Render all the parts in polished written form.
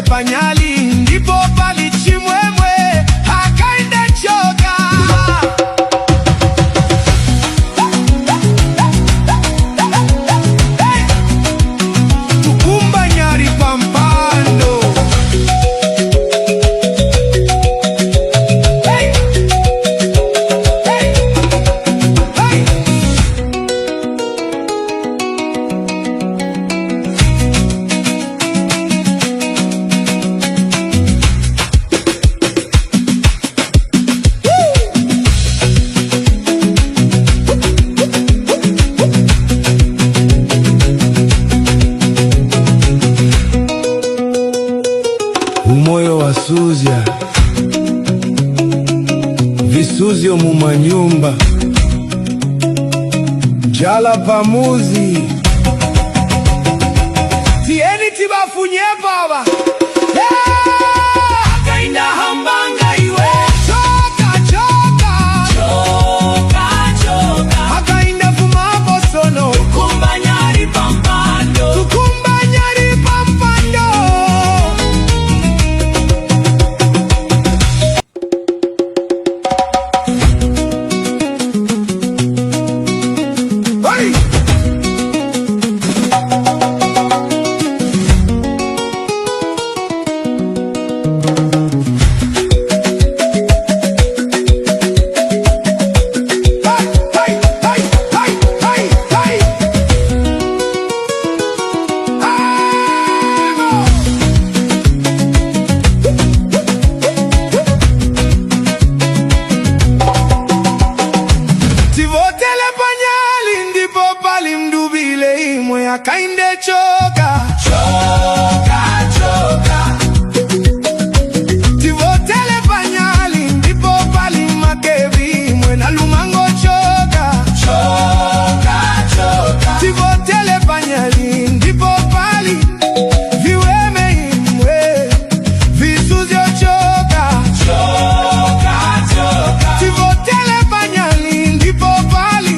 panyali ndipo palichimwemwe Hakainde choka. Tukumba nyari pampando. Umoyo wa suzya visuzyo mumanyumba jala pamuzi tieni tibafunye baba. Hakainde hambanga iwe choka choka choka choka. Hakainde fumabo sono tukumba nyari pampando. Tukumba nyari pampando. Mundubile Hakainde choka choka choka. Tivotele panyali ndipo pali makevi mwena lumango choka choka choka. Tivotele panyali ndipo pali viweme imwe visuzyo choka choka choka. Tivotele panyali ndipo pali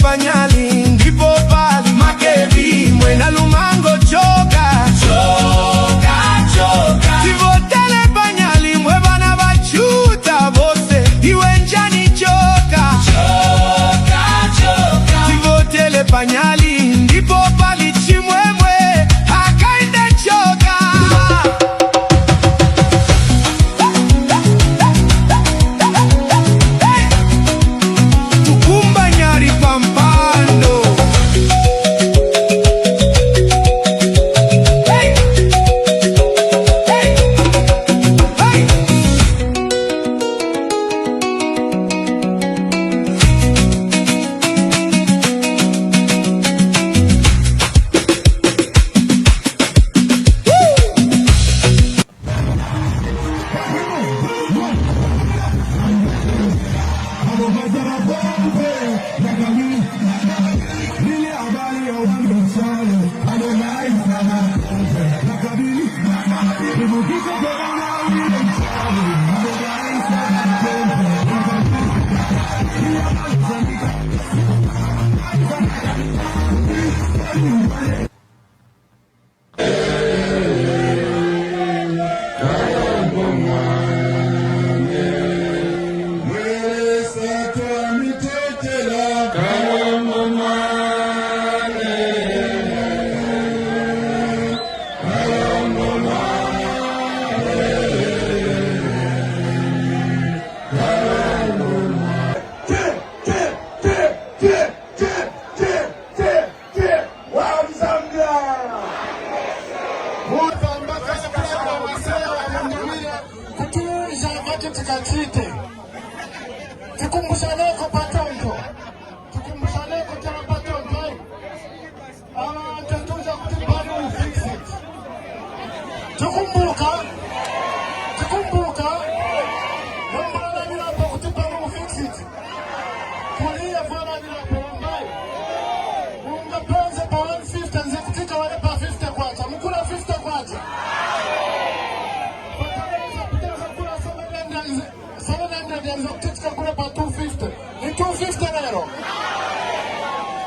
panyali ndipo pali makevi mwena lumango choka choka choka. Tivotele panyali mwe bana bachuta bose iwe njani choka choka choka. Tivotele panyali ndipo pali chimwemwe Hakainde choka. Tukumba nyari pampando. tikachite. Tikumbushaneko patonto. Tikumbushaneko tena patonto. Tatuja kutibali fix it. Tukumbuka. Nambala nila po kutibali fix it. Kulia fana nila po mbai. Unga penze pa 150 nzikutika wale pa 50 kwacha. Mkula 50 kwacha. Kule pa 250 ni 250 lero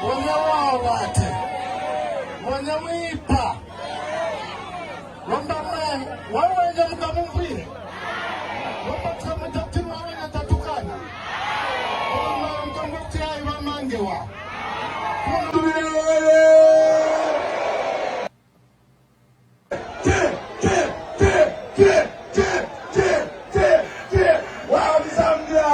wanyawawate wanyawipa wamba mani wawenye mkamumbire wamba tukamutatima wanya tatukana wamba mkambuti hai wamangewa Mundubile wow, Zambia!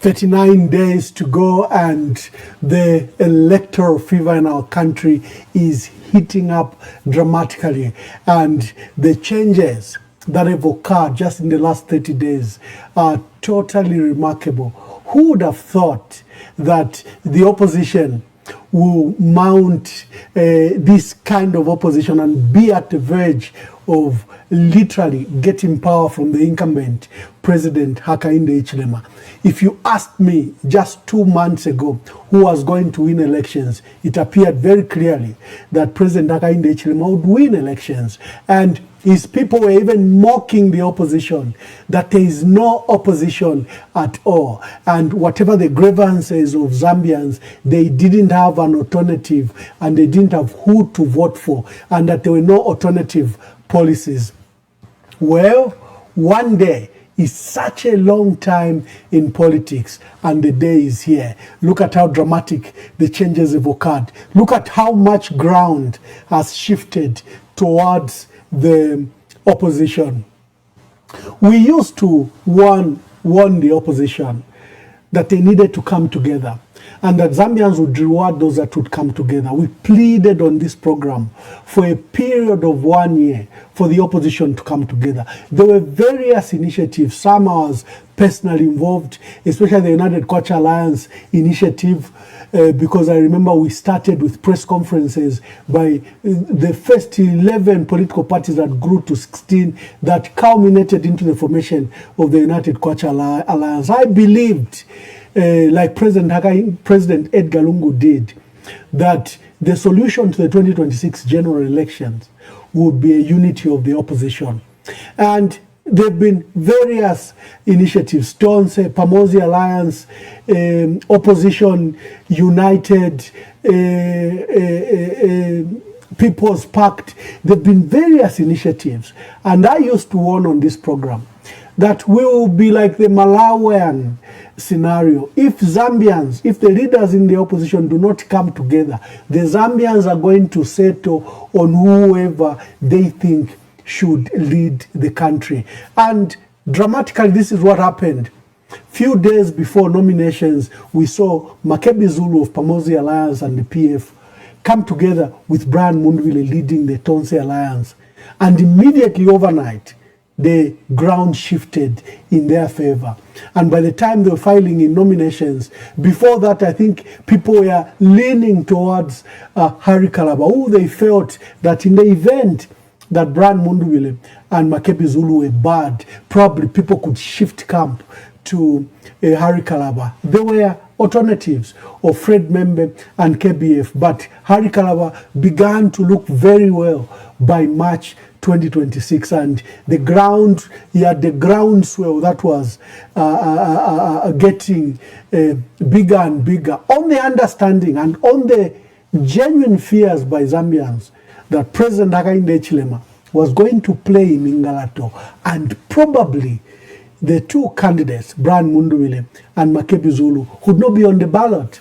39 days to go, and the electoral fever in our country is heating up dramatically, and the changes that have occurred just in the last 30 days are totally remarkable. Who would have thought that the opposition will mount this kind of opposition and be at the verge of literally getting power from the incumbent President Hakainde Hichilema? If you asked me just 2 months ago who was going to win elections, it appeared very clearly that President Hakainde Hichilema would win elections. And his people were even mocking the opposition, that there is no opposition at all. And whatever the grievances of Zambians, they didn't have an alternative and they didn't have who to vote for, and that there were no alternative policies. Well, one day is such a long time in politics, and the day is here. Look at how dramatic the changes have occurred. Look at how much ground has shifted towards the opposition. We used to warn the opposition that they needed to come together, and that Zambians would reward those that would come together. We pleaded on this program for a period of 1 year for the opposition to come together. There were various initiatives. Some I was personally involved, especially the United Kwacha Alliance initiative, because I remember we started with press conferences by the first 11 political parties that grew to 16 that culminated into the formation of the United Kwacha Alliance. I believed, like President Edgar Lungu did, that the solution to the 2026 general elections would be a unity of the opposition. And there have been various initiatives, Tonse, Pamosi Alliance, Opposition United, People's Pact. There have been various initiatives. And I used to warn on this program that we will be like the Malawian scenario. If the leaders in the opposition do not come together, the Zambians are going to settle on whoever they think should lead the country. And dramatically, this is what happened. Few days before nominations, we saw Makebi Zulu of Pamosi Alliance and the PF come together with Brian Mundubile leading the Tonse Alliance. And immediately overnight, the ground shifted in their favor. And by the time they were filing in nominations, before that, I think people were leaning towards Harry Kalaba, who they felt that in the event that Brian Mundubile and Makebi Zulu were bad, probably people could shift camp to Harry Kalaba. There were alternatives of Fred Membe and KBF, but Harry Kalaba began to look very well by March 2026, and the groundswell that was getting bigger and bigger, on the understanding and on the genuine fears by Zambians that President Hakainde Hichilema was going to play in Ingalato, and probably the two candidates, Brian Mundubile and Makebi Zulu, would not be on the ballot.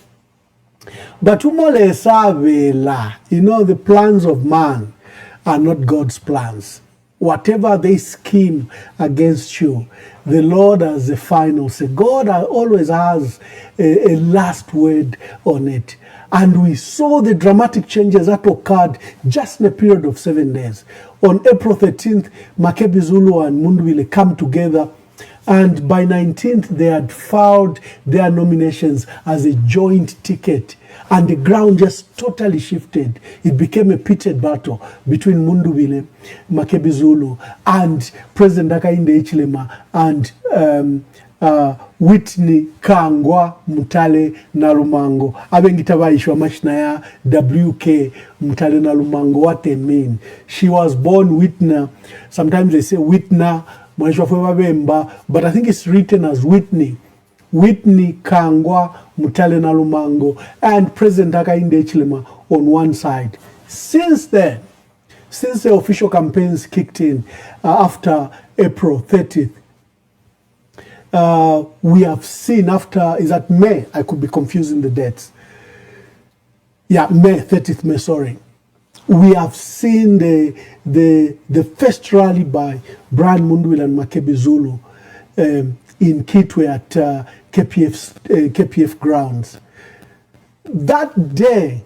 But umole savela, the plans of man are not God's plans. Whatever they scheme against you, the Lord has the final say. God always has a last word on it. And we saw the dramatic changes that occurred just in a period of 7 days. On April 13th, Makebi Zulu and Mundubile come together, and by 19th, they had filed their nominations as a joint ticket, and the ground just totally shifted. It became a pitted battle between Mundubile, Makebi Zulu, and President Hakainde Hichilema and Whitney Kangwa Mutale Nalumango. Abengita baishwa machina ya WK Mutale Nalumango. What they mean? She was born Whitney. Sometimes they say Whitney, but I think it's written as Whitney. Whitney Kangwa Mutale Nalumango and President Hakainde Hichilema on one side. Since then, since the official campaigns kicked in after April 30th, we have seen after, is that May? I could be confusing the dates. Yeah, May, 30th May, sorry. We have seen the first rally by Brian Mundubile and Makebi Zulu in Kitwe at KPF grounds. That day,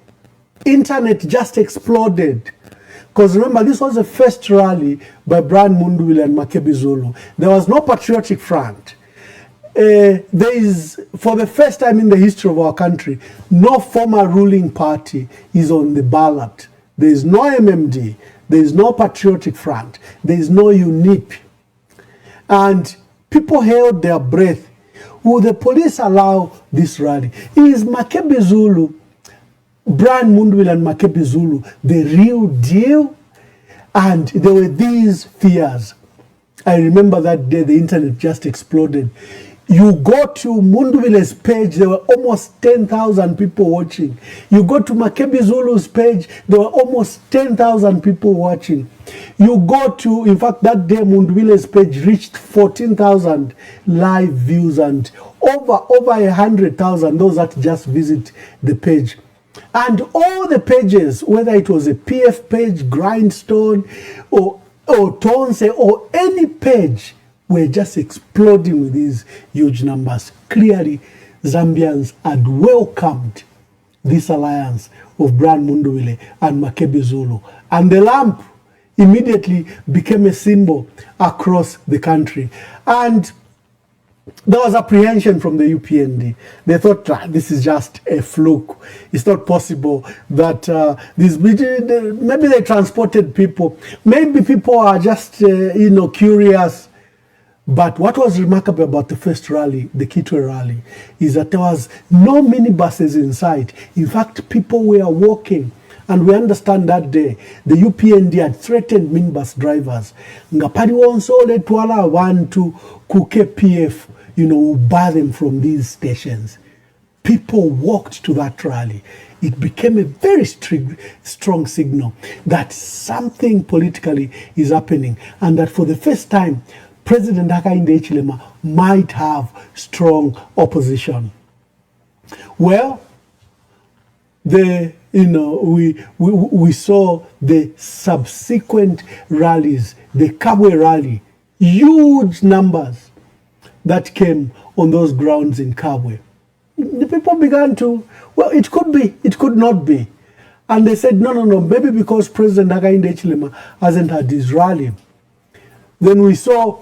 internet just exploded. Because remember, this was the first rally by Brian Mundubile and Makebi Zulu. There was no patriotic front. There is, for the first time in the history of our country, no former ruling party is on the ballot. There is no MMD. There is no patriotic front. There is no UNIP. And people held their breath. Will the police allow this rally? Is Makebi Zulu, Brian Mundubile and Makebi Zulu, the real deal? And there were these fears. I remember that day the internet just exploded. You go to Mundubile's page, there were almost 10,000 people watching. You go to Makebi Zulu's page, there were almost 10,000 people watching. You go to, in fact, that day Mundubile's page reached 14,000 live views and over 100,000 those that just visit the page. And all the pages, whether it was a PF page, Grindstone, or Tonse, or any page, were just exploding with these huge numbers. Clearly, Zambians had welcomed this alliance of Brian Mundubile and Makebi Zulu. And the lamp immediately became a symbol across the country. And there was apprehension from the UPND. They thought, this is just a fluke. It's not possible that maybe they transported people. Maybe people are just, curious. But what was remarkable about the first rally, the Kitwe rally, is that there was no minibuses in sight. In fact, people were walking. And we understand that day, the UPND had threatened minibus drivers. Ngapari wonsole twala abantu ku KPF, bar them from these stations. People walked to that rally. It became a very strong signal that something politically is happening, and that for the first time, President Hakainde Hichilema might have strong opposition. Well, we saw the subsequent rallies, the Kabwe rally, huge numbers that came on those grounds in Kabwe. The people began to, well, it could be, it could not be. And they said, no, maybe because President Hakainde Hichilema hasn't had his rally. Then we saw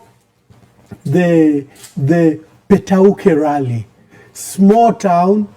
the Petauke rally. Small town,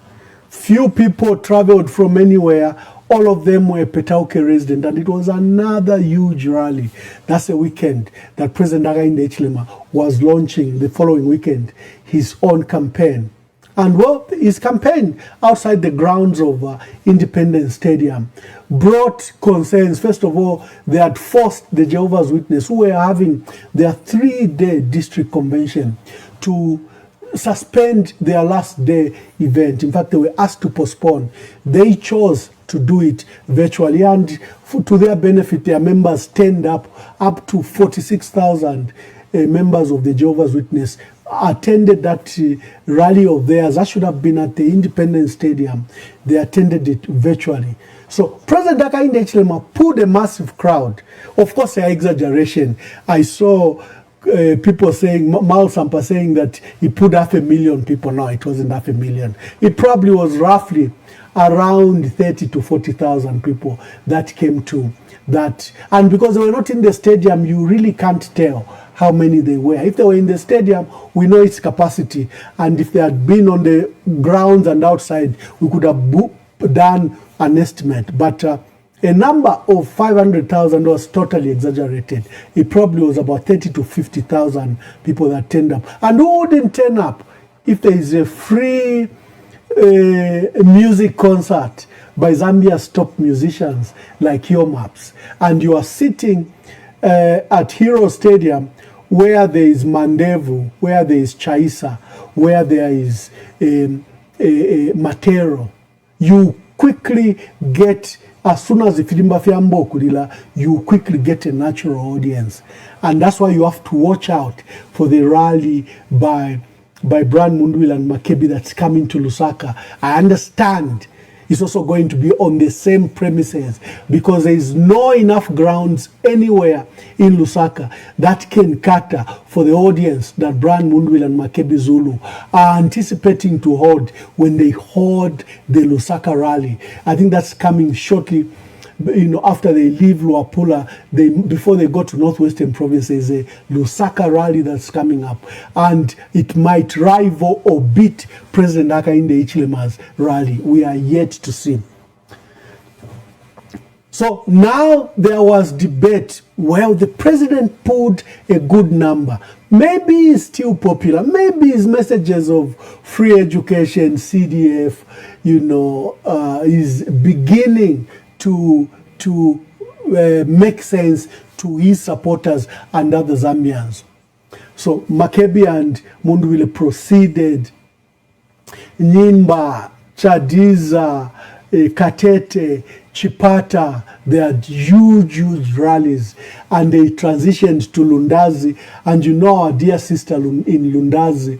few people traveled from anywhere. All of them were Petauke residents, and it was another huge rally. That's a weekend that President Hakainde Hichilema was launching the following weekend his own campaign. And well, his campaign outside the grounds of Independence Stadium brought concerns. First of all, they had forced the Jehovah's Witnesses, who were having their 3-day district convention, to suspend their last day event. In fact, they were asked to postpone. They chose to do it virtually, and to their benefit, their members turned up to 46,000 members of the Jehovah's Witness attended that rally of theirs. That should have been at the Independence Stadium. They attended it virtually. So President Hakainde Hichilema pulled a massive crowd. Of course, an exaggeration. I saw people saying, Mal Sampa saying that he pulled 500,000 people. No, it wasn't 500,000. It probably was roughly around 30 to 40,000 people that came to that. And because they were not in the stadium, you really can't tell how many they were. If they were in the stadium, we know its capacity. And if they had been on the grounds and outside, we could have done an estimate. But a number of 500,000 was totally exaggerated. It probably was about 30 to 50,000 people that turned up. And who wouldn't turn up if there is a free music concert by Zambia's top musicians like Yomaps, and you are sitting at Hero Stadium where there is Mandevu, where there is Chaisa, where there is Matero, you quickly get, as soon as the Filimba Fiambo Kulila, you quickly get a natural audience. And that's why you have to watch out for the rally by Brian Mundubile and Makebi that's coming to Lusaka. I understand it's also going to be on the same premises because there is no enough grounds anywhere in Lusaka that can cater for the audience that Brian Mundubile and Makebi Zulu are anticipating to hold when they hold the Lusaka rally. I think that's coming shortly. After they leave Luapula, before they go to Northwestern Province, there's a Lusaka rally that's coming up. And it might rival or beat President Hakainde Hichilema's rally. We are yet to see. So now there was debate. Well, the president pulled a good number. Maybe he's still popular. Maybe his messages of free education, CDF, is beginning to make sense to his supporters and other Zambians. So Makebi and Mundubile proceeded. Nyimba, Chadiza, Katete, Chipata, they had huge rallies, and they transitioned to Lundazi. And our dear sister in Lundazi,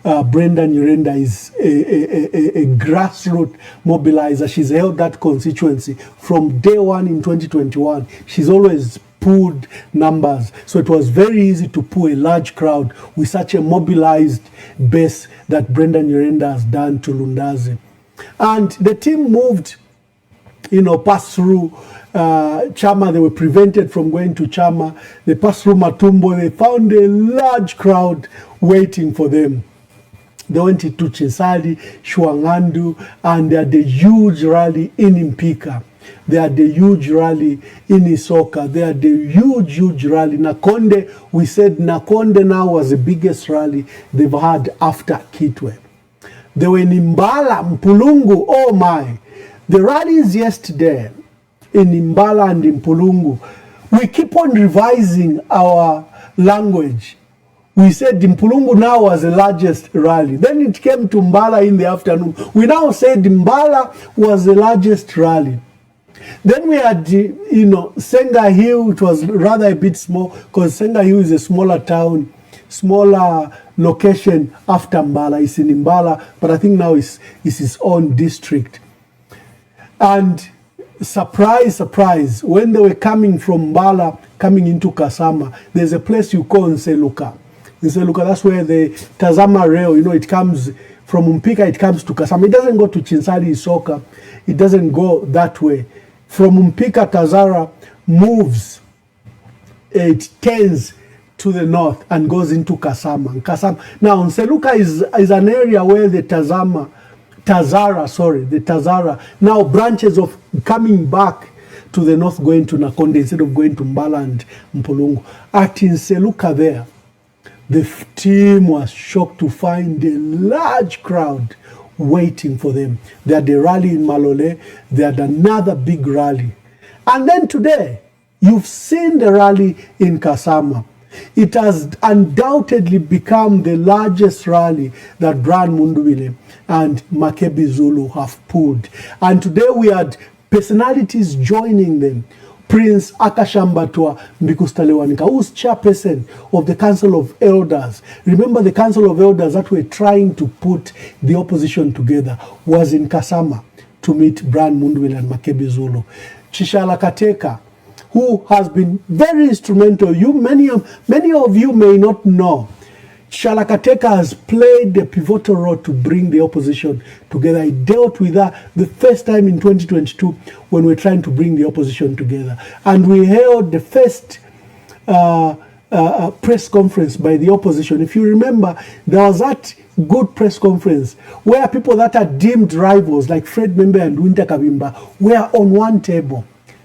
Brenda Nyirenda, is a grassroots mobilizer. She's held that constituency from day one in 2021. She's always pulled numbers. So it was very easy to pull a large crowd with such a mobilized base that Brenda Nyirenda has done to Lundazi. And the team moved, passed through Chama. They were prevented from going to Chama. They passed through Matumbo. They found a large crowd waiting for them. They went to Chisali, Shuangandu, and they had a huge rally in Impika. They had a huge rally in Isoka. They had a huge rally. Nakonde, we said Nakonde now was the biggest rally they've had after Kitwe. They were in Imbala, Mpulungu, oh my. The rallies yesterday in Imbala and in Mpulungu, we keep on revising our language. We said Mpulungu now was the largest rally. Then it came to Mbala in the afternoon. We now said Mbala was the largest rally. Then we had, Senga Hill. It was rather a bit small because Senga Hill is a smaller town, smaller location after Mbala. It's in Mbala, but I think now it's its own district. And surprise, when they were coming from Mbala, coming into Kasama, there's a place you call Nseluka. Nseluka, that's where the Tazama rail, it comes from Mpika, it comes to Kasama. It doesn't go to Chinsali Isoka. It doesn't go that way. From Mpika, Tazara moves, it turns to the north and goes into Kasama. Now, Nseluka is an area where the Tazara now branches of coming back to the north, going to Nakonde instead of going to Mbala and Mpulungu. At Nseluka there, the team was shocked to find a large crowd waiting for them. They had a rally in Malole. They had another big rally. And then today, you've seen the rally in Kasama. It has undoubtedly become the largest rally that Brian Mundubile and Makebi Zulu have pulled. And today we had personalities joining them. Prince Akashambatwa Mbikustalewanika, who's chairperson of the Council of Elders. Remember, the Council of Elders that were trying to put the opposition together was in Kasama to meet Brian Mundubile and Makebi Zulu. Chishala Kateka, who has been very instrumental. Many of you may not know. Shalakateka has played a pivotal role to bring the opposition together. I dealt with her the first time in 2022 when we were trying to bring the opposition together. And we held the first press conference by the opposition. If you remember, there was that good press conference where people that are deemed rivals like Fred Membe and Winter Kabimba were on one table.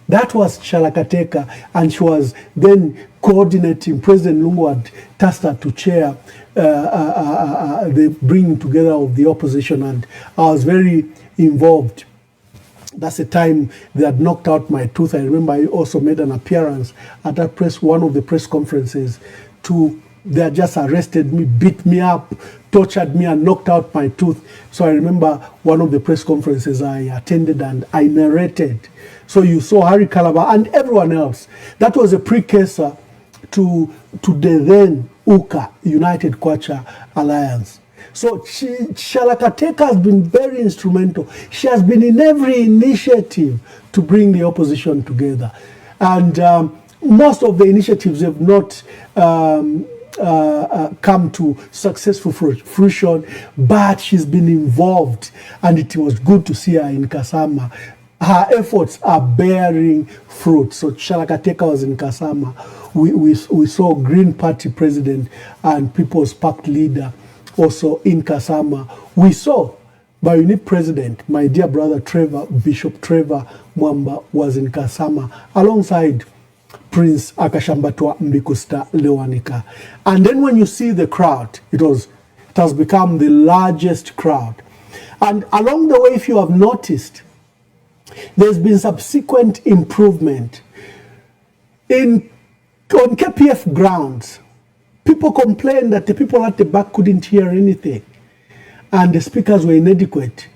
That was Shalakateka, and she was then coordinating. President Lungu had tasked her to chair the bringing together of the opposition, and I was very involved. That's the time they had knocked out my tooth. I remember I also made an appearance at that one of the press conferences. They had just arrested me, beat me up, tortured me, and knocked out my tooth. So I remember one of the press conferences I attended and I narrated. So you saw Harry Calabar and everyone else. That was a precursor to the then UKA, United Kwacha Alliance. So Shalakateka has been very instrumental. She has been in every initiative to bring the opposition together. And most of the initiatives have not come to successful fruition, but she's been involved, and it was good to see her in Kasama. Her efforts are bearing fruit. So Shalakateka was in Kasama. We saw Green Party president and People's Park leader also in Kasama. We saw Bayuni president, my dear brother Trevor, Bishop Trevor Mwamba, was in Kasama alongside Prince Akashambatwa Mbikusta Lewanika. And then when you see the crowd, it has become the largest crowd. And along the way, if you have noticed, there's been subsequent improvement. On KPF grounds, people complained that the people at the back couldn't hear anything, and the speakers were inadequate.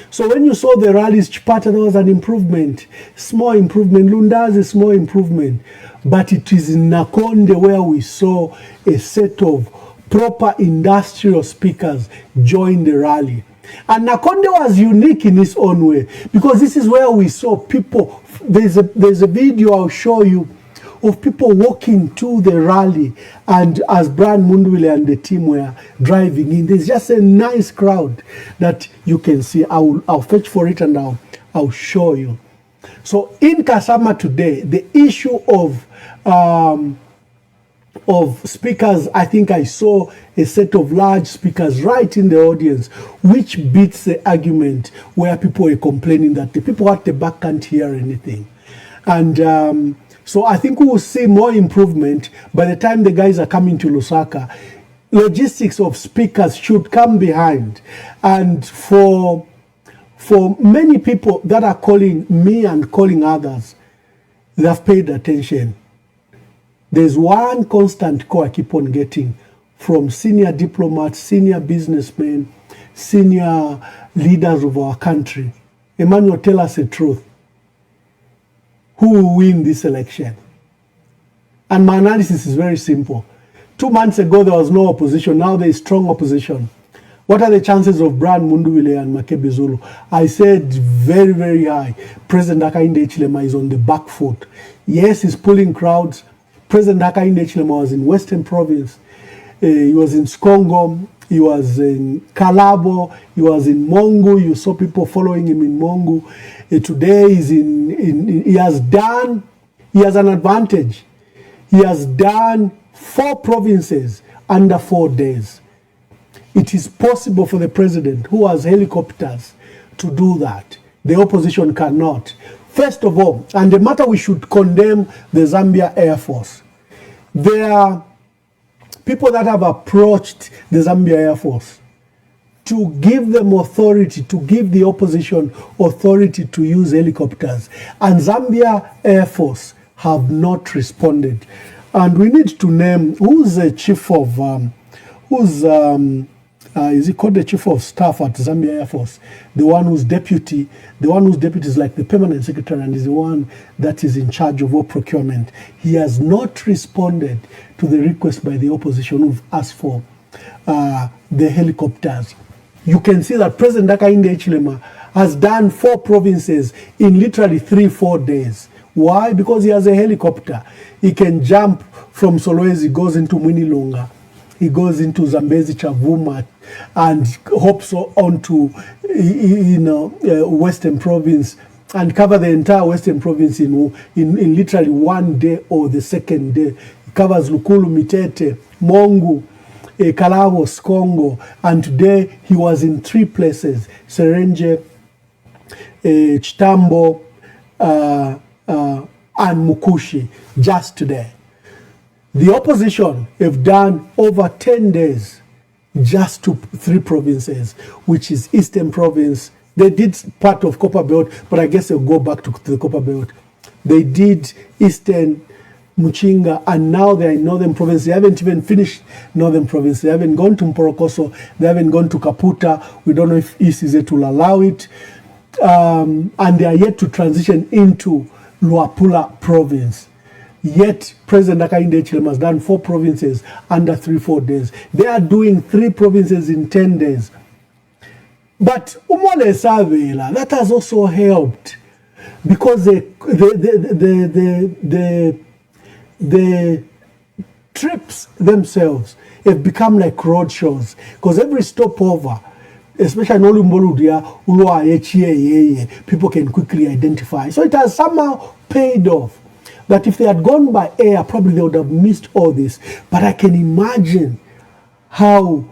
So when you saw the rallies, Chipata, there was an improvement, small improvement. Lunda's a small improvement. But it is in Nakonde where we saw a set of proper industrial speakers join the rally. And Nakonde was unique in its own way, because this is where we saw people. There's a video I'll show you of people walking to the rally, and as Brian Mundubile and the team were driving in, there's just a nice crowd that you can see. I'll fetch for it and I'll show you. So in Kasama today, the issue of speakers, I think I saw a set of large speakers right in the audience, which beats the argument where people were complaining that the people at the back can't hear anything. And so I think we will see more improvement by the time the guys are coming to Lusaka. Logistics of speakers should come behind. And for many people that are calling me and calling others, they have paid attention. There's one constant call I keep on getting from senior diplomats, senior businessmen, senior leaders of our country. Emmanuel, tell us the truth. Who will win this election? And my analysis is very simple. 2 months ago, there was no opposition. Now there is strong opposition. What are the chances of Brian Mundubile and Makebe Zulu? I said very, very high. President Hakainde Hichilema is on the back foot. Yes, he's pulling crowds. President Hakainde Hichilema was in Western Province. He was in Skongo. He was in Kalabo. He was in Mongu. You saw people following him in Mongu. Today he has an advantage. He has done 4 provinces under 4 days. It is possible for the president, who has helicopters, to do that. The opposition cannot. First of all, and the matter we should condemn the Zambia Air Force. There are people that have approached the Zambia Air Force to give them authority, to give the opposition authority to use helicopters. And Zambia Air Force have not responded. And we need to name who's the chief of, is he called the chief of staff at Zambia Air Force? The one whose deputy is like the permanent secretary and is the one that is in charge of all procurement. He has not responded to the request by the opposition who've asked for the helicopters. You can see that President Hakainde Hichilema has done 4 provinces in literally 3-4 days. Why? Because he has a helicopter. He can jump from Solwezi, goes into Mwinilunga. he goes into Zambezi, Chavuma, and hops on to Western Province and cover the entire Western Province in literally one day or the second day. He covers Lukulu, Mitete, Mongu, Kalabos, Congo, and today he was in 3 places: Serenje, Chitambo, and Mukushi, just today. The opposition have done over 10 days just to 3 provinces, which is Eastern Province. They did part of Copper Belt, but I guess they'll go back to the Copper Belt. They did Eastern, Muchinga, and now they're in Northern Province. They haven't even finished Northern Province. They haven't gone to Mporokoso. They haven't gone to Kaputa. We don't know if East is will allow it. And they are yet to transition into Luapula Province. Yet President Hakainde Hichilema has done 4 provinces under 3-4 days. They are doing 3 provinces in 10 days. But Umole Savela, that has also helped, because the trips themselves have become like road shows. Because every stopover, especially in Olumboludia, people can quickly identify. So it has somehow paid off. That if they had gone by air, probably they would have missed all this. But I can imagine how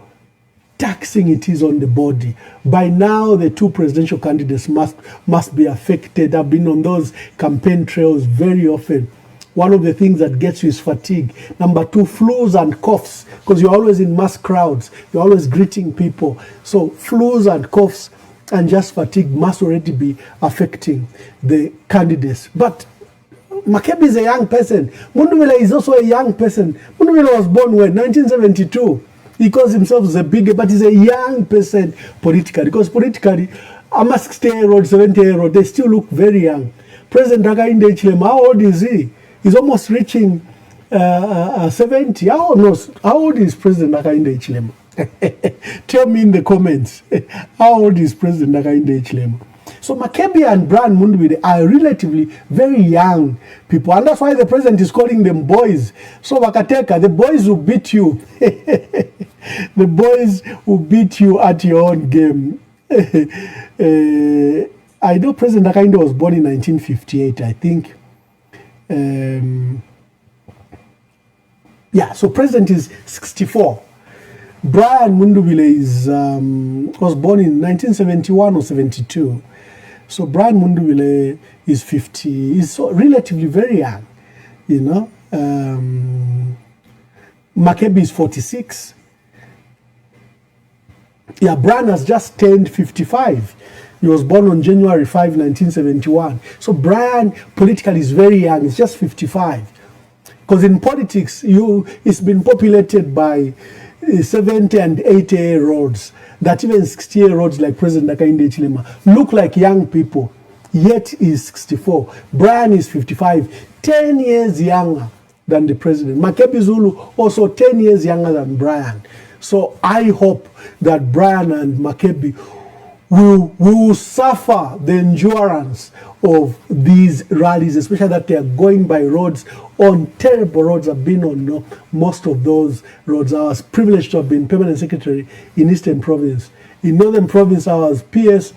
taxing it is on the body. By now, the 2 presidential candidates must be affected. I've been on those campaign trails very often. One of the things that gets you is fatigue. Number 2, flus and coughs, because you're always in mass crowds. You're always greeting people. So flus and coughs and just fatigue must already be affecting the candidates. But Makebi is a young person. Mundubile is also a young person. Mundubile was born when? 1972. He calls himself the big, but he's a young person politically. Because politically, I'm a 60-year-old, 70-year-old, they still look very young. President Hakainde Hichilema, how old is he? He's almost reaching 70. How old is President Hakainde Hichilema? Tell me in the comments. How old is President Hakainde Hichilema? So Makebi and Brian Mundubile are relatively very young people. And that's why the president is calling them boys. So Wakateka, the boys will beat you. The boys will beat you at your own game. I know President Hakainde was born in 1958, I think. Yeah, so president is 64. Brian Mundubile was born in 1971 or 72. So Brian Mundubile is 50. He's relatively very young, you know. Makebi is 46. Yeah, Brian has just turned 55. He was born on January 5, 1971. So Brian politically is very young. He's just 55. Because in politics, it's been populated by 70 and 80-year-olds, that even 60-year-olds like President Hakainde Hichilema look like young people, yet he's 64. Brian is 55, 10 years younger than the president. Makebi Zulu also 10 years younger than Brian. So I hope that Brian and Makebi will suffer the endurance of these rallies, especially that they are going by roads, on terrible roads. I've been on most of those roads. I was privileged to have been permanent secretary in Eastern Province. In Northern Province, I was PS,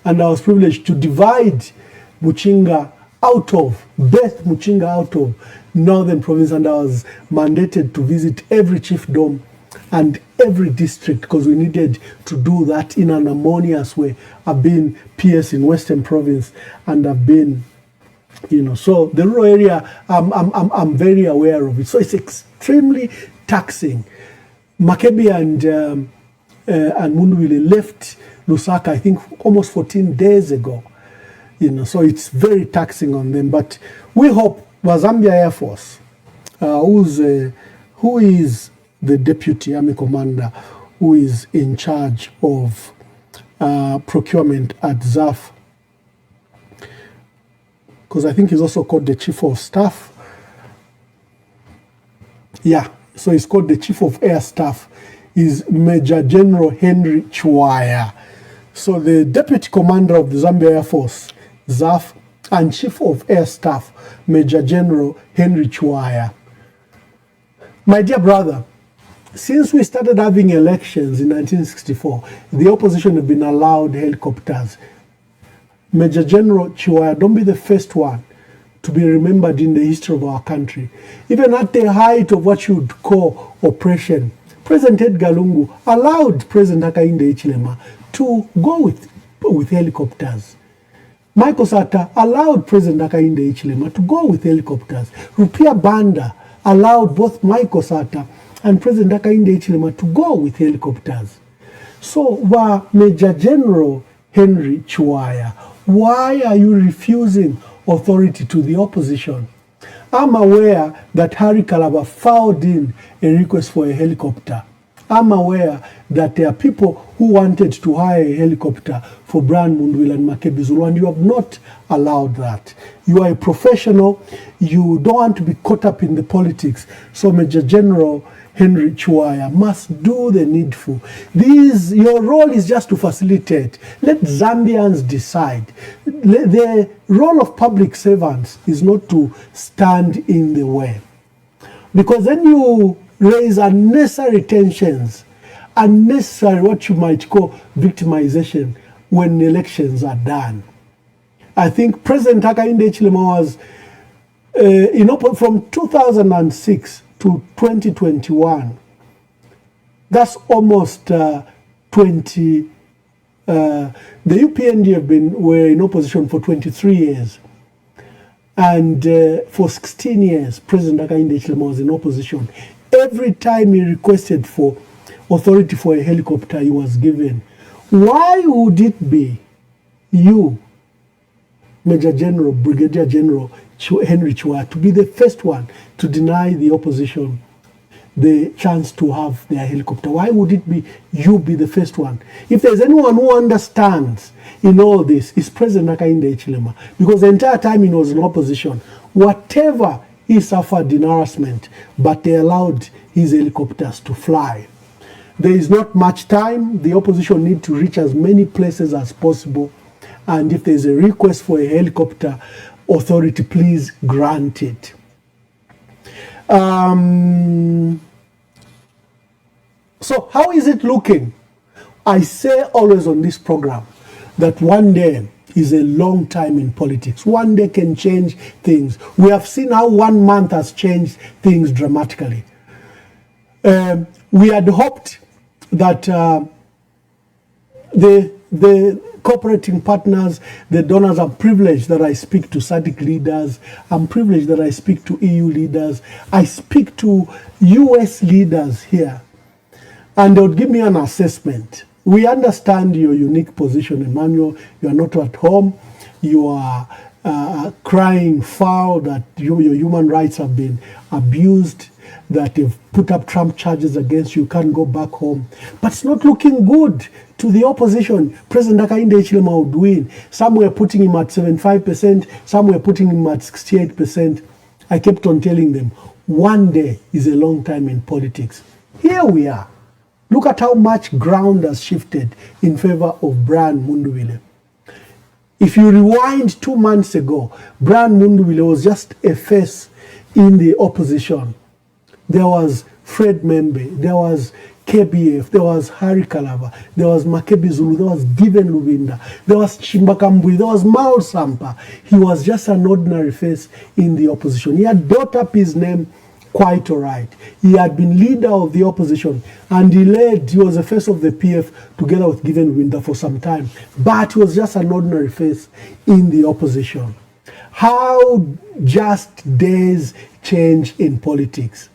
and I was privileged to divide Muchinga out of Northern Province, and I was mandated to visit every chiefdom and every district, because we needed to do that in an harmonious way. I've been PS in Western Province, and I've been, so the rural area, I'm very aware of it. So it's extremely taxing. Makebi and Mundubile left Lusaka, I think, almost 14 days ago. So it's very taxing on them. But we hope Zambia Air Force, who is the deputy army commander, who is in charge of procurement at ZAF, because I think he's also called the chief of staff. Yeah, so he's called the chief of air staff, is Major General Henry Chwaya. So the deputy commander of the Zambia Air Force, ZAF, and chief of air staff, Major General Henry Chwaya. My dear brother, since we started having elections in 1964, the opposition have been allowed helicopters. Major General Chiwaya, don't be the first one to be remembered in the history of our country. Even at the height of what you would call oppression, President Edgar Lungu allowed President Hakainde Hichilema to go with helicopters. Michael Sata allowed President Hakainde Hichilema to go with helicopters. Rupia Banda allowed both Michael Sata and President Hakainde Hichilema to go with helicopters. So, Major General Henry Chiwaya, why are you refusing authority to the opposition? I'm aware that Harry Kalaba filed in a request for a helicopter. I'm aware that there are people who wanted to hire a helicopter for Brian Mundubile and Makebi Zulu, and you have not allowed that. You are a professional. You don't want to be caught up in the politics. So Major General Henry Chiwaya must do the needful. Your role is just to facilitate. Let Zambians decide. The role of public servants is not to stand in the way. Because then you raise unnecessary tensions, unnecessary what you might call victimization when elections are done. I think President Hakainde Hichilema was from 2006 to 2021. That's almost 20. The UPND were in opposition for 23 years. And for 16 years, President Hakainde Hichilema was in opposition. Every time he requested for authority for a helicopter, he was given. Why would it be you, Major General, Brigadier General Henry Chiwaya, to be the first one to deny the opposition the chance to have their helicopter? Why would it be you be the first one? If there's anyone who understands in all this, it's President Hakainde Hichilema. Because the entire time he was in opposition, whatever he suffered in harassment, but they allowed his helicopters to fly. There is not much time. The opposition need to reach as many places as possible. And if there's a request for a helicopter, authority, please grant it. So how is it looking? I say always on this program that one day is a long time in politics. One day can change things. We have seen how 1 month has changed things dramatically. We had hoped that the cooperating partners, the donors, are privileged that I speak to SADC leaders. I'm privileged that I speak to EU leaders. I speak to US leaders here. And they would give me an assessment. We understand your unique position, Emmanuel. You are not at home. You are crying foul that your human rights have been abused, that they've put up Trump charges against you, can't go back home. But it's not looking good to the opposition. President Hakainde Hichilema would win. Some were putting him at 75%, some were putting him at 68%. I kept on telling them, one day is a long time in politics. Here we are. Look at how much ground has shifted in favor of Brian Mundubile. If you rewind 2 months ago, Brian Mundubile was just a face in the opposition. There was Fred Membe, there was KBF, there was Harry Kalaba, there was Makebi Zulu, there was Given Lubinda, there was Chimbakambui, there was Maul Sampa. He was just an ordinary face in the opposition. He had built up his name quite all right. He had been leader of the opposition and he was the face of the PF together with Given Lubinda for some time. But he was just an ordinary face in the opposition. How just days change in politics.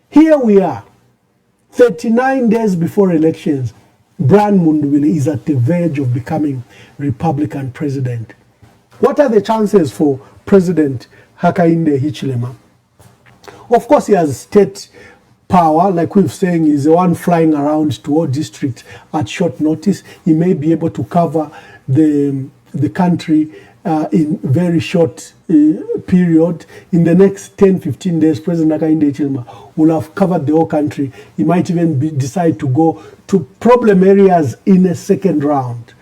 Here we are, 39 days before elections. Brian Mundubile is at the verge of becoming Republican president. What are the chances for President Hakainde Hichilema? Of course, he has state power, like we've saying, he's the one flying around to all districts at short notice. He may be able to cover the country in very short period. In the next 10-15 days, President Hakainde Hichilema will have covered the whole country. He might even decide to go to problem areas in a second round.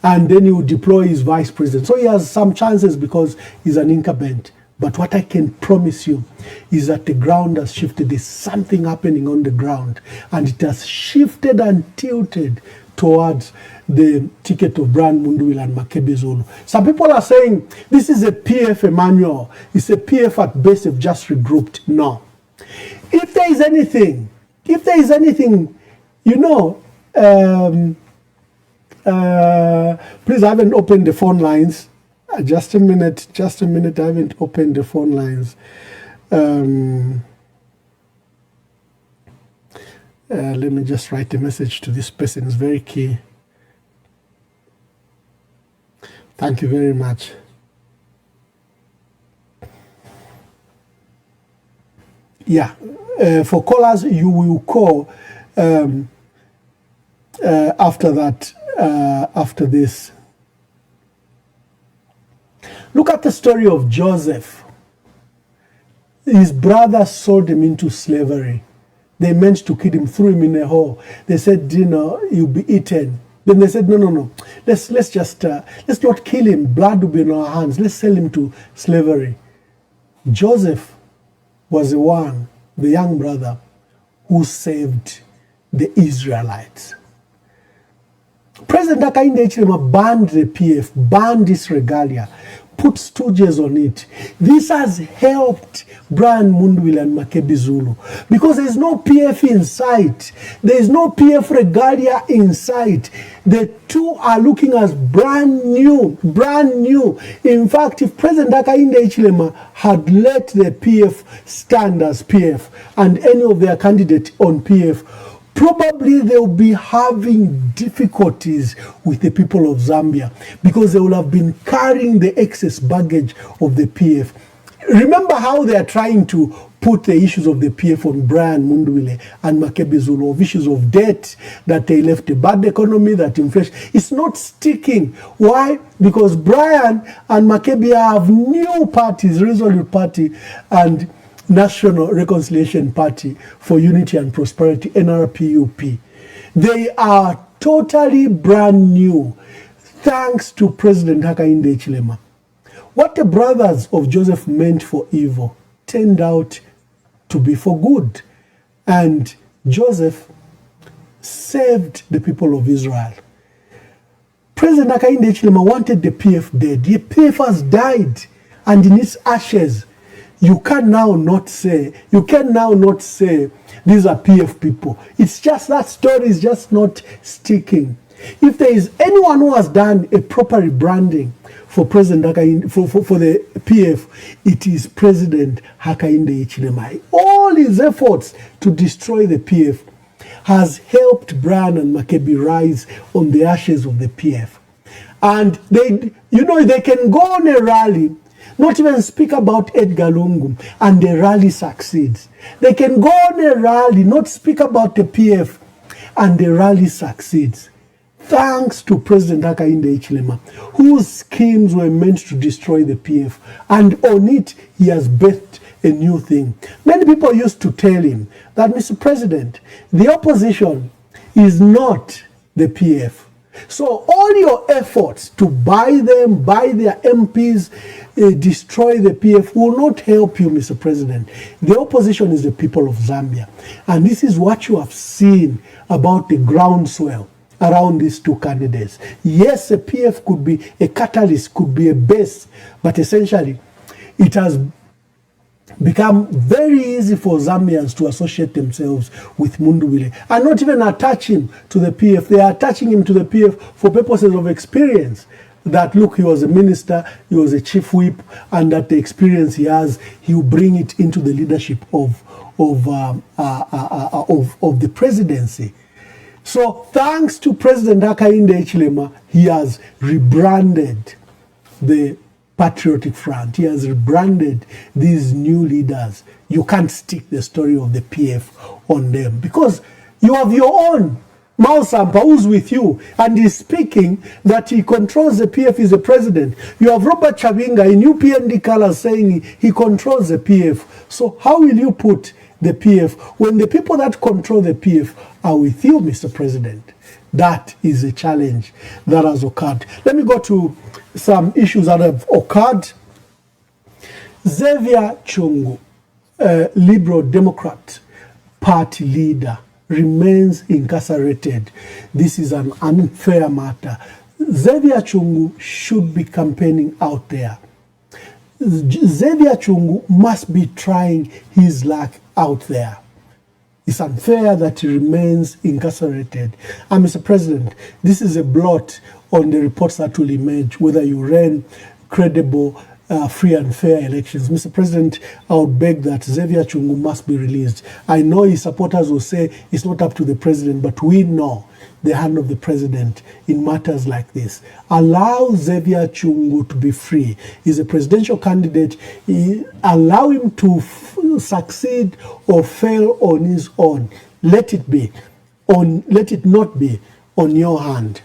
And then he will deploy his vice president. So he has some chances because he's an incumbent But what I can promise you is that the ground has shifted. There's something happening on the ground, and it has shifted and tilted towards the ticket of Brian Mundubile and Makebi Zulu. Some people are saying this is a PF Emmanuel. It's a PF at base have just regrouped. No. If there is anything, you know, please, I haven't opened the phone lines. Just a minute, I haven't opened the phone lines. Let me just write a message to this person. It's very key. Thank you very much. Yeah, for callers, you will call after that, after this. Look at the story of Joseph. His brothers sold him into slavery. They meant to kill him, threw him in a hole. They said, you know, you'll be eaten. Then they said, no. Let's not kill him. Blood will be in our hands. Let's sell him to slavery. Joseph was the one, the young brother, who saved the Israelites. President Hakainde Hichilema banned the PF, banned this regalia, put stooges on it. This has helped Brian Mundubile and Makebi Zulu because there is no PF in sight. There is no PF regalia in sight. The two are looking as brand new. In fact, if President Hakainde Hichilema had let the PF stand as PF and any of their candidates on PF, probably they'll be having difficulties with the people of Zambia because they will have been carrying the excess baggage of the PF. Remember how they are trying to put the issues of the PF on Brian Mundubile and Makebi Zulu, of issues of debt, that they left a bad economy, that inflation. It's not sticking. Why? Because Brian and Makebi have new parties, Resolute Party and National Reconciliation Party for Unity and Prosperity, NRPUP. They are totally brand new, thanks to President Hakainde Hichilema. What the brothers of Joseph meant for evil turned out to be for good. And Joseph saved the people of Israel. President Hakainde Hichilema wanted the PF dead. The PF has died, and in its ashes, you can now not say these are PF people. It's just that story is just not sticking. If there is anyone who has done a proper rebranding for President Hakainde, for the PF, it is President Hakainde Hichilema. All his efforts to destroy the PF has helped Brian and Makebi rise on the ashes of the PF. And they can go on a rally, not even speak about Edgar Lungu, and the rally succeeds. They can go on a rally, not speak about the PF, and the rally succeeds. Thanks to President Hakainde Hichilema, whose schemes were meant to destroy the PF. And on it, he has birthed a new thing. Many people used to tell him that, Mr. President, the opposition is not the PF. So all your efforts to buy their MPs, destroy the PF will not help you, Mr. President. The opposition is the people of Zambia. And this is what you have seen about the groundswell around these two candidates. Yes, a PF could be a catalyst, could be a base, but essentially it has become very easy for Zambians to associate themselves with Mundubile and not even attach him to the PF. They are attaching him to the PF for purposes of experience. That, look, he was a minister, he was a chief whip, and that the experience he has, he will bring it into the leadership of the presidency. So thanks to President Hakainde Hichilema, he has rebranded the Patriotic Front. He has rebranded these new leaders. You can't stick the story of the PF on them because you have your own Mao Sampa who's with you and is speaking that he controls the PF, is the president. You have Robert Chabinga in UPND colors saying he controls the PF. So how will you put the PF when the people that control the PF are with you, Mr. President? That is a challenge that has occurred. Let me go to some issues that have occurred. Xavier Chungu, Liberal Democrat Party leader, remains incarcerated. This is an unfair matter. Xavier Chungu should be campaigning out there. Xavier Chungu must be trying his luck out there. It's unfair that he remains incarcerated. And Mr. President, this is a blot on the reports that will emerge whether you ran credible, free and fair elections. Mr. President, I would beg that Xavier Chungu must be released. I know his supporters will say it's not up to the president, but we know the hand of the president in matters like this. Allow Xavier Chungu to be free. He's a presidential candidate. Allow him to succeed or fail on his own. Let it be. Let it not be on your hand.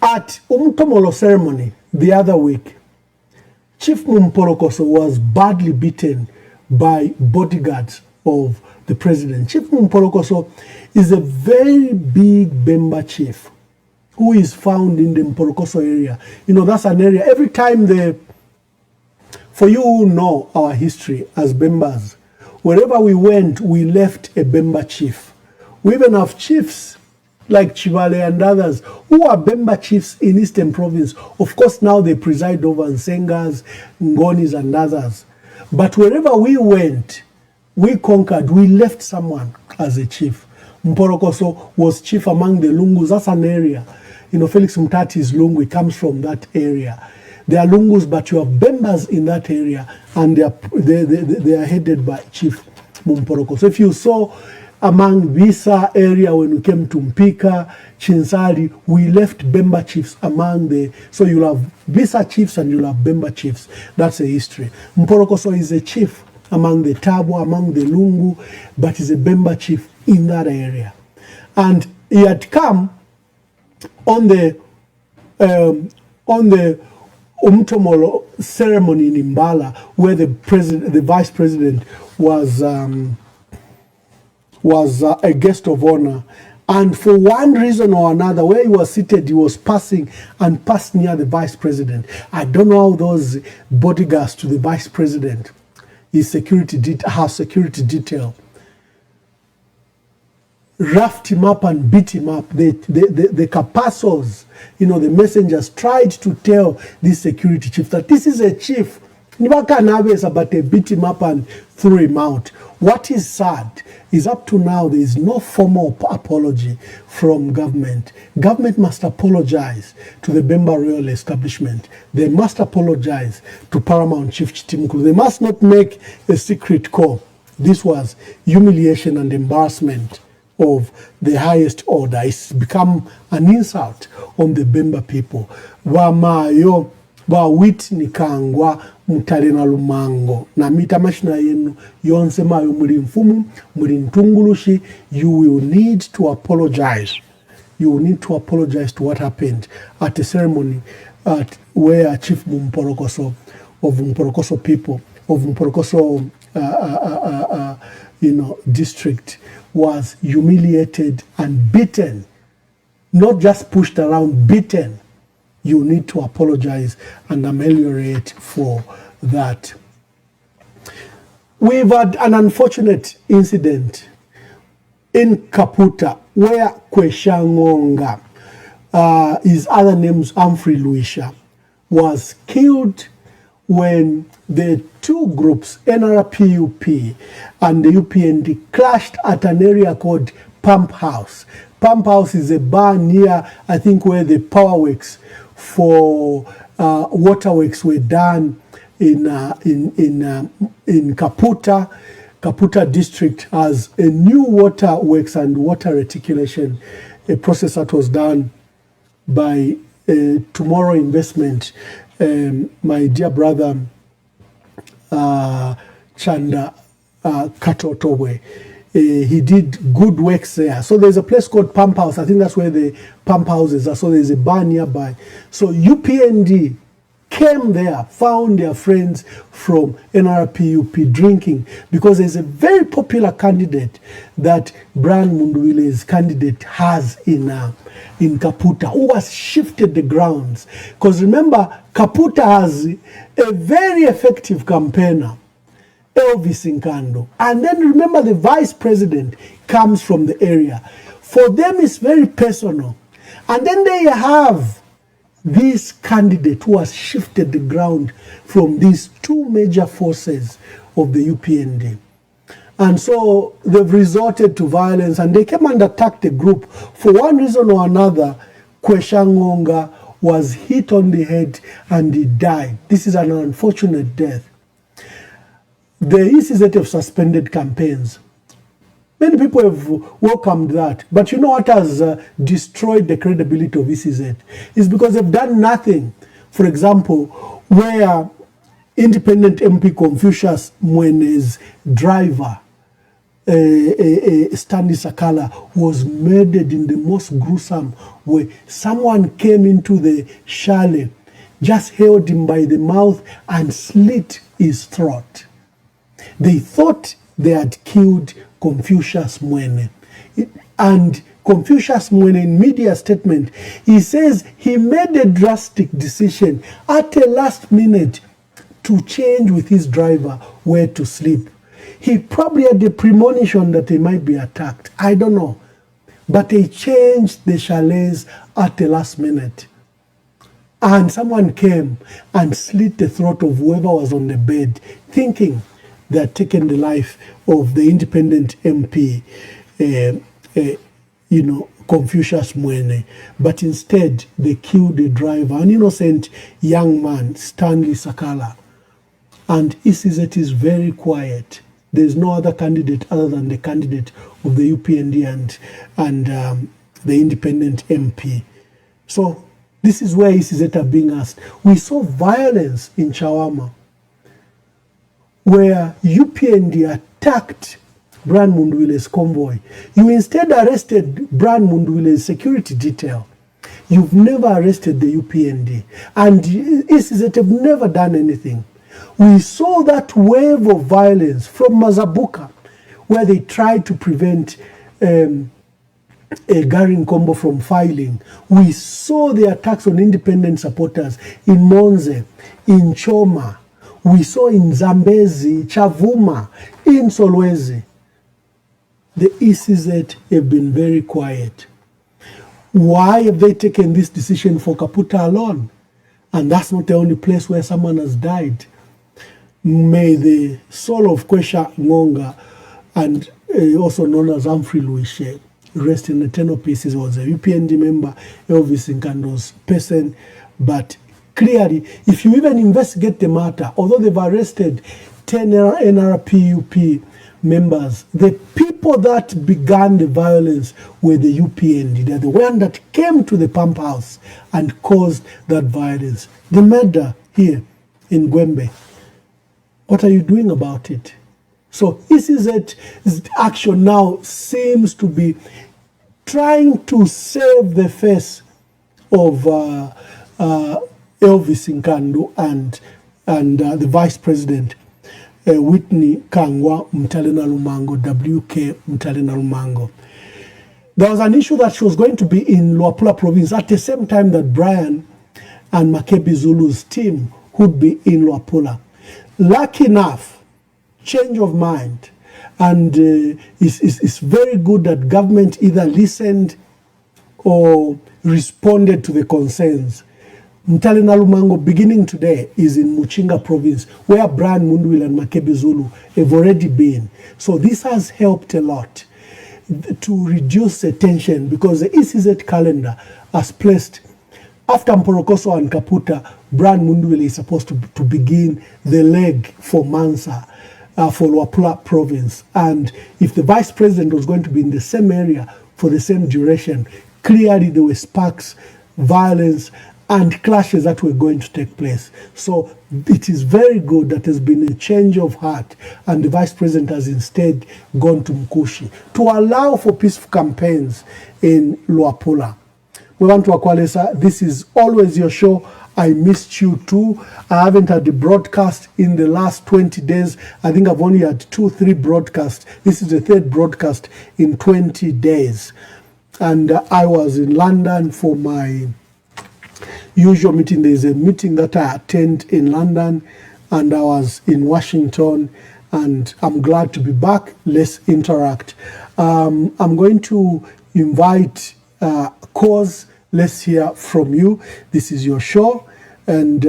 At Umtomolo ceremony the other week, Chief Mumporokoso was badly beaten by bodyguards of the president. Chief Mumporokoso is a very big Bemba chief who is found in the Mporokoso area. You know, that's an area, every time for you who know our history as Bembas, wherever we went, we left a Bemba chief. We even have chiefs like Chivale and others who are Bemba chiefs in Eastern Province. Of course, now they preside over Nsengas, Ngonis and others. But wherever we went, we conquered, we left someone as a chief. Mporokoso was chief among the Lungus. That's an area. You know, Felix Mtati's Lungu comes from that area. There are Lungus, but you have Bembas in that area, and they are headed by Chief Mumporokoso. If you saw among Visa area when we came to Mpika, Chinsali, we left Bemba chiefs among so you'll have Visa chiefs and you'll have Bemba chiefs. That's a history. Mporokoso is a chief among the Tabo, among the Lungu, but he's a Bemba chief in that area. And he had come on the Umtomolo ceremony in Imbala, where the vice president was a guest of honor. And for one reason or another, where he was seated, he was passing near the vice president. I don't know how those bodyguards to the vice president, her security detail, roughed him up and beat him up. The Capasos, you know, the messengers tried to tell this security chief that this is a chief. But they beat him up and threw him out. What is sad is up to now there is no formal apology from government. Government must apologize to the Bemba Royal Establishment. They must apologize to Paramount Chief Chitimukulu. They must not make a secret call. This was humiliation and embarrassment of the highest order. It's become an insult on the Bemba people. Wamayo ba Whitney Kangwa Mutalena Lumango na mita mashina yenu yonse mayo muri mfumu muri ntungulushi. You will need to apologize. You will need to apologize to what happened at the ceremony where Chief Mumporokoso of Mporokoso people of Mporokoso district was humiliated and beaten, not just pushed around, beaten. You need to apologize and ameliorate for that. We've had an unfortunate incident in Kaputa where Kweshangonga, his other name's Humphrey Luisha, was killed when the two groups, NRPUP and the UPND, clashed at an area called Pump House. Pump House is a bar near, I think, where the power works for waterworks were done in Kaputa. Kaputa district has a new waterworks and water reticulation, a process that was done by Tomorrow Investment. My dear brother Chanda Katotowe, he did good works there. So there's a place called Pump House. I think that's where the pump houses are. So there's a bar nearby. So UPND came there, found their friends from NRPUP drinking, because there's a very popular candidate that Brian Mundubile's candidate has in Kaputa, who has shifted the grounds. Because remember, Kaputa has a very effective campaigner, Elvis Nkando. And then remember, the vice president comes from the area. For them, it's very personal. And then they have this candidate who has shifted the ground from these two major forces of the UPND. And so they've resorted to violence, and they came and attacked the group. For one reason or another, Kwesha Ngonga was hit on the head and he died. This is an unfortunate death. The ECZ have suspended campaigns. Many people have welcomed that. But you know what has destroyed the credibility of ECZ? Is because they've done nothing. For example, where independent MP Confucius Mwene's driver, Stanley Sakala, was murdered in the most gruesome way. Someone came into the chalet, just held him by the mouth and slit his throat. They thought they had killed Confucius Mwene. And Confucius Mwene, in media statement, he says he made a drastic decision at the last minute to change with his driver where to sleep. He probably had a premonition that they might be attacked. I don't know. But they changed the chalets at the last minute. And someone came and slit the throat of whoever was on the bed, thinking they had taken the life of the independent MP, Confucius Mwene. But instead, they killed the driver, an innocent young man, Stanley Sakala. And ECZ is very quiet. There's no other candidate other than the candidate of the UPND and the independent MP. So this is where ECZ are being asked. We saw violence in Chawama, where UPND attacked Brian Mundubile's convoy. You instead arrested Brian Mundubile's security detail. You've never arrested the UPND. And ECZ have never done anything. We saw that wave of violence from Mazabuka, where they tried to prevent Gary Nkombo from filing. We saw the attacks on independent supporters in Monze, in Choma. We saw in Zambezi, Chavuma, in Solwezi. The ECZ have been very quiet. Why have they taken this decision for Kaputa alone? And that's not the only place where someone has died. May the soul of Kwesha Ngonga, and also known as Humphrey Luishe, rest in eternal peace. He was a UPND member, Elvis Nkando's person, but clearly, if you even investigate the matter, although they've arrested 10 NRPUP members, the people that began the violence were the UPND. They're the one that came to the pump house and caused that violence. The murder here in Gwembe. What are you doing about it? So ECZ's action now seems to be trying to save the face of Elvis Nkando and the Vice President, Whitney Kangwa Mtalena Lumango, WK Mtalena Lumango. There was an issue that she was going to be in Luapula province at the same time that Brian and Makebi Zulu's team would be in Luapula. Lucky enough, change of mind, and it's very good that government either listened or responded to the concerns. Mtalena Lumango, beginning today, is in Muchinga province, where Brian Mundubile and Makebi Zulu have already been. So this has helped a lot to reduce the tension, because the ECZ calendar has placed, after Mporokoso and Kaputa, Brian Mundubile is supposed to begin the leg for Mansa, for Luapula province. And if the vice president was going to be in the same area for the same duration, clearly there were sparks, violence, and clashes that were going to take place. So it is very good that there's been a change of heart, and the vice president has instead gone to Mkushi to allow for peaceful campaigns in Luapula. We want to Akwalesa. This is always your show. I missed you too. I haven't had the broadcast in the last 20 days. I think I've only had 2-3 broadcasts. This is the 3rd broadcast in 20 days. And I was in London for my usual meeting. There's a meeting that I attend in London, and I was in Washington, and I'm glad to be back. Let's interact. I'm going to invite Cause. Let's hear from you. This is your show, and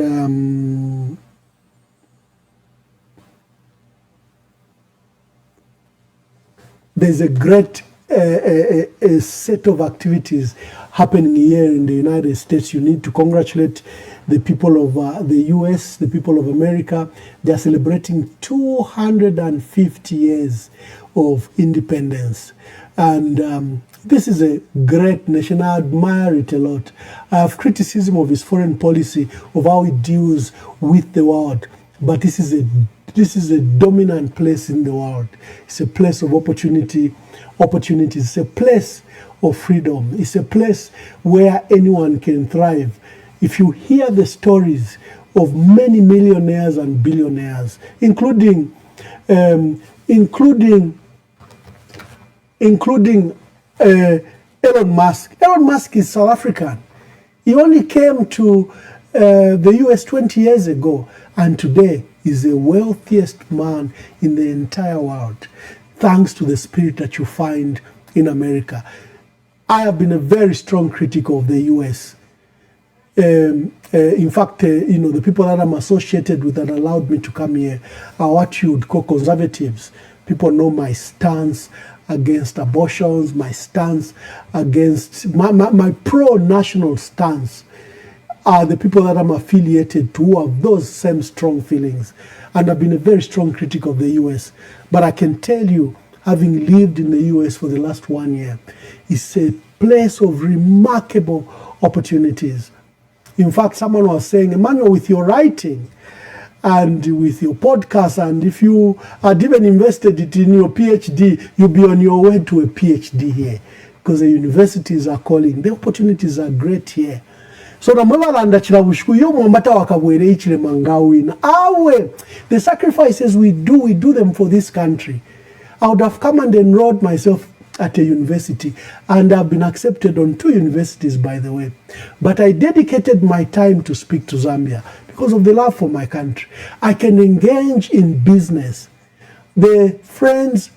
there's a great a set of activities happening here in the United States. You need to congratulate the people of the US, the people of America. They're celebrating 250 years of independence. And this is a great nation. I admire it a lot. I have criticism of its foreign policy, of how it deals with the world. But this is a dominant place in the world. It's a place of opportunities. It's a place of freedom. It's a place where anyone can thrive. If you hear the stories of many millionaires and billionaires, including Elon Musk. Elon Musk is South African. He only came to the US 20 years ago, and today is the wealthiest man in the entire world, thanks to the spirit that you find in America. I have been a very strong critic of the US. In fact, the people that I'm associated with that allowed me to come here are what you would call conservatives. People know my stance against abortions, my stance against my pro-national stance are the people that I'm affiliated to who have those same strong feelings. And I've been a very strong critic of the US. But I can tell you, having lived in the US for the last 1 year, it's a place of remarkable opportunities. In fact, someone was saying, Emmanuel, with your writing and with your podcast, and if you had even invested it in your PhD, you'll be on your way to a PhD here, because the universities are calling. The opportunities are great here. So the sacrifices we do them for this country. I would have come and enrolled myself at a university, and I've been accepted on 2 universities, by the way. But I dedicated my time to speak to Zambia because of the love for my country. I can engage in business. The friends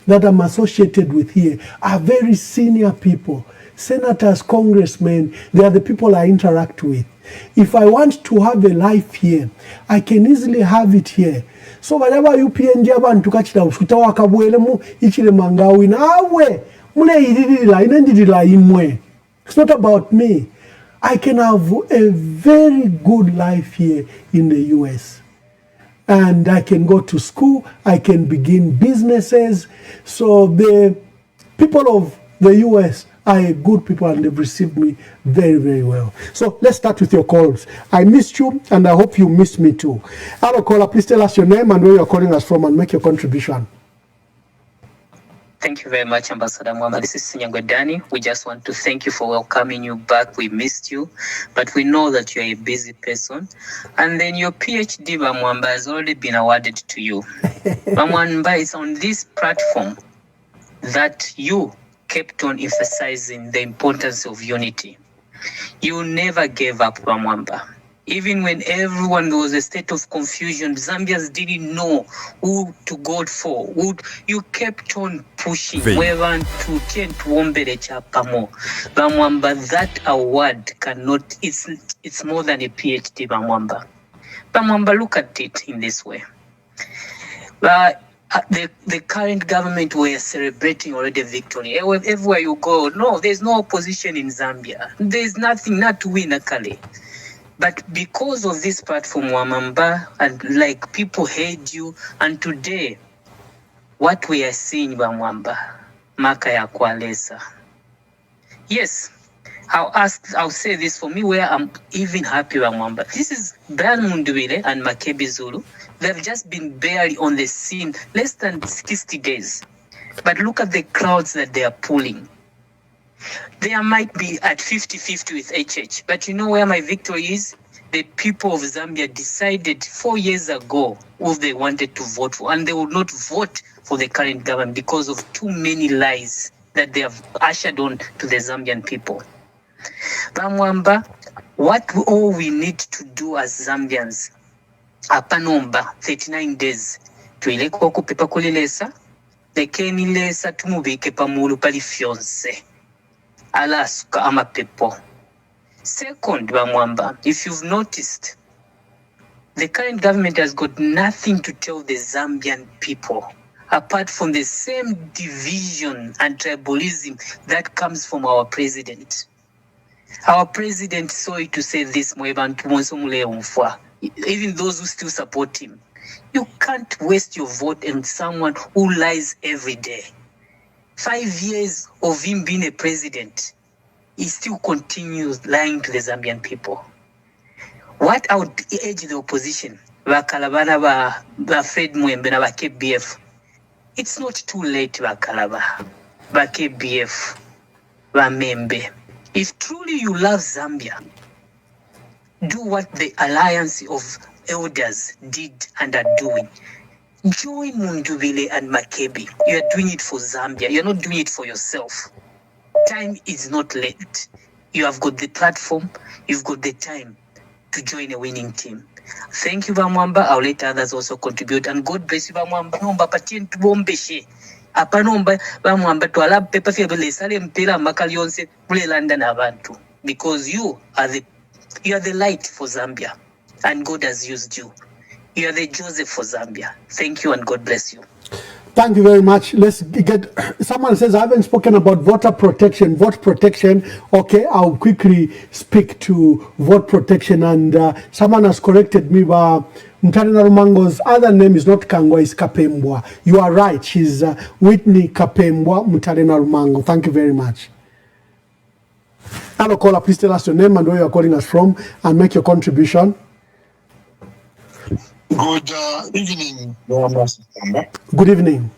that I'm associated with here are very senior people. Senators, congressmen, they are the people I interact with. If I want to have a life here, I can easily have it here. So whatever you PNG abantu kachita uskuta wakabwelemu Hichilema ngawi nawe mule iririra inendirira imwe. It's not about me. I can have a very good life here in the US. And I can go to school, I can begin businesses. So the people of the US are good people, and they've received me very, very well. So let's start with your calls. I missed you, and I hope you missed me too. Hello, caller, please tell us your name and where you're calling us from and make your contribution. Thank you very much, Ambassador Mwamba. This is Sinyangwe Dani. We just want to thank you for welcoming you back. We missed you, but we know that you're a busy person. And then your PhD, Mwamba, has already been awarded to you. Mwamba, it's on this platform that you kept on emphasizing the importance of unity. You never gave up, Mwamba. Even when everyone there was a state of confusion, Zambians didn't know who to go for. You kept on pushing. Wherever to change Wombere Chapamo. Bamwamba, that award cannot, it's more than a PhD, Bamwamba. Bamwamba, look at it in this way. The current government were celebrating already victory. Everywhere you go, no, there's no opposition in Zambia. There's nothing, not to win, Akale. But because of this platform, Wamamba, and like people hate you, and today, what we are seeing, Wamamba, Maka ya Kwalesa. Yes, I'll say this for me, where I'm even happy, Wamamba. This is Brian Mundubile and Makebi Zulu. They've just been barely on the scene, less than 60 days. But look at the crowds that they are pulling. They might be at 50-50 with HH. But you know where my victory is? the people of Zambia decided 4 years ago who they wanted to vote for, and they would not vote for the current government because of too many lies that they have ushered on to the Zambian people. Bamwamba, what all we need to do as Zambians, apanomba 39 days, tuileko kupepa kulilesa, lekeni lesa tumubike pamulu pali fionse, alasuka ama pepo. Second, Bamwamba, if you've noticed, the current government has got nothing to tell the Zambian people apart from the same division and tribalism that comes from our president. Our president, sorry to say this, even those who still support him, you can't waste your vote on someone who lies every day. 5 years of him being a president, he still continues lying to the Zambian people. What I would urge the opposition, Bakalabana ba Fred Mwembe na ba KBF, it's not too late, Bakalaba, ba KBF, ba Membe. If truly you love Zambia, do what the Alliance of Elders did and are doing. Join Mundubile and Makebi. You are doing it for Zambia. You're not doing it for yourself. Time is not late. You have got the platform. You've got the time to join a winning team. Thank you, Bamwamba. I'll let others also contribute. And God bless you, Bamwamba. Nomba patien tubombeshe. Apanomba Bamwamba to alab pepa febele sale mpela makalionse kule London abantu. Because you are the light for Zambia. And God has used you. You are the Joseph for Zambia. Thank you and God bless you. Thank you very much. Let's get, someone says, I haven't spoken about voter protection. Vote protection. Okay, I'll quickly speak to vote protection. And someone has corrected me. Mutale Narumango's other name is not Kangwa, it's Kapembwa. You are right. She's Whitney Kapembwa Mutale Narumango. Thank you very much. Hello, caller. Please tell us your name and where you are calling us from and make your contribution. Good evening. Good evening.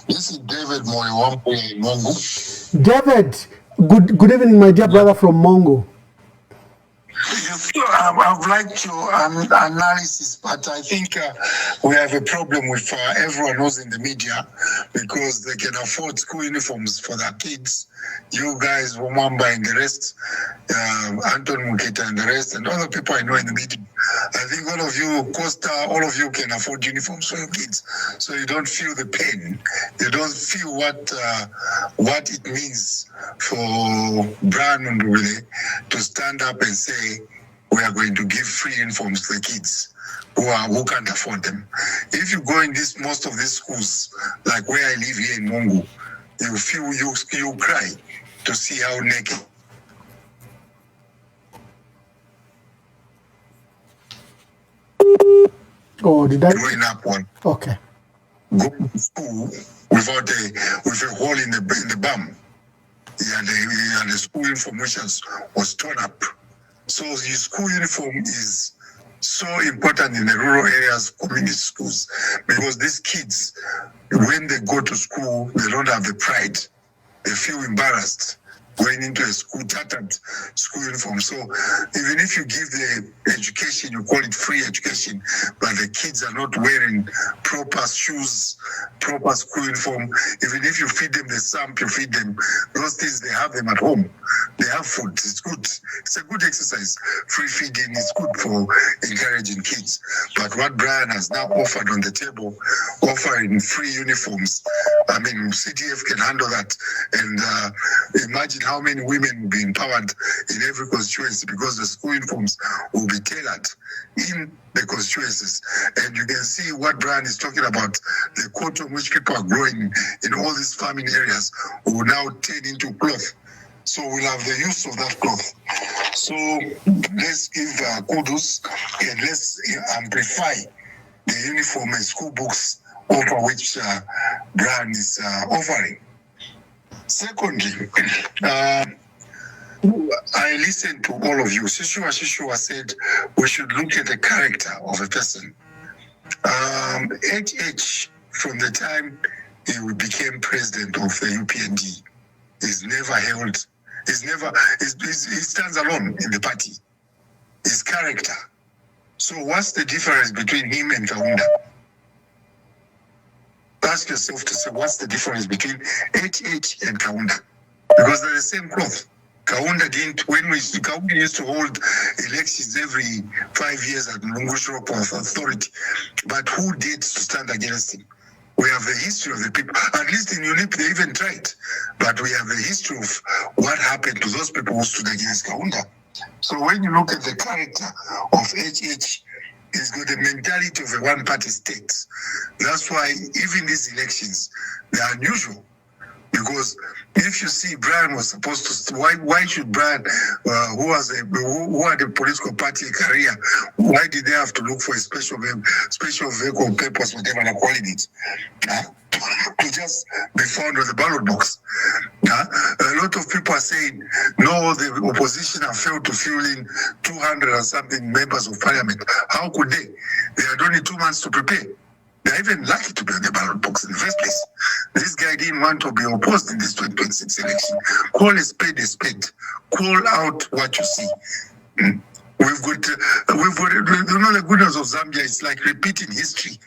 This is David Moriwampo in Mongo. David, good evening, my dear brother from Mongo. I've liked your analysis, but I think we have a problem with everyone who's in the media because they can afford school uniforms for their kids. You guys, Wamamba and the rest, Anton Muketa and the rest, and other people I know in the media. I think all of you, Costa, all of you can afford uniforms for your kids, so you don't feel the pain. You don't feel what it means for Brian Mundubile to stand up and say, we are going to give free uniforms to the kids who can't afford them. If you go in most of these schools, like where I live here in Mongo, you feel you cry to see how naked. Oh, did I? Growing up one. Okay. Going to school with a hole in the bum. He had a school uniform which was torn up. So his school uniform is so important in the rural areas, community schools, because these kids, when they go to school, they don't have the pride. They feel embarrassed going into a school, tattered school uniform. So even if you give the education, you call it free education, but the kids are not wearing proper shoes, proper school uniform. Even if you feed them the samp, you feed them those things, they have them at home. They have food. It's good. It's a good exercise. Free feeding is good for encouraging kids. But what Brian has now offered on the table, offering free uniforms, I mean, CTF can handle that. And imagine how many women will be empowered in every constituency because the school uniforms will be tailored in the constituencies. And you can see what Brian is talking about, the cotton which people are growing in all these farming areas will now turn into cloth. So we'll have the use of that cloth. So let's give kudos and let's amplify the uniform and school books over which Brian is offering. Secondly, I listened to all of you. Shishua said we should look at the character of a person. HH, from the time he became president of the UPND, he stands alone in the party. his character. So what's the difference between him and Kaunda? Ask yourself to say, what's the difference between HH and Kaunda? Because they're the same cloth. Kaunda didn't, Kaunda used to hold elections every 5 years at Mungushu Authority. But who did to stand against him? We have the history of the people. At least in UNIP, they even tried. But we have the history of what happened to those people who stood against Kaunda. So when you look at the character of HH, he's got the mentality of a one-party state. That's why even these elections, they're unusual. Because if you see Brian was supposed to, why should Brian, who had a political party career, why did they have to look for a special vehicle purpose, whatever they're calling it, to just be found on the ballot box? A lot of people are saying, no, the opposition have failed to fill in 200 or something members of parliament. How could they? They had only 2 months to prepare. They're even lucky to be on the ballot box in the first place. This guy didn't want to be opposed in this 2026 election. Call a spade a spade. Call out what you see. We've got, you know, the goodness of Zambia, it's like repeating history.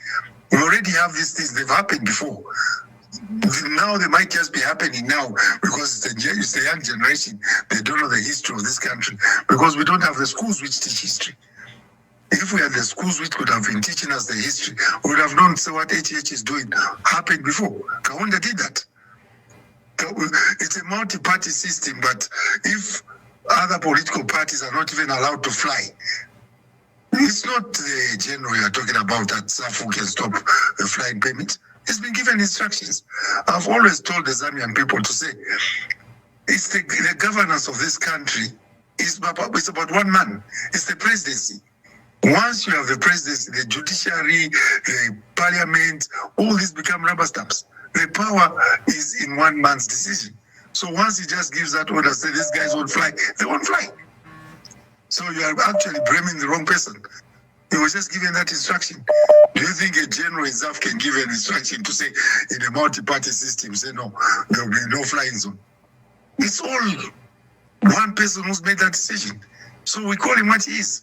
We already have these things, they've happened before. Now they might just be happening now because it's the young generation. They don't know the history of this country because we don't have the schools which teach history. If we had the schools which could have been teaching us the history, we would have known what HH is doing happened before. Kaunda did that. It's a multi-party system, but if other political parties are not even allowed to fly, it's not the general you're talking about that SAFU can stop the flying permit. He's been given instructions. I've always told the Zambian people to say, it's the governance of this country. It's about one man. It's the presidency. Once you have the presidency, the judiciary, the parliament, all these become rubber stamps. The power is in one man's decision. So once he just gives that order, say these guys won't fly, they won't fly. So you are actually blaming the wrong person. He was just given that instruction. Do you think a general in South can give an instruction to say in a multi-party system, say no, there will be no flying zone? It's all one person who's made that decision. So we call him what he is.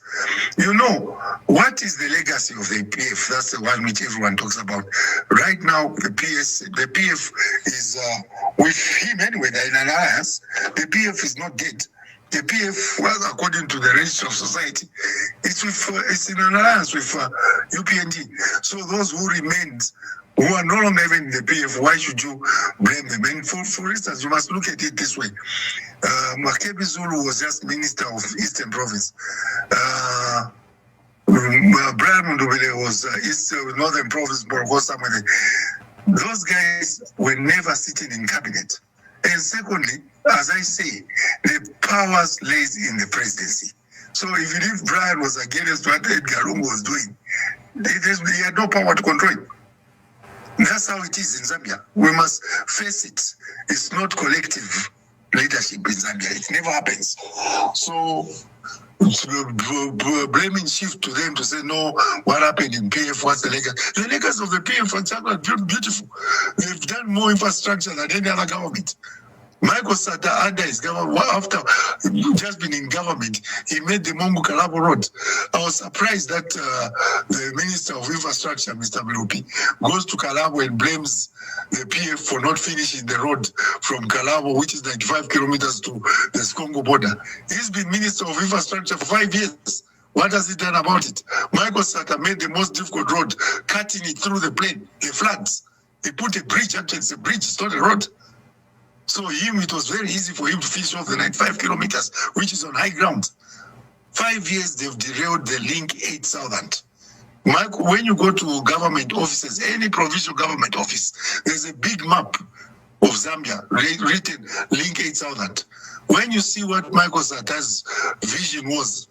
You know, what is the legacy of the PF? That's the one which everyone talks about. Right now, the PF is with him anyway, they're in an alliance. The PF is not dead. The PF, well, according to the Register of Society, it's in an alliance with UPND. So those who remained, who are no longer even in the PF, why should you blame them? And for instance, you must look at it this way. Makebi Zulu was just Minister of Eastern Province. Brian Mundubile was Northern Province, Borgo, somewhere there. Those guys were never sitting in cabinet. And secondly, as I say, the powers lays in the presidency. So even if Brian was against what Edgar Lungu was doing, he had no power to control him. That's how it is in Zambia. We must face it. It's not collective leadership in Zambia. It never happens. So blaming shift to them to say, no, what happened in PF, what's the legacy? The legacy of the PF are beautiful. They've done more infrastructure than any other government. Michael Sata under his government, after just been in government, he made the Mongo Kalabo Road. I was surprised that the Minister of Infrastructure, Mr. Mlupi, goes to Kalabo and blames the PF for not finishing the road from Kalabo, which is 95 kilometers to the Congo border. He's been Minister of Infrastructure for 5 years. What has he done about it? Michael Sata made the most difficult road, cutting it through the plain, the floods. He put a bridge, actually it's a bridge, it's not a road. So it was very easy for him to finish off the 95 kilometers, which is on high ground. 5 years, they've derailed the Link 8 Southern. Michael, when you go to government offices, any provincial government office, there's a big map of Zambia written Link 8 Southern. When you see what Michael Sata's vision was,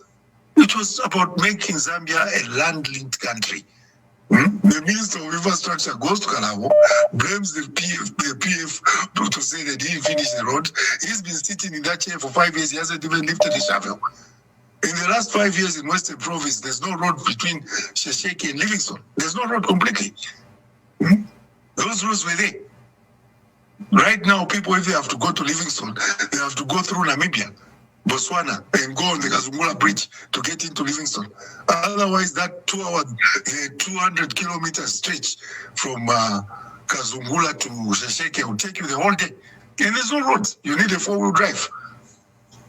it was about making Zambia a land-linked country. The Minister of Infrastructure goes to Kalabo, blames the PF to say they didn't finish the road. He's been sitting in that chair for 5 years. He hasn't even lifted the shovel. In the last 5 years in Western Province, there's no road between Shesheki and Livingstone. There's no road completely. Those roads were there. Right now, people, if they have to go to Livingstone, they have to go through Namibia. Botswana and go on the Kazungula Bridge to get into Livingstone. Otherwise, that 2 hours, the 200 kilometer stretch from Kazungula to Shesheke will take you the whole day. And there's no roads. You need a 4-wheel drive.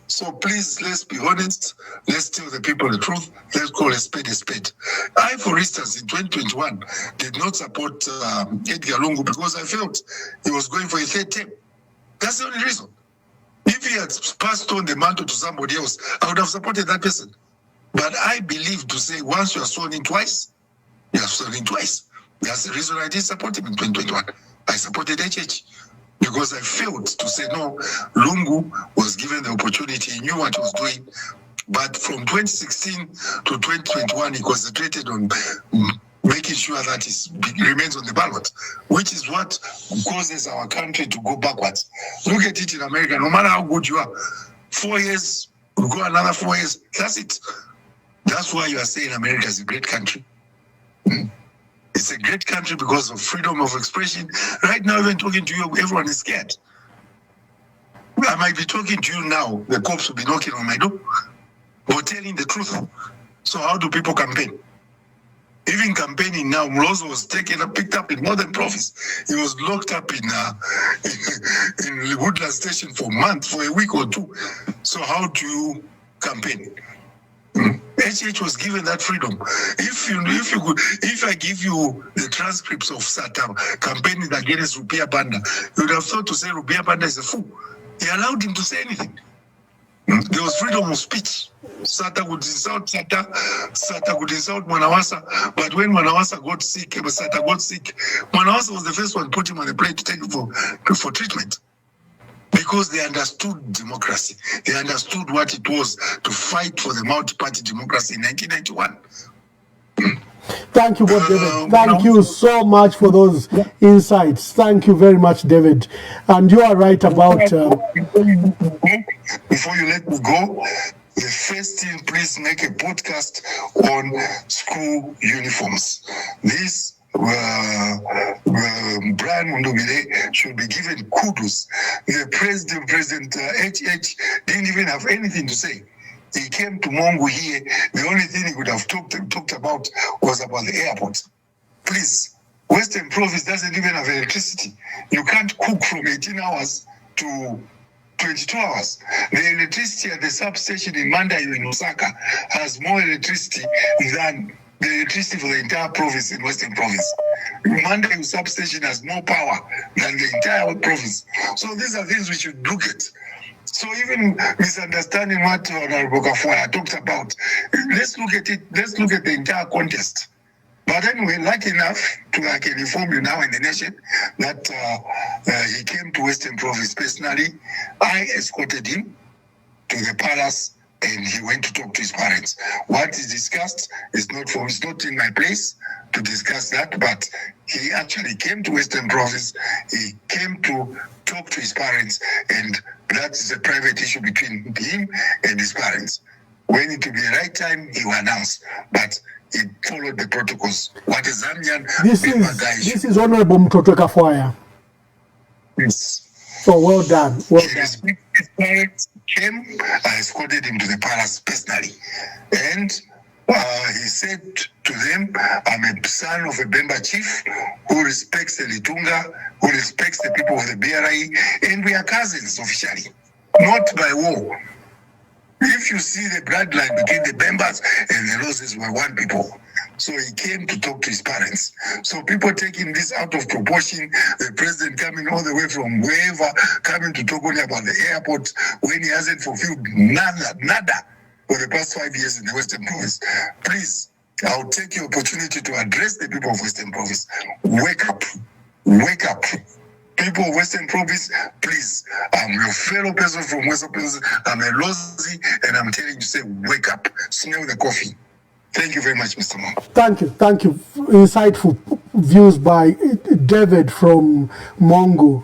So please, let's be honest. Let's tell the people the truth. Let's call a spade a spade. I, for instance, in 2021, did not support Edgar Lungu because I felt he was going for a 3rd term. That's the only reason. If he had passed on the mantle to somebody else, I would have supported that person. But I believe to say once you are sworn in twice, you are sworn in twice. That's the reason I didn't support him in 2021. I supported HH because I failed to say no. Lungu was given the opportunity, he knew what he was doing. But from 2016 to 2021, he concentrated on making sure that he remains on the ballot, which is what causes our country to go backwards. Look at it in America. No matter how good you are, 4 years, we go another 4 years. That's it. That's why you are saying America is a great country. It's a great country because of freedom of expression. Right now, even talking to you, everyone is scared. I might be talking to you now. The cops will be knocking on my door or telling the truth. So how do people campaign? Even campaigning now, Mlozo was picked up in Northern Province. He was locked up in Woodland Station for a month, for a week or 2. So how do you campaign? HH was given that freedom. If I give you the transcripts of Sata campaigning against Rupia Banda, you would have thought to say Rupia Banda is a fool. He allowed him to say anything. There was freedom of speech. Sata would insult Sata would insult Manawasa, but when Manawasa got sick, Sata got sick, Manawasa was the first one to put him on the plane to take him for treatment. Because they understood democracy. They understood what it was to fight for the multi-party democracy in 1991. Thank you, David. Thank you so much for those insights. Thank you very much, David. And you are right about... Before you let me go, the first thing, please make a podcast on school uniforms. This Brian Mundubile should be given kudos. The President HH didn't even have anything to say. He came to Mongo here. The only thing he could have talked about was about the airport. Please, Western Province doesn't even have electricity. You can't cook from 18 hours to 22 hours. The electricity at the substation in Mandayo in Osaka has more electricity than the electricity for the entire province in Western Province. Mandayo substation has more power than the entire province. So these are things we should look at. So even misunderstanding what Honorable Kafuaya talked about, let's look at it. Let's look at the entire contest. But anyway, lucky enough I can inform you now in the nation that he came to Western Province personally. I escorted him to the palace and he went to talk to his parents. What is discussed is it's not in my place to discuss that, but he actually came to Western Province. He came to talk to his parents, and that is a private issue between him and his parents. When it will be the right time, he will announce. But he followed the protocols. What is Zambian? This is Honorable Mtoto Kafuaya. Yes. So well done. Well done. His parents came. I escorted him to the palace personally, and he said to them, I'm a son of a Bemba chief who respects the Litunga, who respects the people of the BRI, and we are cousins officially, not by war. If you see the bloodline between the Bembas and the Roses were one people. So he came to talk to his parents. So people taking this out of proportion, the president coming all the way from wherever, coming to talk only about the airport when he hasn't fulfilled nada for the past 5 years in the Western Province. Please, I'll take your opportunity to address the people of Western Province. Wake up. Wake up. People of Western Province, please. I'm your fellow person from Western Province. I'm a Lozi, and I'm telling you, say, wake up. Smell the coffee. Thank you very much, Mr. Mo. Thank you. Thank you. Insightful views by David from Mongo.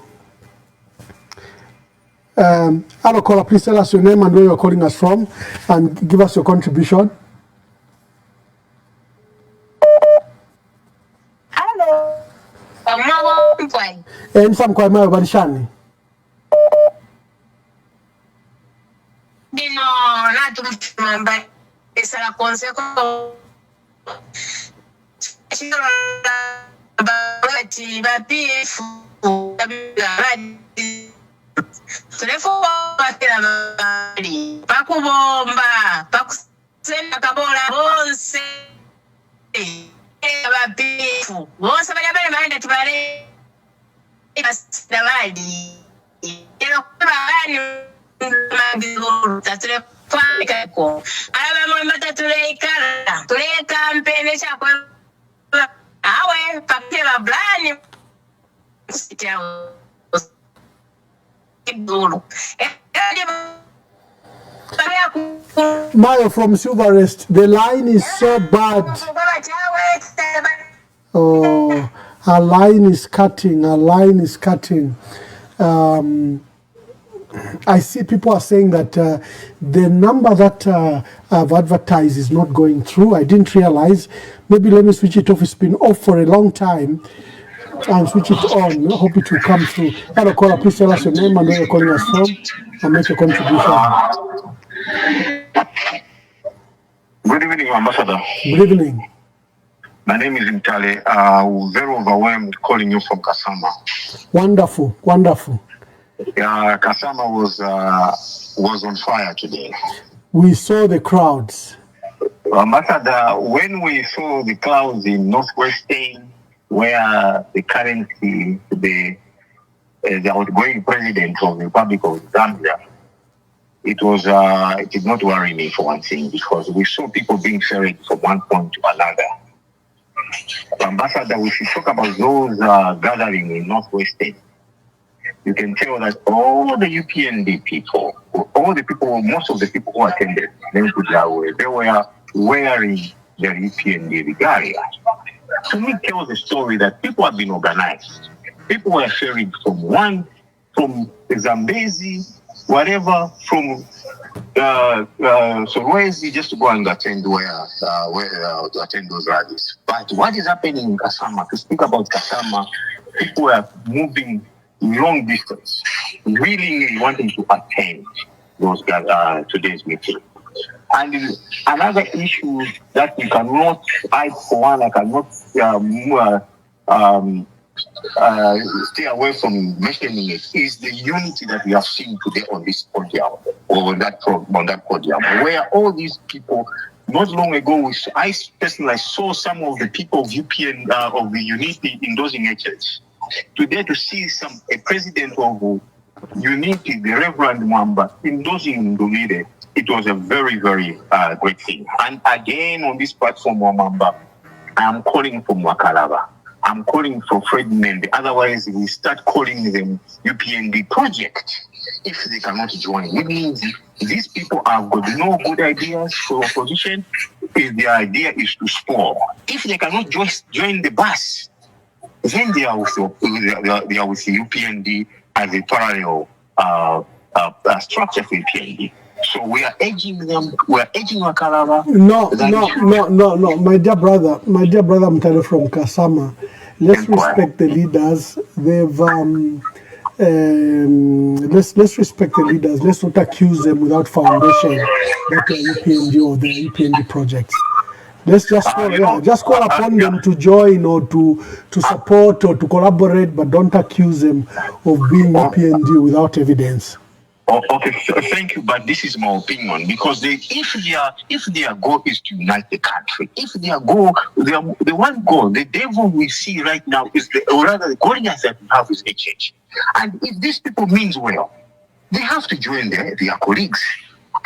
Hello, caller. Please tell us your name and where you're calling us from, and give us your contribution. Hello. And some quite my Barishani. Dino tumamba esala consejo bati PF pakubomba pakusenda kabola bonse abapifu bose bali baenda tibale basdawali ero kubani magizuru tatule kwaka ko aba mama tatule ikala tule kampeni chako awe pakela blani sitao Mayo from Silverest, the line is so bad. Oh, her line is cutting. Her line is cutting. I see people are saying that the number that I've advertised is not going through. I didn't realize. Maybe let me switch it off. It's been off for a long time. And switch it on. I hope it will come through. Hello, caller, please tell us your name and where you're calling us from and make a contribution. Good evening, Ambassador. Good evening. My name is Mtale. Very overwhelmed calling you from Kasama. Wonderful, wonderful. Kasama was on fire today. We saw the crowds. Ambassador, when we saw the clouds in northwest Spain, where the current, the outgoing president of the Republic of Zambia, it did not worry me for one thing, because we saw people being ferried from one point to another. Ambassador, if you talk about those gathering in Northwest State, you can tell that all the UPND people, most of the people who attended, they were wearing their UPND regalia. To me, tells a story that people have been organized. People were ferried from Zambezi, whatever, from Solwezi, just to go and attend to attend those rallies. But what is happening in Kasama? To speak about Kasama, people are moving long distance, willingly wanting to attend those today's meeting. And another issue that we cannot, I for one, I cannot stay away from mentioning it, is the unity that we have seen today on this podium, or on that podium, where all these people, not long ago, I personally saw some of the people of UPN, of the unity endorsing HH. Today, to see a president of unity, the Reverend Mwamba, endorsing Mundubile, it was a very, very great thing. And again, on this platform, Mwamba, I am calling for Mwakalaba. I'm calling for Fred Mende. Otherwise, we start calling them UPND project. If they cannot join, it means these people have got no good ideas for opposition. If their idea is to spoil, if they cannot join the bus, then they are with the UPND as a parallel structure for UPND. So we are urging them. We are urging Wakalaba. No. My dear brother Mtale from Kasama. Let's respect the leaders. They've let's respect the leaders. Let's not accuse them without foundation that they're UPND or the UPND projects. Let's just call upon them to join or to support or to collaborate, but don't accuse them of being UPND without evidence. Okay, so thank you, but this is my opinion, because if their goal is to unite the country, if their goal, the one goal, the devil we see right now is the Goliath that we have is HH. And if these people means well, they have to join their colleagues.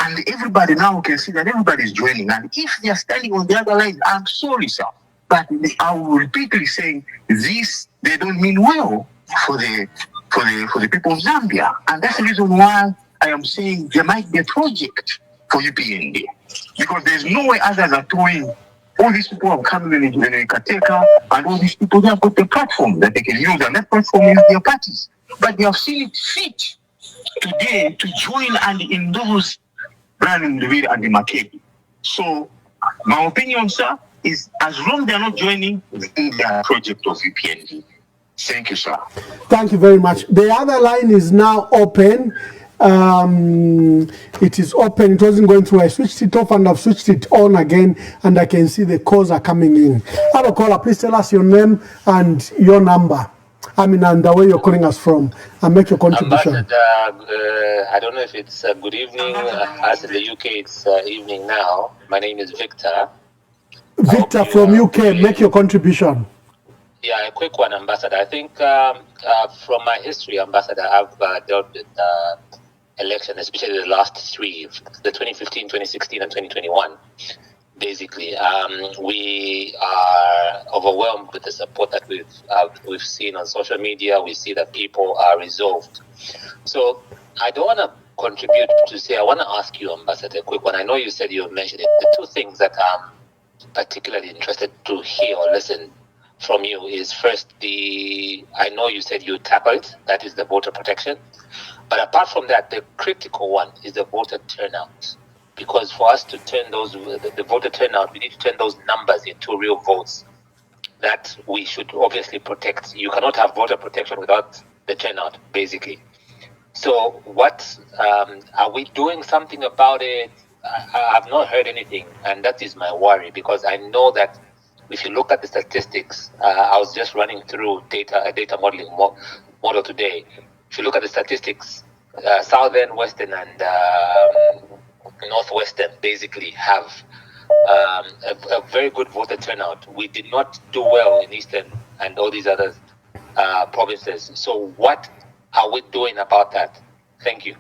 And everybody now can see that everybody is joining. And if they are standing on the other line, I'm sorry, sir, but I will repeatedly saying this, they don't mean well for the people of Zambia. And that's the reason why I am saying there might be a project for UPND. Because there's no way others are doing. All these people have come in Kateka, and all these people, they have got the platform that they can use, and that platform is their parties. But they have seen it fit today to join and endorse Brian Mundubile and the Makedi. So my opinion, sir, is as long as they are not joining the project of UPND. Thank you, sir. Thank you very much. The other line is now open. It is open. It wasn't going through. I switched it off and I've switched it on again, and I can see the calls are coming in. Hello, caller. Please tell us your name and your number. And where you're calling us from, and make your contribution. I don't know if it's good evening. As in the UK, it's evening now. My name is Victor. Victor from UK, make your contribution. Yeah, a quick one, Ambassador. I think from my history, Ambassador, I've dealt with election, especially the last three, the 2015, 2016, and 2021. Basically, we are overwhelmed with the support that we've seen on social media. We see that people are resolved. So I don't want to contribute to say, I want to ask you, Ambassador, a quick one. I know you said you mentioned it. The two things that I'm particularly interested to hear or listen from you is first, I know you said you tackle it, that is the voter protection. But apart from that, the critical one is the voter turnout. Because for us to turn the voter turnout, we need to turn those numbers into real votes that we should obviously protect. You cannot have voter protection without the turnout, basically. So what, are we doing something about it? I've not heard anything, and that is my worry, because I know that if you look at the statistics, I was just running through a data modeling model today. If you look at the statistics, Southern, Western, and Northwestern basically have a very good voter turnout. We did not do well in Eastern and all these other provinces. So what are we doing about that? Thank you.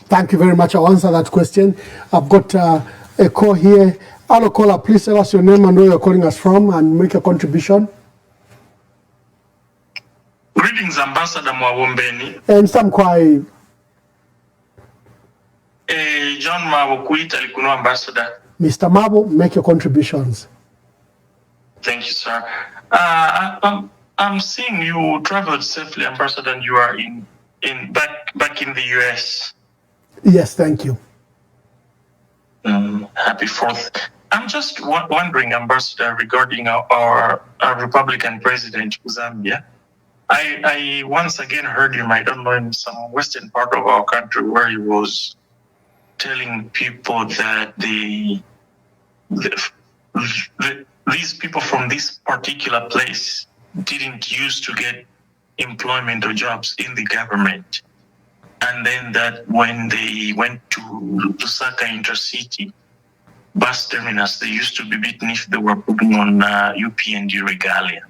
Thank you very much. I'll answer that question. I've got a call here. Hello, caller. Please tell us your name and where you're calling us from and make a contribution. Greetings, Ambassador Mwawombeni. And some kwai. John Mabo Kuita Likuno Ambassador. Mr. Mabo, make your contributions. Thank you, sir. I'm seeing you traveled safely, Ambassador, and you are back in the US. Yes, thank you. Happy 4th. I'm just wondering, Ambassador, regarding our Republican president, Zambia. I once again heard him, I don't know, in some western part of our country, where he was telling people that these people from this particular place didn't used to get employment or jobs in the government. And then that when they went to Lusaka Intercity bus terminus, they used to be beaten if they were putting on UPND regalia.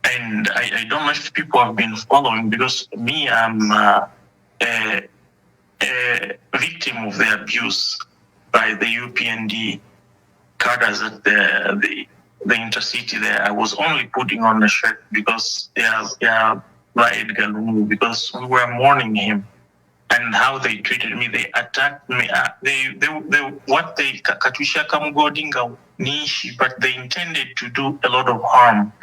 And I don't know if people have been following, because me, I'm a victim of the abuse by the UPND cadres at the Intercity there. I was only putting on a shirt because they are Edgar Lungu, because we were mourning him, and how they treated me. They attacked me. Katusha Kamugodinga Nishi, but they intended to do a lot of harm.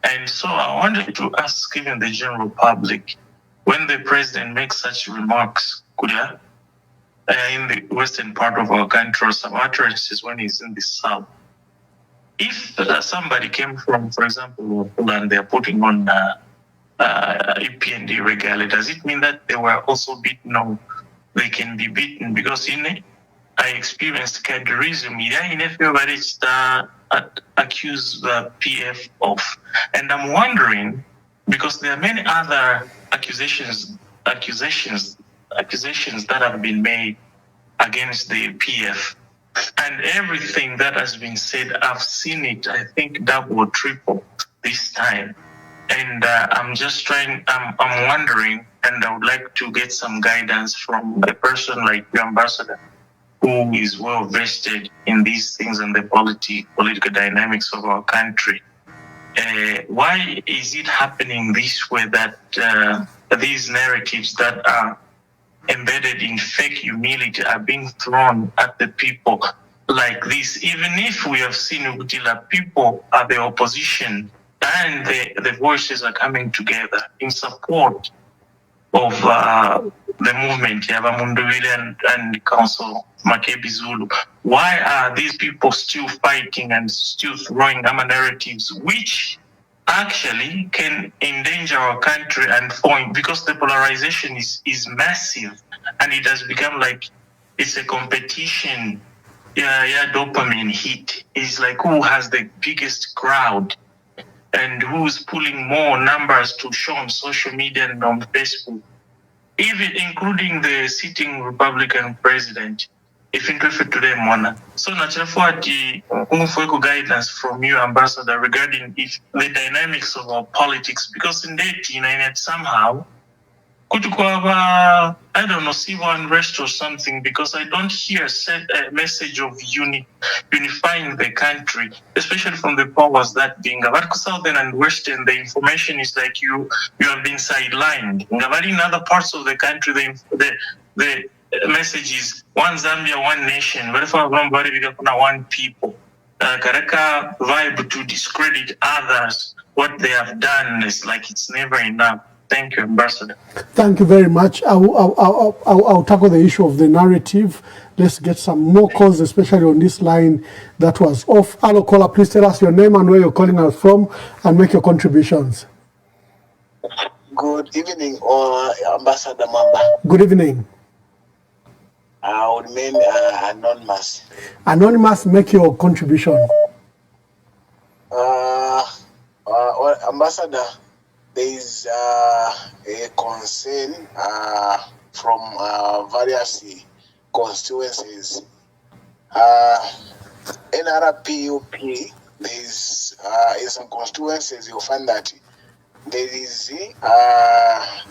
And so I wanted to ask even the general public, when the president makes such remarks, in the western part of our country, or some utterances when he's in the south, if somebody came from, for example, Poland, they're putting on EPND regalia, does it mean that they were also beaten, or they can be beaten? Because I experienced cadreism. Accuse the PF of, and I'm wondering, because there are many other accusations that have been made against the PF, and everything that has been said, I've seen it, I think, double or triple this time. And I'm wondering, and I would like to get some guidance from a person like the ambassador, who is well vested in these things and the political dynamics of our country. Why is it happening this way, that these narratives that are embedded in fake humility are being thrown at the people like this? Even if we have seen Ugutila, people are the opposition, and the voices are coming together in support of the movement, Mundubile and Council Makebi Zulu. Why are these people still fighting and still throwing narratives which actually can endanger change our country and point, because the polarization is massive, and it has become like it's a competition. Yeah, dopamine hit. It's like who has the biggest crowd and who's pulling more numbers to show on social media and on Facebook, even including the sitting Republican president. If interested to them, Mona. So natural for the guidance from you, Ambassador, regarding if the dynamics of our politics, because in dating somehow could you have I don't know, civil unrest or something, because I don't hear a message of unifying the country, especially from the powers that being Southern and Western. The information is like you have been sidelined. In other parts of the country, the message is one Zambia, one nation. One people. Karaka vibe to discredit others. What they have done is like it's never enough. Thank you, Ambassador. Thank you very much. I'll tackle the issue of the narrative. Let's get some more calls, especially on this line that was off. Hello, caller, please tell us your name and where you're calling us from and make your contributions. Good evening, Ambassador Mamba. Good evening. I would remain anonymous. Anonymous, make your contribution. Ambassador, there is a concern from various constituencies. NRPUP, there is in some constituencies you'll find that there is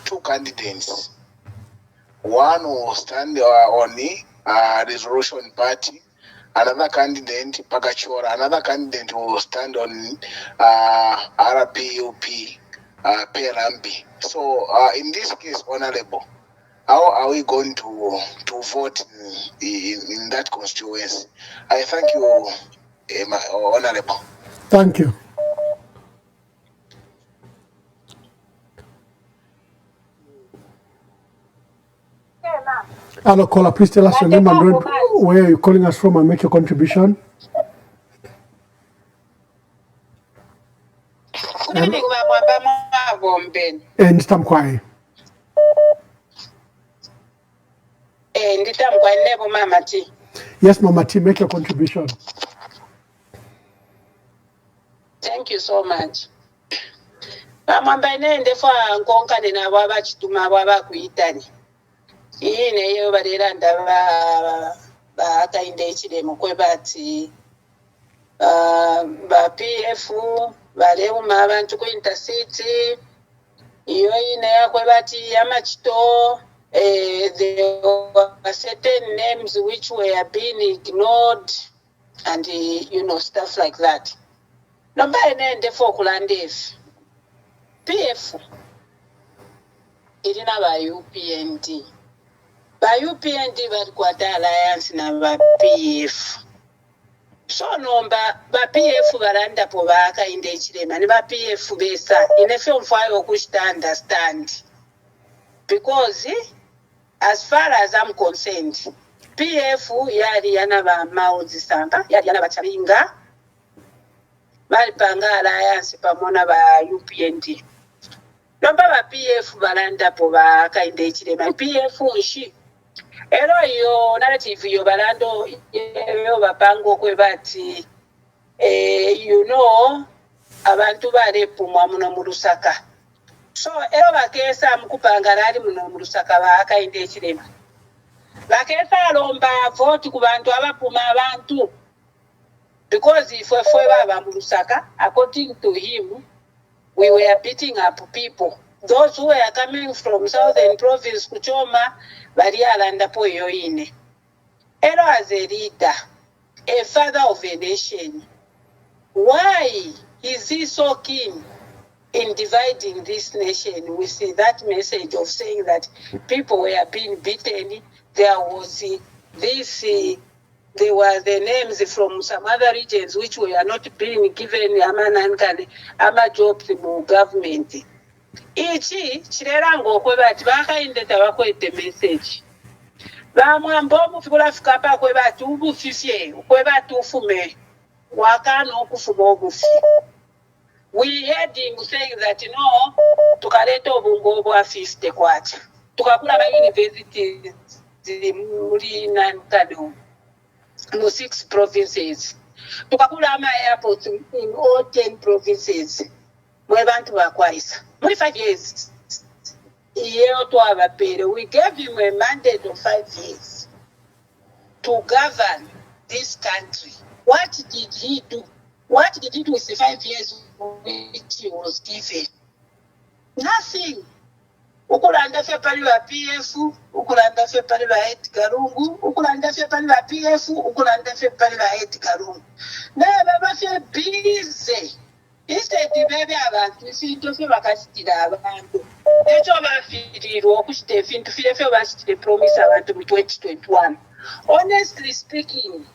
two candidates. One will stand on the resolution party. Another candidate, Pakachora, another candidate will stand on RPUP, Perambi. So, in this case, Honorable, how are we going to vote in that constituency? I thank you, Honorable. Thank you. Hello, caller, please tell us your name and where you're calling us from and make your contribution. Good evening, And Tamkwai. Yes, Mama T, make your contribution. Thank you so much. Ine bareranda ba Hakainde Hichilema kwebati ba PF barema abantu ku intercity iyo ine yakwebati amachito there were certain names which were being ignored and stuff like that. Number ene for kulandefu PF irina ba UPND. Ba UPND bari kwata alliance na ba PF. So nomba ba PF baranda po ba Hakainde Hichilema ni ba PF besa inefe mfayo understand. Because as far as I'm concerned, PF yari yana ba Mauzi Sanga, yari yana ba Chalinga, bari panga alliance pamona ba UPND. Nomba ba PF baranda po ba Hakainde Hichilema. PF nshi ero yo narrative yo balando yo bapango kwebati abantu barepumwa muno mu Lusaka. So ero bakesa mukupanga rali muno mu Lusaka ba Hakainde Hichilema. Bakesa lomba vote ku bantu abapuma abantu because if we baba mu Lusaka, according to him, we were beating up people. Those who were coming from Southern Province Kuchoma, Barialanda Poyoine. Ero as a leader, a father of a nation, why is he so keen in dividing this nation? We see that message of saying that people were being beaten. There was there were the names from some other regions which were not being given ama jobs in government. Ichi chirerango kwebati Hakainde tabakwete message bamwambo mufula fikapa kwebati ubufifye kwebati ufume wakano okufuma obufi. We heard him saying that tukaleta obungo bwa 50 kwacha tukakula ba universities zili muri Nankado mu 6 provinces tukakula ama airports in all 10 provinces mwe bantu bakwaisa muri 5 years iyo twabapere. We gave him a mandate of 5 years to govern this country. What did he do? What did he do with the 5 years which he was given? Nothing. Ukulanda fe pali wa PF, ukulanda fe pali wa Garungu, ukulanda fe pali wa PF, ukulanda fe pali wa Garungu. Na baba fe busy. Instead baby abantu isinto fe bakasitira abantu. Echo bafirirwa okushite fintu fire fe basitire promise abantu mu 2021. Honestly speaking,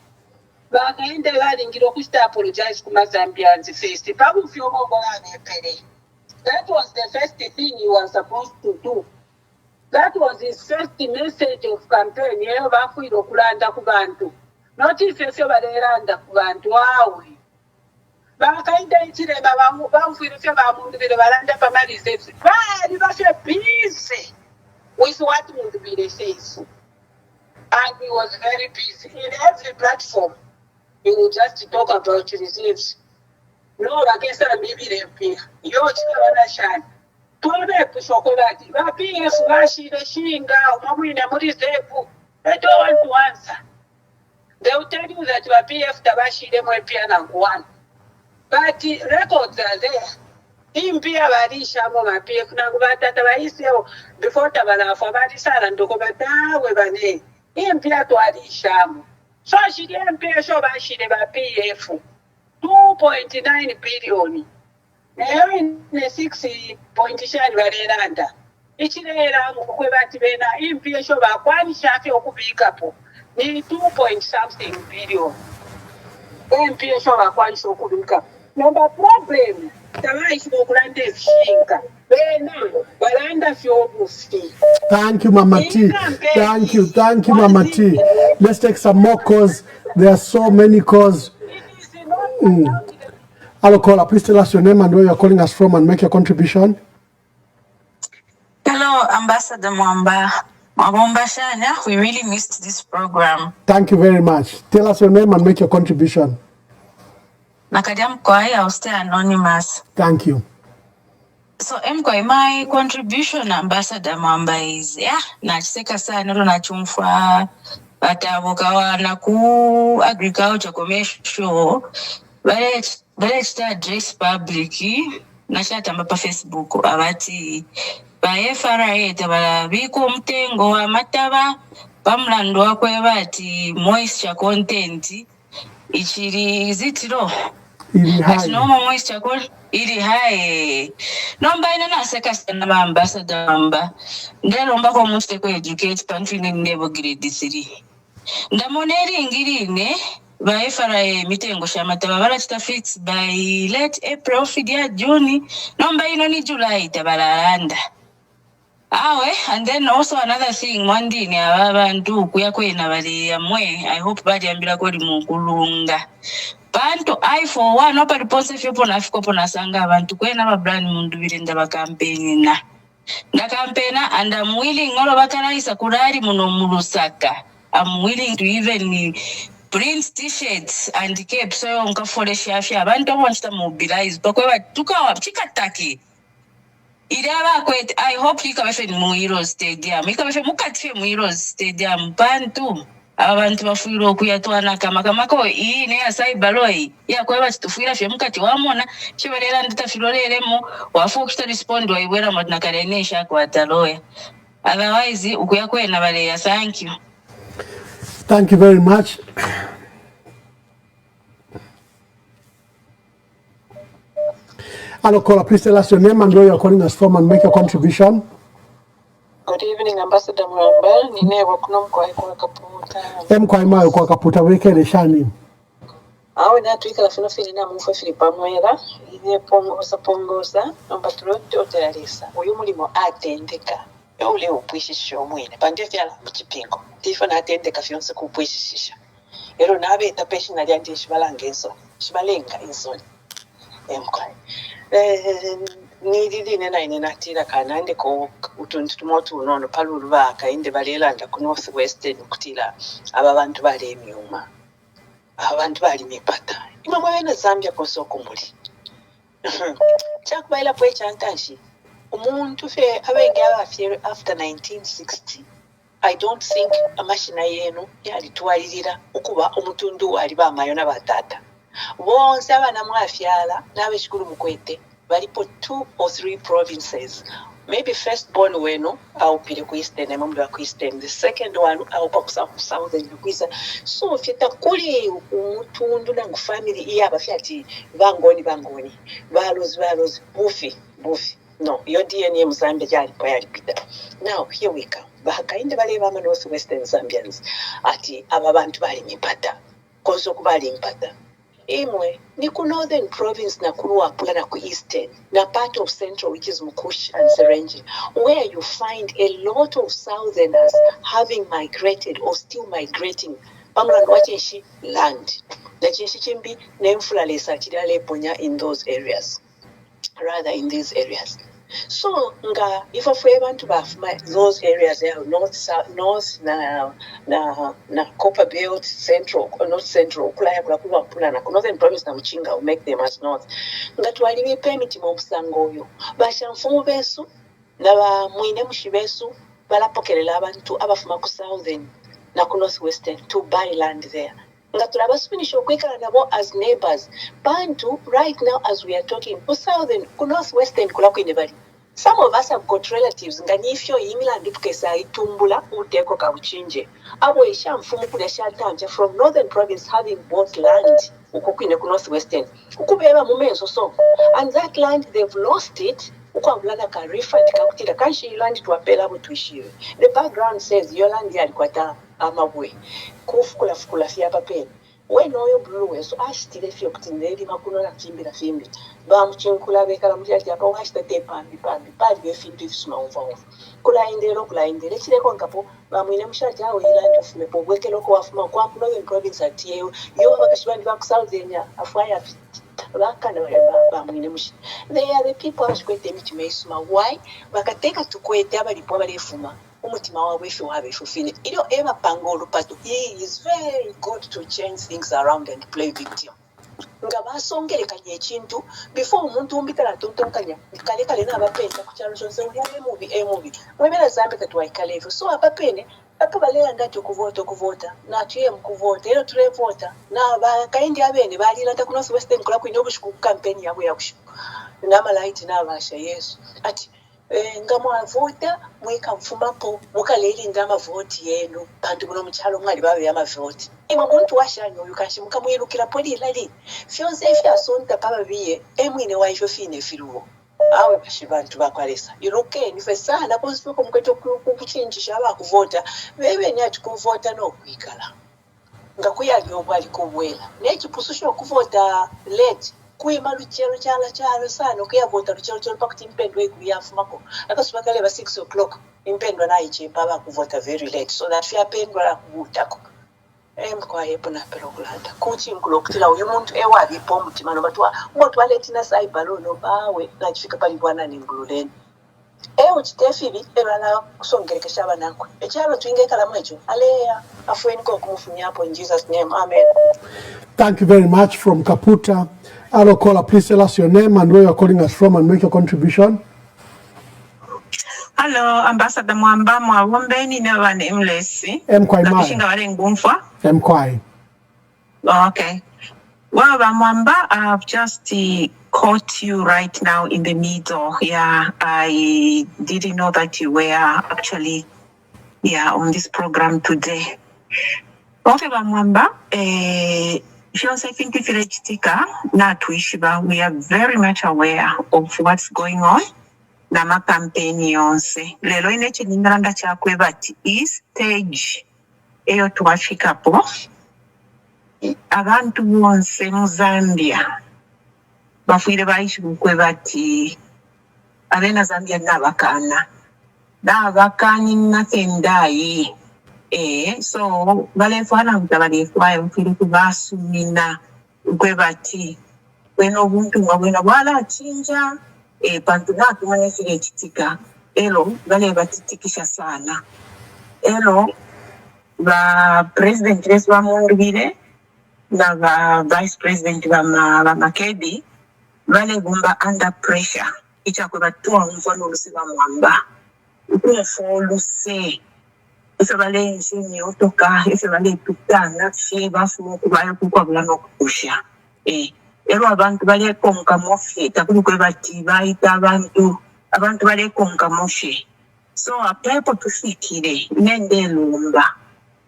Hakainde balingira okushita apologize ku Zambians first. Babu fyo mogola nepere. That was the first thing he was supposed to do. That was his first message of campaign. Yeo bafuira okulanda ku bantu. Notice efyo baleranda ku bantu awe. Hakainde Hichilema bafuira efyo ba Mundubile balanda pamalize. Bali bashe busy with what Mundubile says. And he was very busy. In every platform, he would just talk about reserves. No, against a baby MP. Yo, Chana. Tone Pushokolati. Bapi is Rashi, the Shinga, Mamina Murizepu. They don't want to answer. They will tell you that PF Tabashi, them will piano one. But the records are there. Impia Barisha, Mama PF Nagubata Tabaisio, before Tabala for Barisar and Dokobata, Webane. Impia to Adisham. So she didn't pay Shobashi, the PF. 2.9 billion. Now in the 60 point shine Varanda. Hichilema Kwebana impatient about one shafi okubikapo. Nearly 2.something billion. Impatient about one shokubika. Number problem. Thank you, Mama T. Thank you, Mama T. Let's take some more calls. There are so many calls. Hello, caller. Please tell us your name and where you're calling us from and make your contribution. Hello, Ambassador Mwamba. Mwamba Shanya, we really missed this program. Thank you very much. Tell us your name and make your contribution. Nakadiam Kwai, I'll stay anonymous. Thank you. So, Mkwai, my contribution, Ambassador Mwamba, is, nachiseka sana ndo nachumfa batabukawa na ku agriculture commercial bale chita address public nashatamba pa Facebook abati ba FRA tabala biko mtengo wa mataba bamlando wakwe bati moisture content ichiri zitiro ati no moisture content ili high nomba ina naseka sana Ambassador Mwamba ndalomba ko muste ko educate country nebo grade 3 ndamoneri ngirine ba FRA mitengo shamataba barachita fix by late April fidia June nomba ino ni July tabalanda awe. And then also another thing mwandini abantu kuyakwena bali amwe I hope badi ambira ko limukulunga bantu I for one opa response fyopo na fikopo nasanga abantu kwena ba brand Mundubile ndaba campaign na campaign and I'm willing ngolo bakanaisa kurari muno mulusaka. I'm willing to even print t-shirts and caps so nkafole shafya abantu wansta mobilize bakwe tukawa chikataki iraba kwet. I hope ikabefe mu Heroes Stadium ikabefe mukatfe mu Heroes Stadium bantu abantu bafuiro kuyatwana kama ko ine asai baloi ya kweba tufuira fye mukati wamona chibalera nditafirolelemo wafu kusta respond waibwera mwadna karenesha kwa taloya otherwise ukuyakwena bale. Thank you. Thank you very much. Hello, caller. Please tell us your name and where you're calling us from and make your contribution. Good evening, Ambassador Mwamba. Ninewa kunomkwai kwa kaputa. Mkwai mayo kwa kaputa wekele shani. Awe na tuika la finofili na mufo Filipa Mwera. Ine pongosa. Nomba tulote otelarisa. Uyu mulimo atendeka. Ule upwishisho mwine. Pande fyala mchipingo. Tifo na atendeka fyonse kupwishisha. Ero nabe itapeshi na liandi shibalange insoni. Shibalenga insoni. Mkwai. niriri nena inenatira kanande ko utuntu tumotu unono palulu Hakainde balelanda ku North Western kutira aba bantu bali emyuma abantu bali mipata imwe mwena Zambia koso kumuli chakubaila pwe chantanshi umuntu fe abenge abafye after 1960. I don't think amashina yenu yalitwalirira okuba omutundu wali bamayo n'abatata bonse abana mwafyala n'abekikulu mukwete balipo 2 or 3 provinces. Maybe first born wenu awupire ku Eastern emamulwa ku Eastern, the second one awupa ku Southern ku Eastern. So fyeta kuli umutundu nangu family iya bafyati bangoni balozi bufi no your DNA Mzambia jali pa yalipita. Now here we come. Hakainde bale bama North Western Zambians ati aba bantu bali mipata kozo kubali mpata imwe ni ku Northern Province na kuruwa na ku Eastern na part of Central, which is Mukush and Serenje, where you find a lot of Southerners having migrated or still migrating pamula nwachenshi land na chenshi chimbi nemfula lesa chidale ponya in those areas, rather in these areas. So nga ifa fwe bantu bafuma those areas there, north na Copper Belt, Central or North Central kulaya kula pula na Northern Province na Mchinga will make them as north nga twaliwe permit mu busango oyo bashamfumu besu na ba mwine mushibesu balapokelela abantu abafuma ku Southern na ku North Western to buy land there nga tulabasubinisha okwekala nabo as neighbors bantu. Right now as we are talking ku Southern ku North Western kulakwine bali. Some of us have got relatives nga nifyo yimila ndipukesa itumbula uteko kauchinje abo isha mfumu kule shatanja from Northern Province having bought land ukokwine ku North Western ukubeba mumezo so, and that land they've lost it ukwambulana ka refund kakutira kanshi land tuwapela abo tuishiwe. The background says your land yalikwata amabwe kufukula fya papeni weno oyo blue weso ashitire fyo kutineri makuno na kimbira fimbi ba mchinkula bekala mujati apa washita te pambi pali befindu ifisuma over kula indele chireko ngapo ba mwine mshati awo ilandi ufume po wekelo ko wafuma kwa kuno in province atiyo yo bakashibandi ba ku Southern afaya bakana ba mwine mushi. They are the people ashkwete michimeisuma. Why bakateka tukwete abalipo abalefuma umutima wawe wefu fine ilo eba pangolo pato. He is very good to change things around and play victim nga basongere kanye chintu before umuntu umbitala tontonkanya kale na abapenda kuchalo chonse uli emubi mwebera Zambia katwa ikalevo so abapene akabalera ndati kuvota na tuye mkuvota ero tule vota na Hakainde abene balira nta ku North Western kula kwine obushiku campaign yabo yakushiku na malaiti na basha Yesu ati nga mwavota mweka mfumapo mukaleli ndama vote yenu bantu buno mchalo mwali babe ya mavoti imwe muntu washanyo yukashi mukamwirukira poli lali fyonse fya sonta paba biye emwine waisho fine filuwo awe bashibantu bakwalesa iruke nife sana konsipo mkweto kuchinjisha abakuvota bebe nyati kuvota no kwikala nga kuyali obwali kubwela nechipususho kuvota late kuima luchero chala sana kuyavota luchero pakuti impendwa ikuyafumako akasubakale ba 6 o'clock impendwa nayichepa abakuvota very late so that fyapendwa lakubutako kwa yepo na perokulanda kuchi nkulokutila uyu muntu ewabipo omutima no batwa ngoto aletina saibalono bawe nachifika pali bwana ningululeni uchitefibi erala kusongerekesha abanakwe ekyalo twingekala mwecho aleya afweni ko kumufunyapo in Jesus name, amen. Thank you very much from Kaputa. Hello caller, please tell us your name and where you're calling us from and make your contribution. Hello, Ambassador Mwamba Mwawombeni never nameless. Mkwai Mkwai. Okay. Well, Mwamba, I've just caught you right now in the middle. Yeah, I didn't know that you were actually on this program today. Okay, Mwamba, we are very much aware of what's going on. Nama campaign yonse. Lelo ineche ningalanda chakwe bati stage eyo tuwafika po. Abantu bonse mu Zambia bafuire bayishi kwe bati abena Zambia nabakana natendai so balefana mtabalefuayo mfiri kubasumina kwe bati weno buntu wabwena wala chinja bantu natumanye file chitika elo bale batitikisha sana elo ba president wetu wa Mundubile na ba vice president wa Makebi bale gumba under pressure icha kwe batua mfano lusiba mwamba ukunfoluse ife bale nshini otoka ife bale tutana fie bafu kubayo kukwa bulano kukusha ero abantu bale konka mofi takulu kwe bati baita abantu bale konka mofi so apepo tufikire nende lumba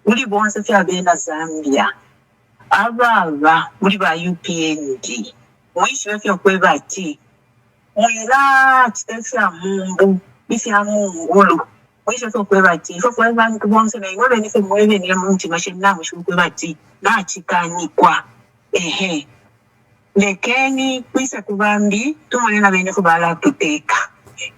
muri bonse fya bena Zambia ababa muri ba UPND mwishi wafya kwe bati mwira chitefya mungu bifya mungulu mwishi wafya kwe bati fofo abantu bonse na ingole nife mwebe ni munti mashina mwishi kwe bati na chikanikwa lekeni kwisa kubambi tumone na bene kubala tuteka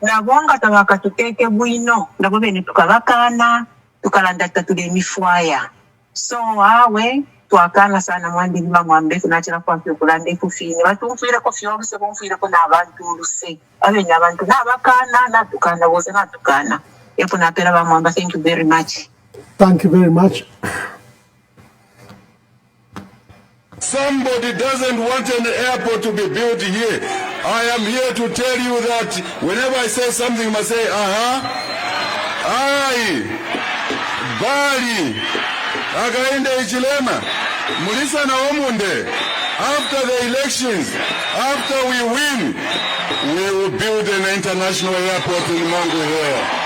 na bonga tabaka tuteke bwino nabo bene tukabakana tukalanda tatude mifwaya so awe twakana sana mwandi bima mwambe tunachira kwa kulande kufine batumfira ko fyobuse bomfira ko nabantu luse abe nabantu nabakana na tukana bose na tukana epo na pera ba mwamba. Thank you very much. Thank you very much. Somebody doesn't want an airport to be built here. I am here to tell you that whenever I say something, you must say, Aye, Bali, Hakainde Hichilema, Mulisa na Omunde. After the elections, after we win, we will build an international airport in Mongolia.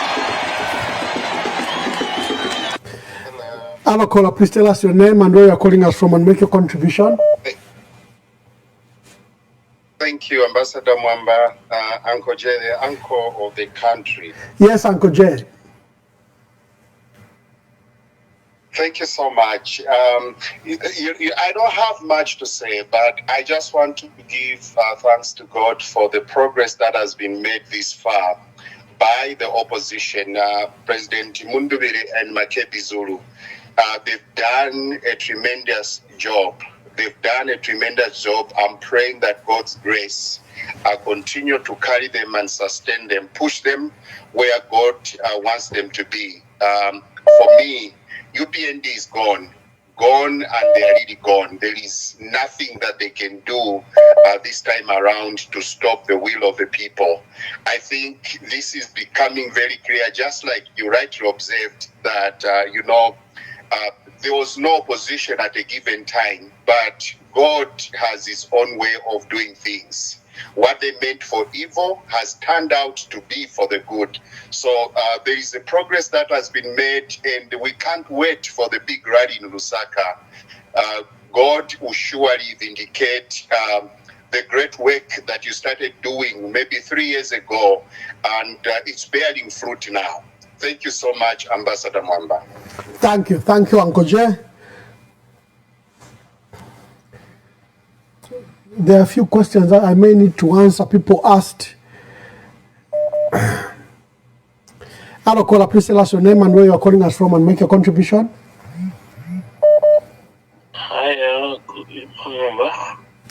Alakola, please tell us your name and where you are calling us from and make your contribution. Thank you, Ambassador Mwamba, Uncle Jay, the uncle of the country. Yes, Uncle Jay. Thank you so much. I don't have much to say, but I just want to give thanks to God for the progress that has been made this far by the opposition, President Mundubile and Makebi Zulu. They've done a tremendous job. I'm praying that God's grace continue to carry them and sustain them, push them where God wants them to be. For me, UPND is gone, and they are really gone. There is nothing that they can do this time around to stop the will of the people. I think this is becoming very clear, just like you rightly observed that, there was no opposition at a given time, but God has his own way of doing things. What they meant for evil has turned out to be for the good. So there is a progress that has been made, and we can't wait for the big rally in Lusaka. God will surely vindicate the great work that you started doing maybe 3 years ago, and it's bearing fruit now. Thank you so much, Ambassador Mwamba. Thank you, Uncle Jay. There are a few questions that I may need to answer. People asked. Hello, caller, please tell us your name and where you are calling us from and make your contribution. Hi, good evening.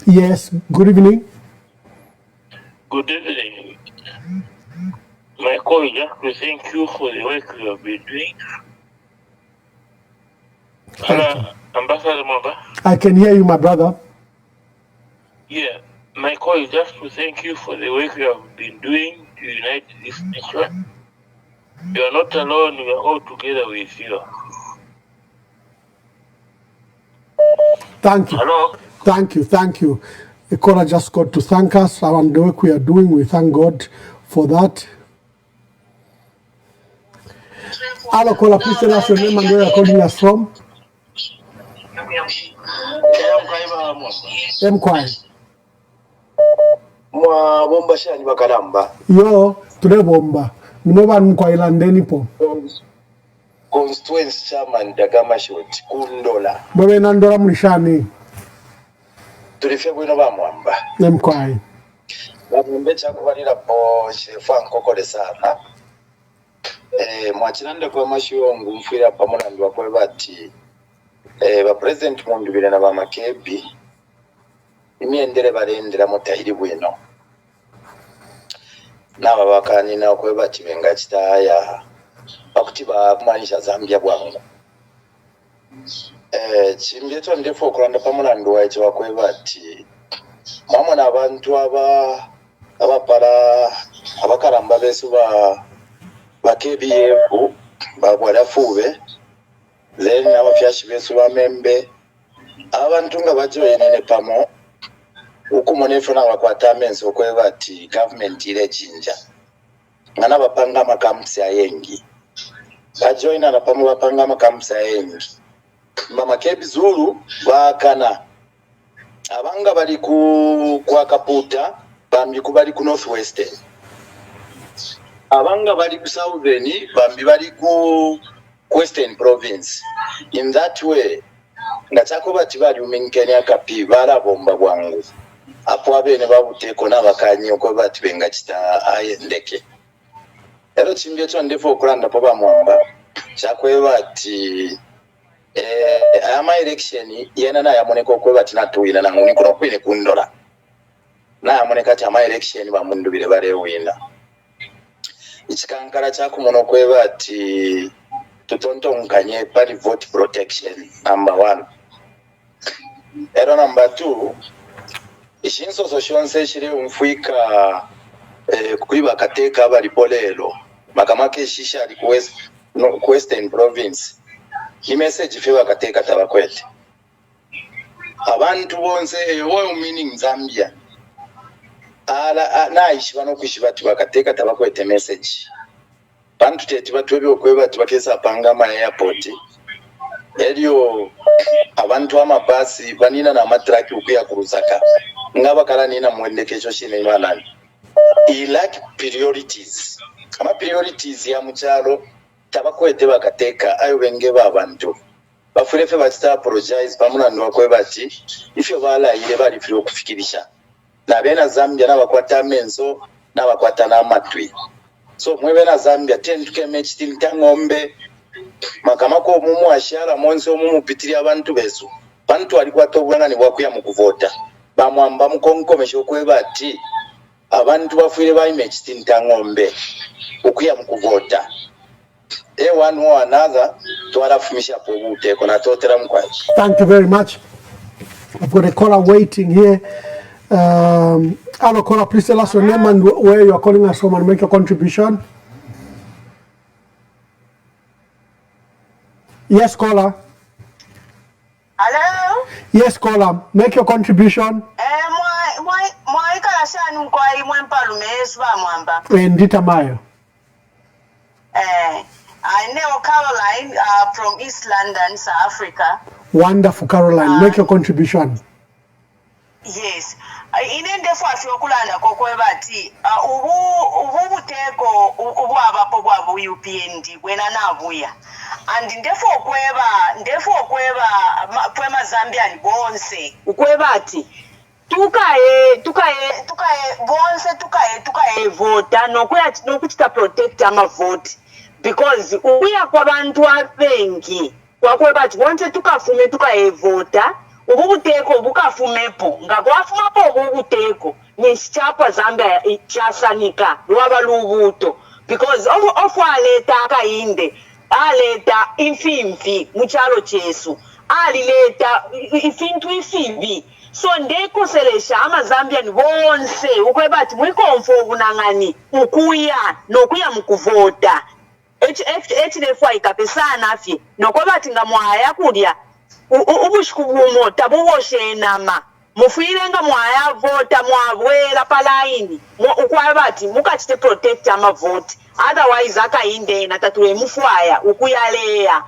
Yes, good evening. Good evening. My call is just to thank you for the work you have been doing. Hello, Ambassador Mwamba. I can hear you, my brother. Yeah, my call is just to thank you for the work you have been doing to unite this nation. You are not alone, we are all together with you. Thank you. Hello? Thank you. The caller just got to thank us and the work we are doing. We thank God for that. Hello, caller, please tell us your name and where you are calling us from. Mkwai. Bomba shani bakalamba. Yo, tule bomba. Mnoba Mkwai landeni po. Constituency chairman Dagama Shoti Kundola. Bwe nandola mlishani. Tulifia bwino ba Mwamba. Mkwai. Mwambe chakubalira po shefa nkokole sana. Mwachinande kwa mashiongu mfira pamoja ndo kwa bati ba president Mundubile na ba Makebi imiendere barendera mutahiri bwino. n'ababaka nina okwebati benga kitaaya bakuti bakumanyisa Zambia bwangu chimbyeto ndefu okulanda pamulandu waekyo bakwebati mwamona abantu abapala abakalamba besu ba KBF babwalafuube then n'abafyashi besu bamembe abantu nga bajoyinene pamo ukumonefu n'abakwata amensi okwebati government ile jinja nga n'abapanga amakampusi ayengi bajoyina na pamo bapanga amakampusi ayengi mama kebizulu bakana abanga bali kwa Kaputa bambi kubali ku Northwestern abanga bali ku Southern bambi bali ku Western Province. In that way ngachako bati bali uminkeni akapi bala bomba bwangu apo abene babuteko n'abakanyi okwo bati benga kita ayendeke ero chimbyeto ndefo okulanda po bamwamba chakwebati ama election yena na yamoneka okwebati natuyina nanguni kuno kwine kundola na yamoneka ati ama election ba Mundubile balewina ikikankala kyakumono okwebati tutontonkanye pali vote protection number 1 ero number 2 ishinsoso shonse shiri umfuika kuiba kateka abali polelo makamake shisha ali ku Western Province ni message fewa kateka tabakwete abantu bonse oyo meaning Zambia ala naishi banokwishi bati bakateka tabakwete message bantu tete batwebe okweba tubakesa panga ma airport elio abantu amabasi banina na matraki ukuya kuruzaka ngaba kala nina mwendekesho shine imanani ilaki priorities ama priorities ya muchalo tabakwete bakateka ayo benge babantu bafurefe batita apologize pamuna nwakwebati ifyo bala ile bali filo kufikirisha na bena Zambia n'abakwata amenso n'abakwata n'amatwi so mwebe na Zambia tentuke mechi tilitangombe makamako mumu ashara monse mumu pitiri abantu besu bantu alikuwa tobwana ni bwakuya mukuvota bamwamba mukonkomesho kwebati abantu bafuire ba image tilitangombe okuya mukuvota one or another twarafumisha pobuteko na totera mukwaji. Thank you very much. I've got a caller waiting here. Hello, caller, please tell us your name and where you are calling us from and make your contribution. Yes, caller. Hello? Yes, caller, make your contribution. Ndita Mayo. I know Caroline from East London, South Africa. Wonderful, Caroline. Make your contribution. Yes. Inende fwafi okulanda kokwebati ubuteko ubwabapo bwabu UPND bwena nabuya and ndefo okweba kwema Zambian bonse ukwebati tukaye bonse tukaye vota nokuchita protect ama vote because uya kwabantu abengi kwakwebati bonse tukafume tukayevota ubuteko bukafumepo ngakwafumapo ubuteko nisichapa Zambia chasanika lwaba lubuto because of aleta Hakainde aleta infimfi muchalo chesu alileta ifintu ifibi so ndeko selesha ama Zambian bonse ukwebati mwikomfo bunangani ukuya nokuya mukuvota HNF ikapesana afi nokwebati ngamwaya kulya ubushikubumo tabuwoshe nama mufirenga mwaya vota mwabwela palaini ukwabati mukachite protect ama vote otherwise Hakainde na tatule mufwaya ukuyaleya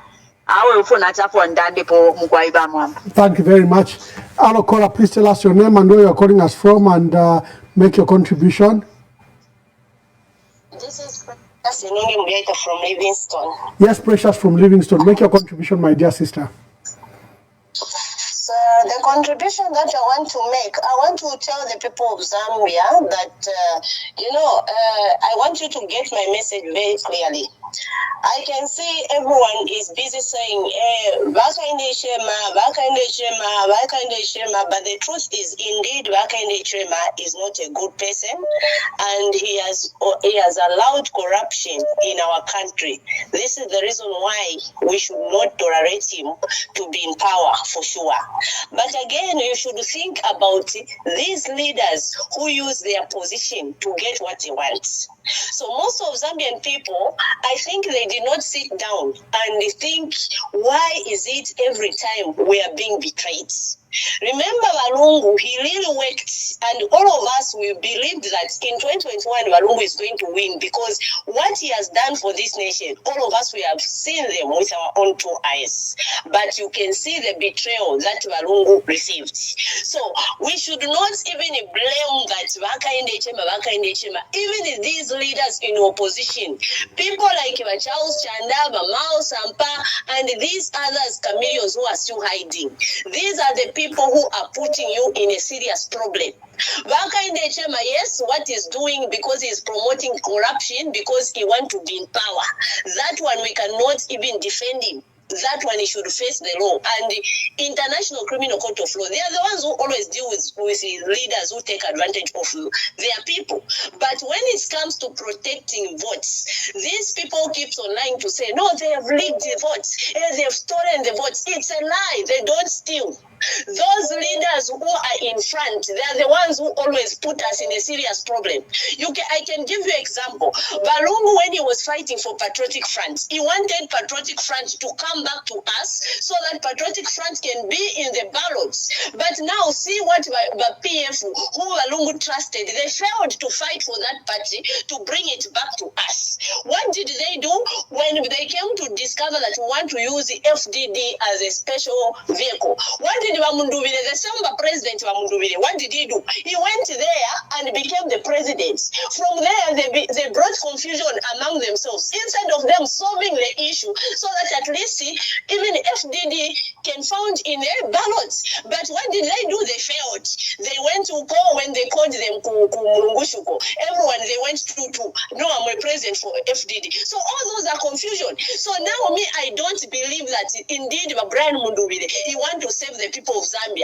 awe ufuna chafo ndande po mkwaiba mwamba. Thank you very much. Hello, caller, please tell us your name and where you are calling us from and make your contribution. This is Precious from Livingston. Yes, Precious from Livingston. Make your contribution, my dear sister. So the the contribution that I want to make, I want to tell the people of Zambia that, I want you to get my message very clearly. I can see everyone is busy saying, Hakainde Hichilema, but the truth is indeed Hakainde Hichilema is not a good person, and he has allowed corruption in our country. This is the reason why we should not tolerate him to be in power, for sure. But again, you should think about these leaders who use their position to get what they want. So most of Zambian people, I think they did not sit down and think, why is it every time we are being betrayed? Remember Walungu, he really worked, and all of us, we believed that in 2021 Walungu is going to win, because what he has done for this nation, all of us, we have seen them with our own two eyes. But you can see the betrayal that Walungu received. So we should not even blame that Hakainde Hichilema. Even these leaders in opposition, people like Charles Chanda, Mao Sampa, and these others, chameleons who are still hiding. These are the people who are putting you in a serious problem. Hakainde Hichilema, yes, what he's doing, because he's promoting corruption, because he wants to be in power. That one we cannot even defend him. That one he should face the law and the International Criminal Court of Law. They are the ones who always deal with leaders who take advantage of their people. But when it comes to protecting votes, these people keep on lying to say, no, they have rigged the votes, they have stolen the votes. It's a lie. They don't steal. Those leaders who are in front, they are the ones who always put us in a serious problem. I can give you an example. Walungu, when he was fighting for Patriotic Front, he wanted Patriotic Front to come back to us so that Patriotic Front can be in the ballots. But now see what the PF, who Walungu trusted, they failed to fight for that party to bring it back to us. What did they do? When they came to discover that we want to use the FDD as a special vehicle, what did Mundubile, the same president of Mundubile, what did he do? He went there and became the president. From there, they brought confusion among themselves instead of them solving the issue so that at least even FDD can found in their ballots. But what did they do? They failed. They went to call, when they called them Kumurungushuko, everyone, they went to no, I'm a president for FDD. So all those are confusion. So now I don't believe that indeed Brian Mundubile, he want to save the people of Zambia.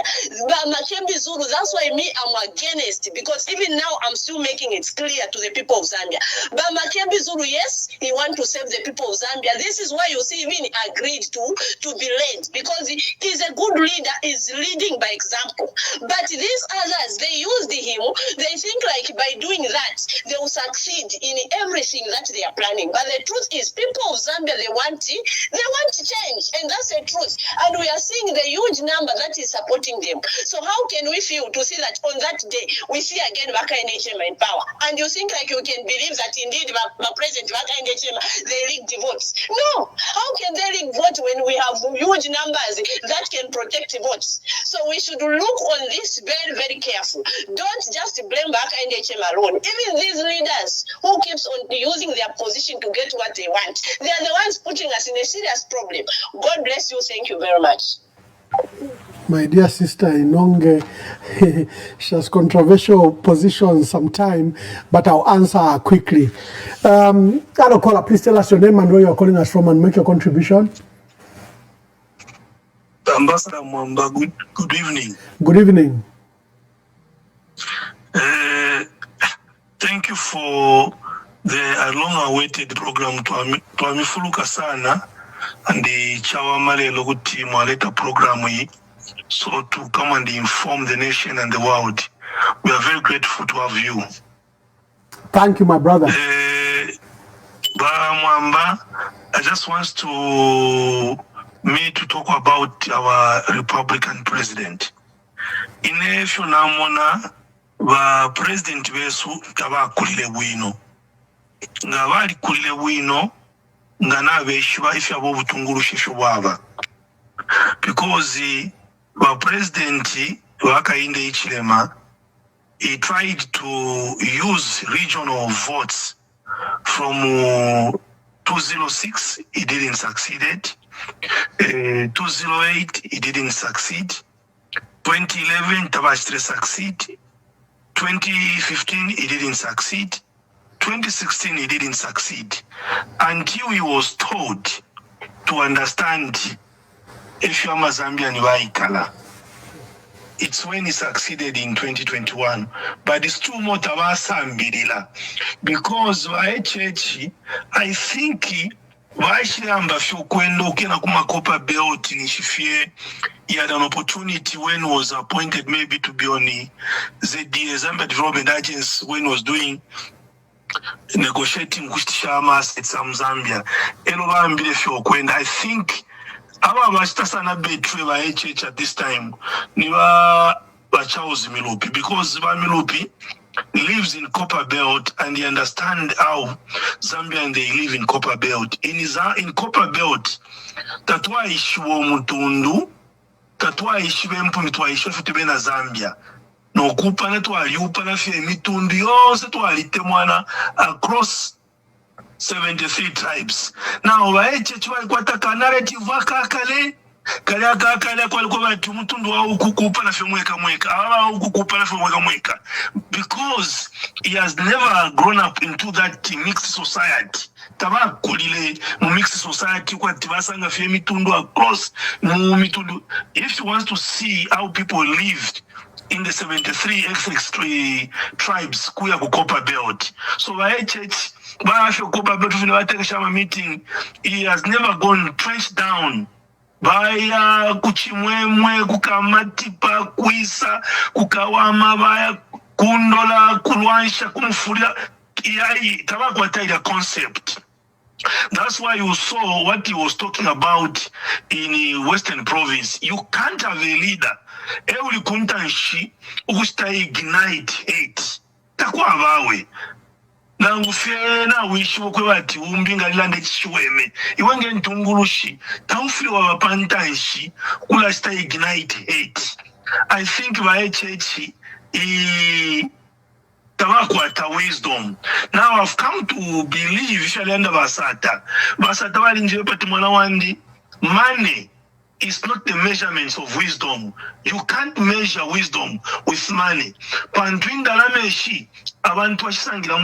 Makembe Zulu, that's why I'm against, because even now I'm still making it clear to the people of Zambia. But Makembe Zulu, yes, he want to save the people of Zambia. This is why you see even agreed to be led, because he's a good leader, is leading by example. But these others, they used him, they think like by doing that, they will succeed in everything that they are planning. But the truth is, people of Zambia, they want change, and that's the truth. And we are seeing the huge number that is supporting them. So how can we feel to see that on that day we see again Hakainde Hichilema in power? And you think like you can believe that indeed President Hakainde Hichilema, they rigged the votes? No. How can they rig votes when we have huge numbers that can protect votes? So we should look on this very, very careful. Don't just blame Hakainde Hichilema alone. Even these leaders who keeps on using their position to get what they want, they are the ones putting us in a serious problem. God bless you. Thank you very much. My dear sister Inonge, she has controversial positions sometime, but I'll answer her quickly. Hello, caller, please tell us your name and where you're calling us from and make your contribution. Ambassador Mwamba, good evening. Good evening. Thank you for the long-awaited program Twamifuluka sana and the Chawamale Loguti Mwaleta program. So to come and inform the nation and the world. We are very grateful to have you. Thank you, my brother. Mwamba, I just want to talk about our Republican president. In a few namona, the president wesu taba kulile wino. Nga wali kulile wino, nga na weshwa ifi abo butunguru shishubaba. Because the president Hakainde Hichilema, he tried to use regional votes from 206, he didn't succeed. 208, he didn't succeed. 2011 tabashtre succeed. 2015 he didn't succeed. 2016 he didn't succeed until he was taught to understand if you are Zambian Waikala. It's when he succeeded in 2021. But it's too much Sambidila. Because church, I think Vaishamba Fukwendo Kena Kumakopa Belt in Shifie, he had an opportunity when he was appointed maybe to be on the ZDA Zambia Development Agency when he was doing negotiating with Shamas at some Zambia. And I think aba bastasana betray ba HH at this time niba Charles Milupi, because Milupi lives in Copper Belt and he understand how Zambian they live in Copper Belt. In Copper Belt, that's why ishiwo mutundu, that's why ishiwe mpumitwa ishiwe futibena Zambia. No kupana twaliupana fye mitundu yose twalitemwana across 73 tribes. Now, HH walikuwa narrative wakakale kale kwa bati mutundu wa ukukupa na mweka ukukupa na mweka, because he has never grown up into that mixed society. Tabakulile mu mixed society kwa tibasanga fye mitundu across mu mitundu. If you want to see how people lived in the 73 XX3 tribes kuya kukopa belt, so HH meeting, he has never gone trenched down baya kuchimwemwe kukamatipa kuisa kukawama baya kundola kulwansha kumfuria iyai tabakwa taida concept. That's why you saw what he was talking about in Western Province. You can't have a leader every kuntanshi ukusta ignite hate takwa abawe nangufena wishiwo kwebati umbinga lilande chiweme iwenge ntungulushi taufili wa wapantanshi kula sta ignite hate. I think by HH tabakwata wisdom. Now I've come to believe shalenda basata walinjiwe pati mwana wandi money is not the measurements of wisdom. You can't measure wisdom with money. Pantwinda lameshi abantu washisangira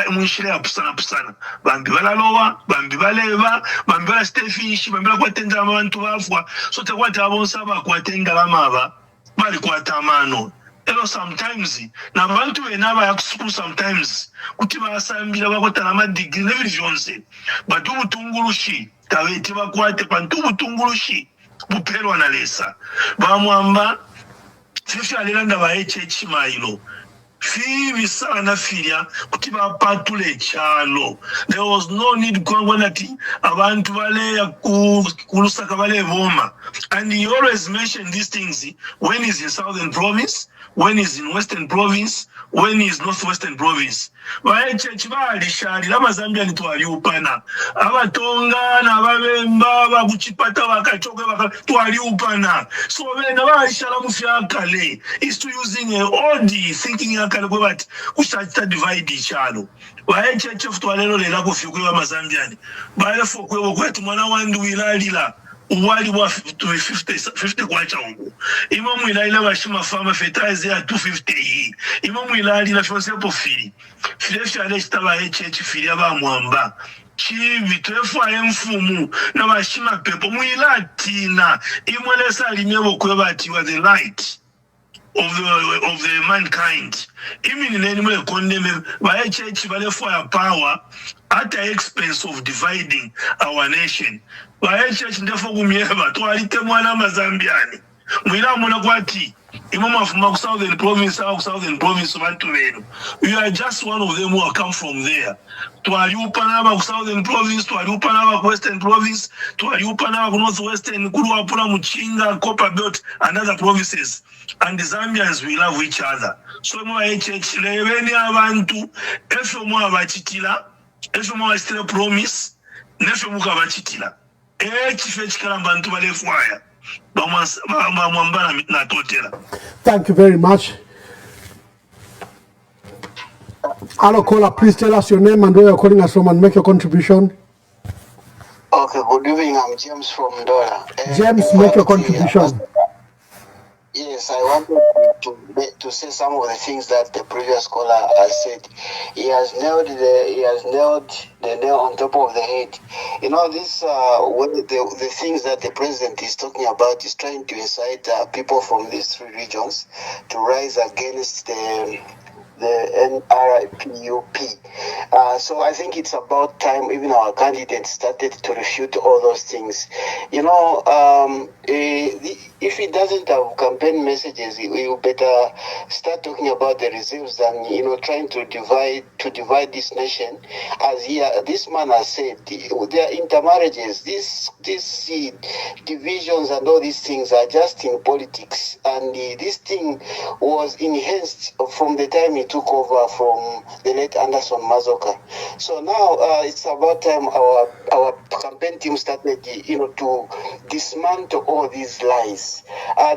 munshire apusana bambi balalowa bambi baleva bambi bala stefish bambi kwatenda abantu bafwa so tekwata abonsa bakwatenda lamaba bali kwatamano. Elo sometimes na bantu benaba yakusukuru sometimes kuti basambira bakotana madigiri nevisionse batu butungulushi tabeti bakwate pantu butungulushi bupelwa na lesa bamwamba fifi alilanda ba HH mailo fi bisala na filia kuti bapatule chalo. There was no need kwangwa nati abantu bale ya kulusaka bale voma, and he always mentioned these things when he's in Southern Province, when he's in Western Province, when he's Northwestern Province. HH balishali lama Zambia ni twaliupana abatonga na babemba bakuchipata bakachoke twaliupana. So bena balishala mufyakale is to using a old thinking yakale kwebati kushata divide ichalo. HH twalelo lela kufyukwe ba Zambiani bale fokwe kwetu mwana wandu wilalila uwali wa 50 kwacha ungu imamu ilaila bashima fama fetaze ya 250 imamu ilaila shonse pofili filefi alestaba HH filia ba mwamba chivi twefu mfumu na bashima pepo muilatina imwelesa alimyebo kwebati wa the light of the mankind. Even in any way condemn by HH bale fire power at the expense of dividing our nation. By HH ndefo kumyeba twalite mwana mazambiani mwina mwana kwati imama from Southern Province bantu beno. We are just one of them who have come from there. Twaliupana ba Southern Province, twaliupana ba Western Province, twaliupana ba Northwestern, Kuruapura, Muchinga, Copper Belt and other provinces. And the Zambians we love each other. So mo HH leveni abantu efo mo abachitila, efo mo still promise, nefo mo kabachitila. Chifechi kalambantu bale fwaya. Thank you very much. Hello, caller, please tell us your name and where you're calling us from and make your contribution. Okay, good evening. I'm James from Ndora. James, make your contribution. Yes, I wanted to say some of the things that the previous caller has said. He has nailed the nail on top of the head. You know, this the things that the president is talking about is trying to incite people from these three regions to rise against the NRPUP. So I think it's about time even our candidates started to refute all those things. You know, if he doesn't have campaign messages, he will better start talking about the reserves than, you know, trying to divide this nation. As this man has said, their intermarriages, these divisions and all these things are just in politics, and this thing was enhanced from the time he took over from the late Anderson Mazoka. So now it's about time our campaign team started, you know, to dismantle all these lies.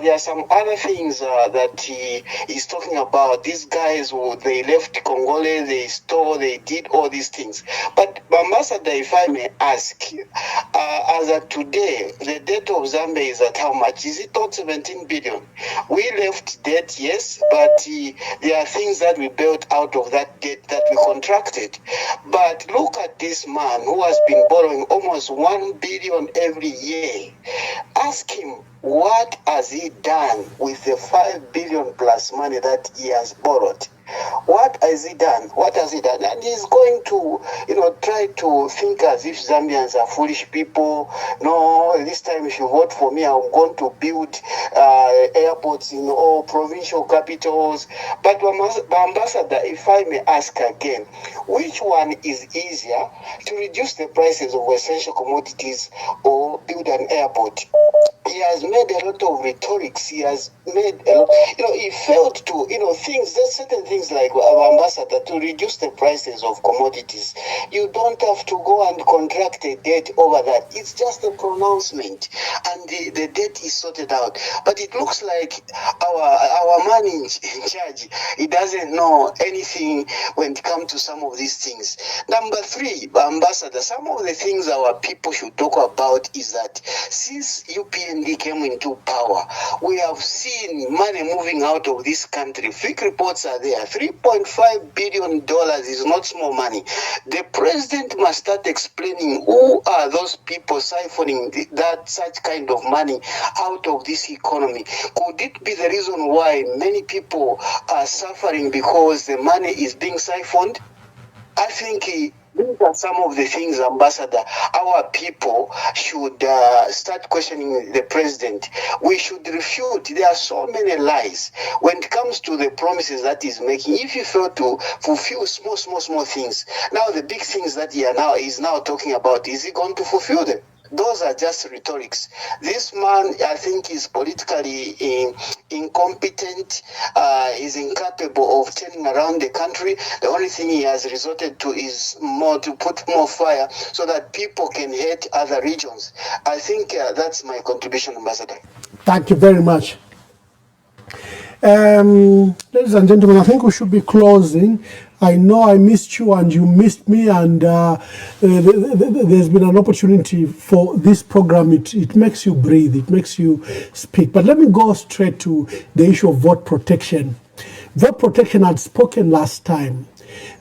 There are some other things that he is talking about. These guys they left Congole, they stole, they did all these things. But Ambassador, if I may ask, as of today, the debt of Zambia is at how much? Is it not 17 billion? We left debt, yes, but there are things that we built out of that debt that we contracted. But look at this man who has been borrowing almost 1 billion every year. Ask him, what has he done with the 5 billion plus money that he has borrowed? What has he done? What has he done? And he's going to, you know, try to think as if Zambians are foolish people. No, this time if you vote for me, I'm going to build airports in all provincial capitals. But Ambassador, if I may ask again, which one is easier, to reduce the prices of essential commodities or build an airport? He has made a lot of rhetorics. He has made a lot, you know, he failed to, you know, there's certain things like our ambassador, to reduce the prices of commodities. You don't have to go and contract a debt over that. It's just a pronouncement, and the debt is sorted out. But it looks like our man in charge, he doesn't know anything when it comes to some of these things. Number three, ambassador, some of the things our people should talk about is that since UPND came into power, we have seen money moving out of this country. Fake reports are there. $3.5 billion is not small money. The president must start explaining who are those people siphoning that such kind of money out of this economy. Could it be the reason why many people are suffering because the money is being siphoned? I think these are some of the things, Ambassador, our people should start questioning the president. We should refute. There are so many lies when it comes to the promises that he's making. If you fail to fulfill small things, now the big things that he is now talking about, is he going to fulfill them? Those are just rhetorics. This man, I think, is politically incompetent, is incapable of turning around the country. The only thing he has resorted to is to put more fire so that people can hate other regions. I think that's my contribution, Ambassador. Thank you very much. Ladies and gentlemen, I think we should be closing. I know I missed you and you missed me, and there's been an opportunity for this program. It makes you breathe, it makes you speak. But let me go straight to the issue of vote protection. Vote protection had spoken last time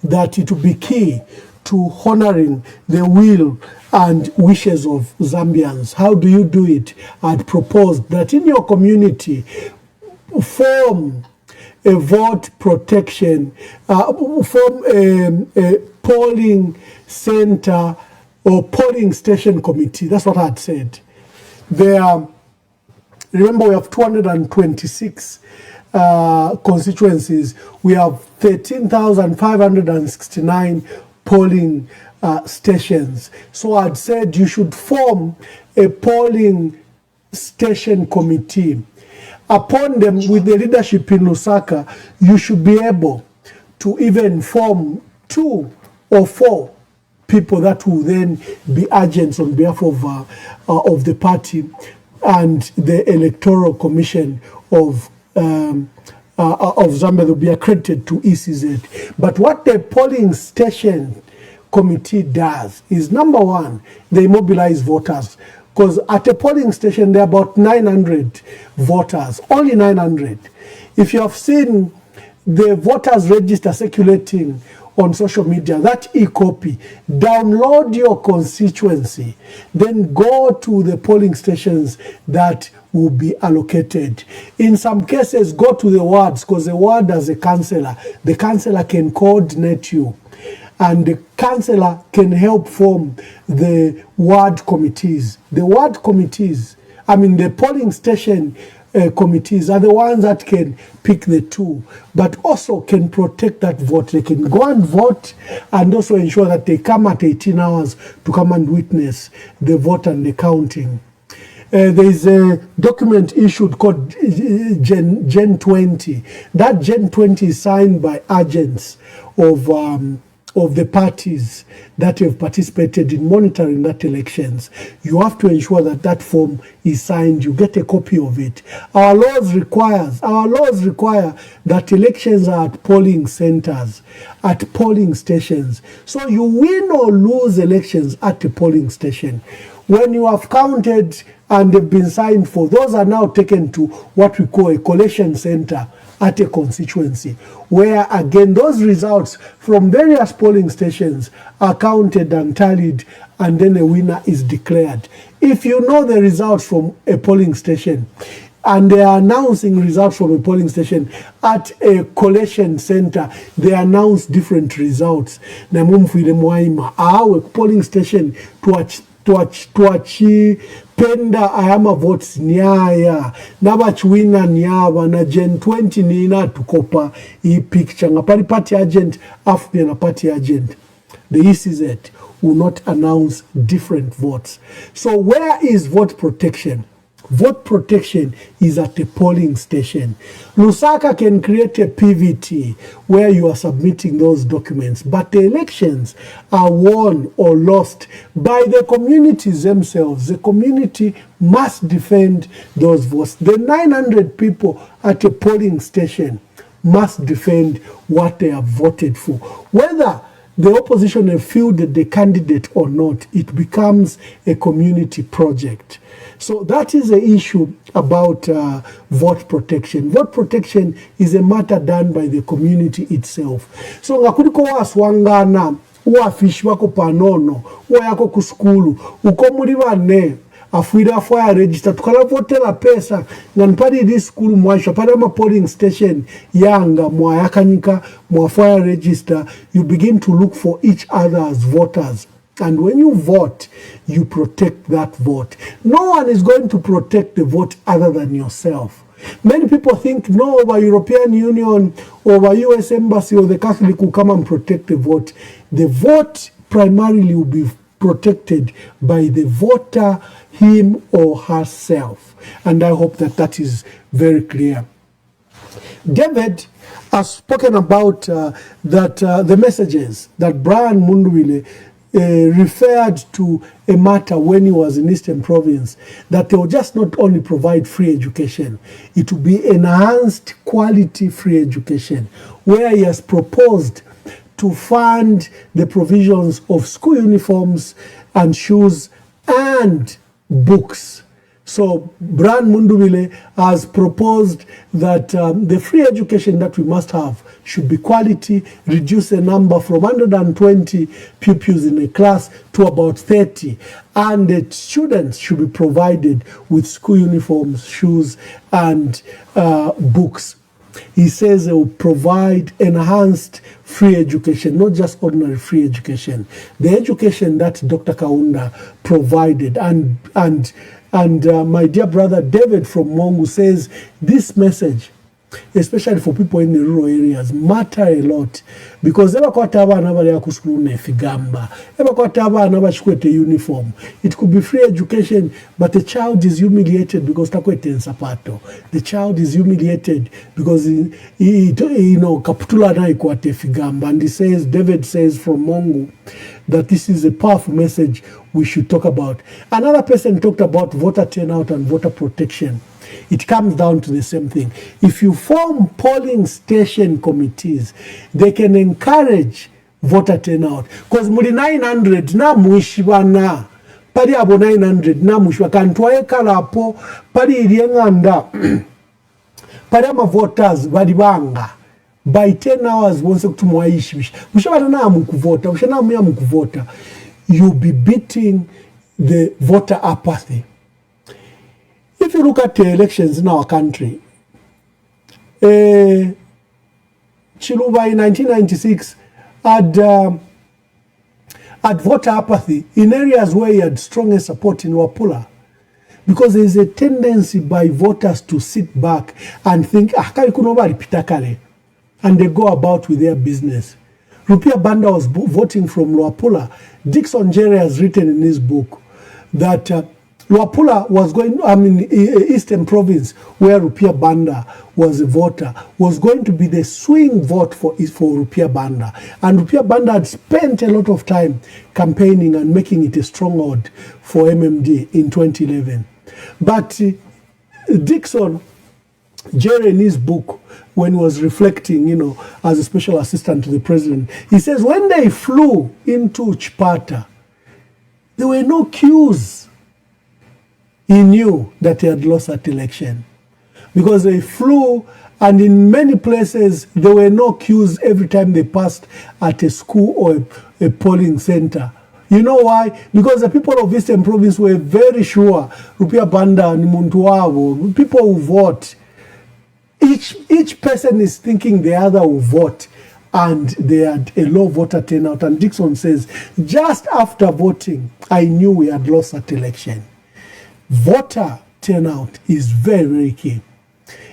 that it would be key to honoring the will and wishes of Zambians. How do you do it? I'd proposed that in your community, form a vote protection, form a polling center or polling station committee. That's what I had said. Remember, we have 226 constituencies. We have 13,569 polling stations. So I'd said you should form a polling station committee. Upon them, with the leadership in Lusaka, you should be able to even form 2 or 4 people that will then be agents on behalf of the party and the Electoral Commission of Zambia will be accredited to ECZ. But what the polling station committee does is, number one, they mobilize voters. because at a polling station there are about 900 voters, only 900. If you have seen the voters register circulating on social media, that e-copy, download your constituency, then go to the polling stations that will be allocated. In some cases, go to the wards, because the ward has a councillor. The councillor can coordinate you, and the councillor can help form the ward committees. The ward committees, the polling station committees are the ones that can pick the two, but also can protect that vote. They can go and vote and also ensure that they come at 18 hours to come and witness the vote and the counting. There is a document issued called Gen 20. That Gen 20 is signed by agents of the parties that have participated in monitoring that elections. You have to ensure that that form is signed. You get a copy of it. Our laws require that elections are at polling centers, at polling stations. So you win or lose elections at a polling station. When you have counted and they've been signed for, those are now taken to what we call a collation center at a constituency, where again those results from various polling stations are counted and tallied, and then a winner is declared. If you know the results from a polling station and they are announcing results from a polling station at a collation center, they announce different results. Polling station penda ayama votes nyaya nabachwina nyaba na Gen 20 nina tukopa hii picture ngapali party agent afu na party agent. The ECZ will not announce different votes. So where is vote protection? Vote protection is at the polling station. Lusaka can create a PVT where you are submitting those documents, but the elections are won or lost by the communities themselves. The community must defend those votes. The 900 people at a polling station must defend what they have voted for. Whether the opposition have fielded the candidate or not, it becomes a community project. So that is the issue about vote protection. Vote protection is a matter done by the community itself. So ngakuliko waswangana, uwafishi wako panono, uwayako kuskulu, uko muri bane, afuira fire register, tukala vote la pesa, nganpadi di skulu mwaisha, pada ma polling station, yanga, mwayakanika, mwa fire register, you begin to look for each other as voters. And when you vote, you protect that vote. No one is going to protect the vote other than yourself. Many people think, no, over European Union, over US Embassy, or the Catholic will come and protect the vote. The vote primarily will be protected by the voter, him or herself. And I hope that that is very clear. David has spoken about the messages that Brian Mundubile referred to a matter when he was in Eastern Province, that they will just not only provide free education, it will be enhanced quality free education, where he has proposed to fund the provisions of school uniforms and shoes and books. So Brian Mundubile has proposed that the free education that we must have should be quality, reduce the number from 120 pupils in a class to about 30, and the students should be provided with school uniforms, shoes, and books. He says they will provide enhanced free education, not just ordinary free education. The education that Dr. Kaunda provided, and my dear brother David from Mongu says this message, especially for people in the rural areas, matter a lot, because it could be free education, but the child is humiliated because the child is humiliated because kaputula na ikwate figamba. And he says, David says from Mongu, that this is a powerful message we should talk about. Another person talked about voter turnout and voter protection. It comes down to the same thing. If you form polling station committees, they can encourage voter turnout. Because muri 900 na muishibana pali abo 900 namushwa kantwaye kalapo pali ilienganda pali voters bali banga by 10 hours bonse kutumwaishi mushabana namu kuvota mushanamu ya mukuvota, you'll be beating the voter apathy. If you look at the elections in our country, Chiluba in 1996 had voter apathy in areas where he had strongest support in Wapula, because there is a tendency by voters to sit back and think, and they go about with their business. Rupia Banda was voting from Luapula. Dixon Jerry has written in his book that Luapula was going, Eastern Province, where Rupia Banda was a voter, was going to be the swing vote for Rupia Banda. And Rupia Banda had spent a lot of time campaigning and making it a stronghold for MMD in 2011. But Dixon Jerry, in his book, when he was reflecting, as a special assistant to the president, he says when they flew into Chipata, there were no queues. He knew that he had lost that election because they flew, and in many places there were no queues every time they passed at a school or a polling center. You know why? Because the people of Eastern Province were very sure Rupia Banda and Muntuavo, people who vote, each person is thinking the other will vote, and they had a low voter turnout. And Dixon says, just after voting, I knew we had lost that election. Voter turnout is very, very key.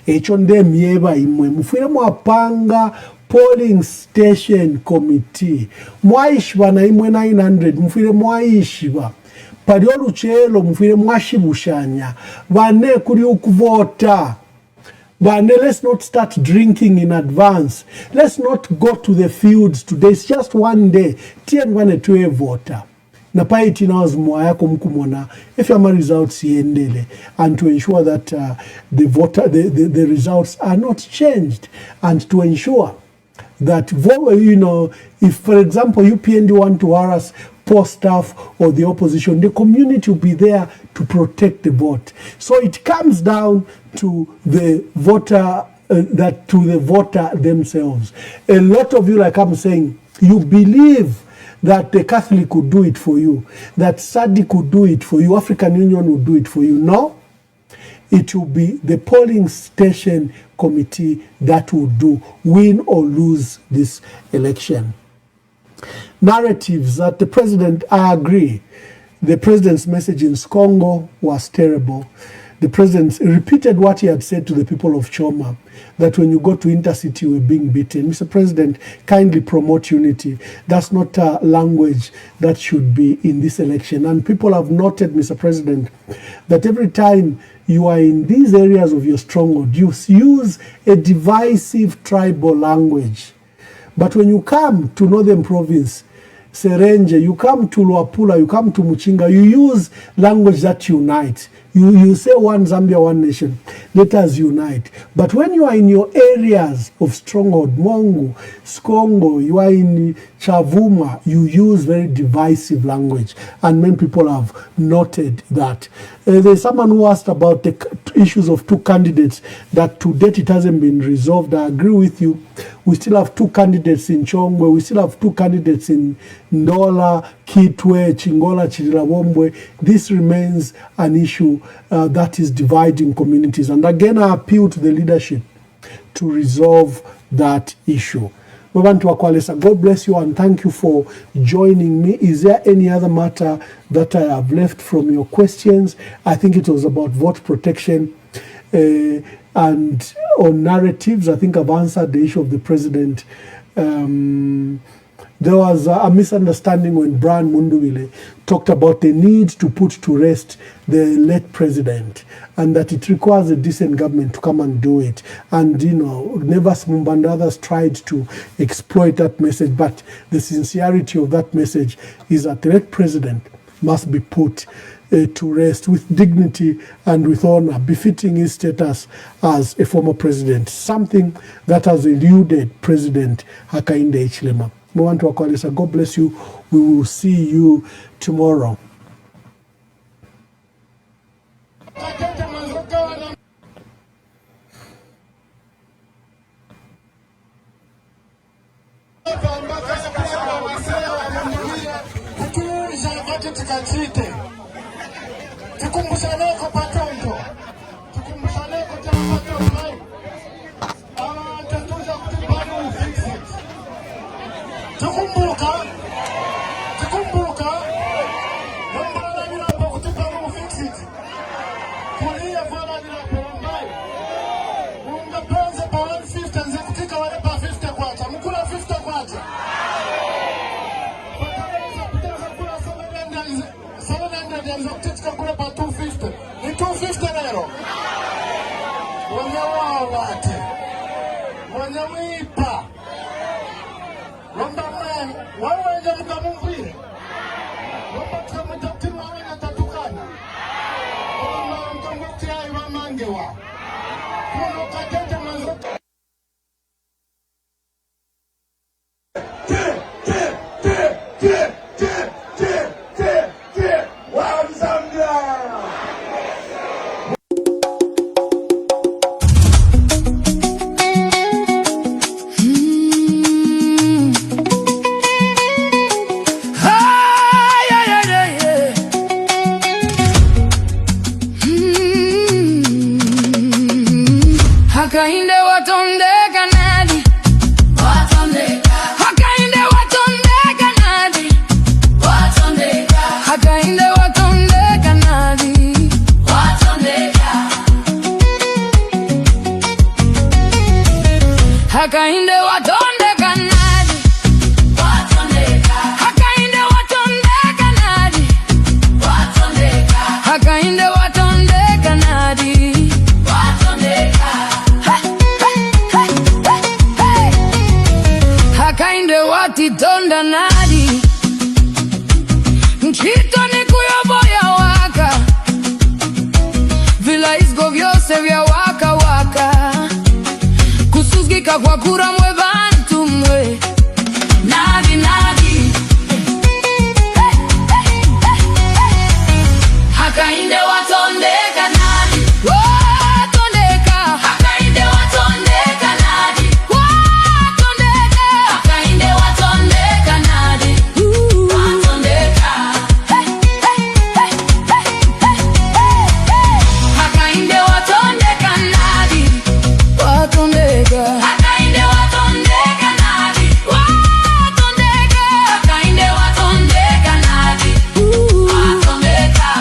Echonde mieba imwe mufire mwapanga polling station committee mwaishwa na imwe 900 mufire mwaishwa paliyo luchelo mufire mwashibushanya vane kuri ukuvota. But let's not start drinking in advance. Let's not go to the fields today. It's just one day. Tiengwane tuwe voter. Na pai tinaos mwayako mkumona FMR results yendele, and to ensure that the results are not changed, and to ensure that if for example UPND want to harass poor staff or the opposition, the community will be there to protect the vote. So it comes down to the voter, themselves. A lot of you, like I'm saying, you believe that the Catholic could do it for you, that SADC could do it for you, African Union would do it for you. No, it will be the polling station committee that will win or lose this election. Narratives that the president, I agree, the president's message in Congo was terrible. The president repeated what he had said to the people of Choma, that when you go to intercity, you were being beaten. Mr. President, kindly promote unity. That's not a language that should be in this election. And people have noted, Mr. President, that every time you are in these areas of your stronghold, you use a divisive tribal language. But when you come to Northern Province, Serenje, you come to Luapula, you come to Muchinga, you use language that unites. You say one Zambia, one nation. Let us unite. But when you are in your areas of stronghold, Mongo, Skongo, you are in Chavuma, you use very divisive language. And many people have noted that. There's someone who asked about the issues of two candidates, that to date it hasn't been resolved. I agree with you. We still have two candidates in Chongwe. We still have two candidates in Ndola, Kitwe, Chingola, Chirilabombwe. This remains an issue that is dividing communities. And again, I appeal to the leadership to resolve that issue. God bless you and thank you for joining me. Is there any other matter that I have left from your questions? I think it was about vote protection. And on narratives, I think I've answered the issue of the president. There was a misunderstanding when Brian Mundubile talked about the need to put to rest the late president, and that it requires a decent government to come and do it. And, Nevas Mumba and others tried to exploit that message, but the sincerity of that message is that the late president must be put to rest with dignity and with honor, befitting his status as a former president, something that has eluded President Hakainde Hichilema. God bless you. We will see you tomorrow. Tikachite tukumbushaneko patonto tukumbushaneko chapatomai tatuza kutipani ufixit tukumbuka nombala vilapo kutipani ufixit kulia fala vilapo ambayo ungapenze pa 150 nzikutika wale pa 50 kwacha mkula 50 kwacha Nzokutika kule pa 250 ni 250 lero wenye wawate wenye wipa lomba mwe wawenye mkamumbire lomba tukamwita timu wawenye tatukana lomba mkamukti ayi wamangewa kuno katete manzoka Hakainde watondeka nadi Hakainde watondeka nadi Hakainde watondeka nadi Hakainde watondeka nadi Hakainde watondeka nadi Hakainde watondeka nadi Hakainde watitonda nadi Nchito ni kuyoboya waka Vila izgo vyose vya waka waka Kusuzgika kwa kura mwe bantu mwe Nadi nadi Hakainde watondeka nadi Watondeka Hakainde watondeka nadi Hakainde watondeka nadi Watondeka Hakainde watondeka nadi Watondeka Hakainde watondeka nadi Watondeka Hakainde watondeka nadi Watondeka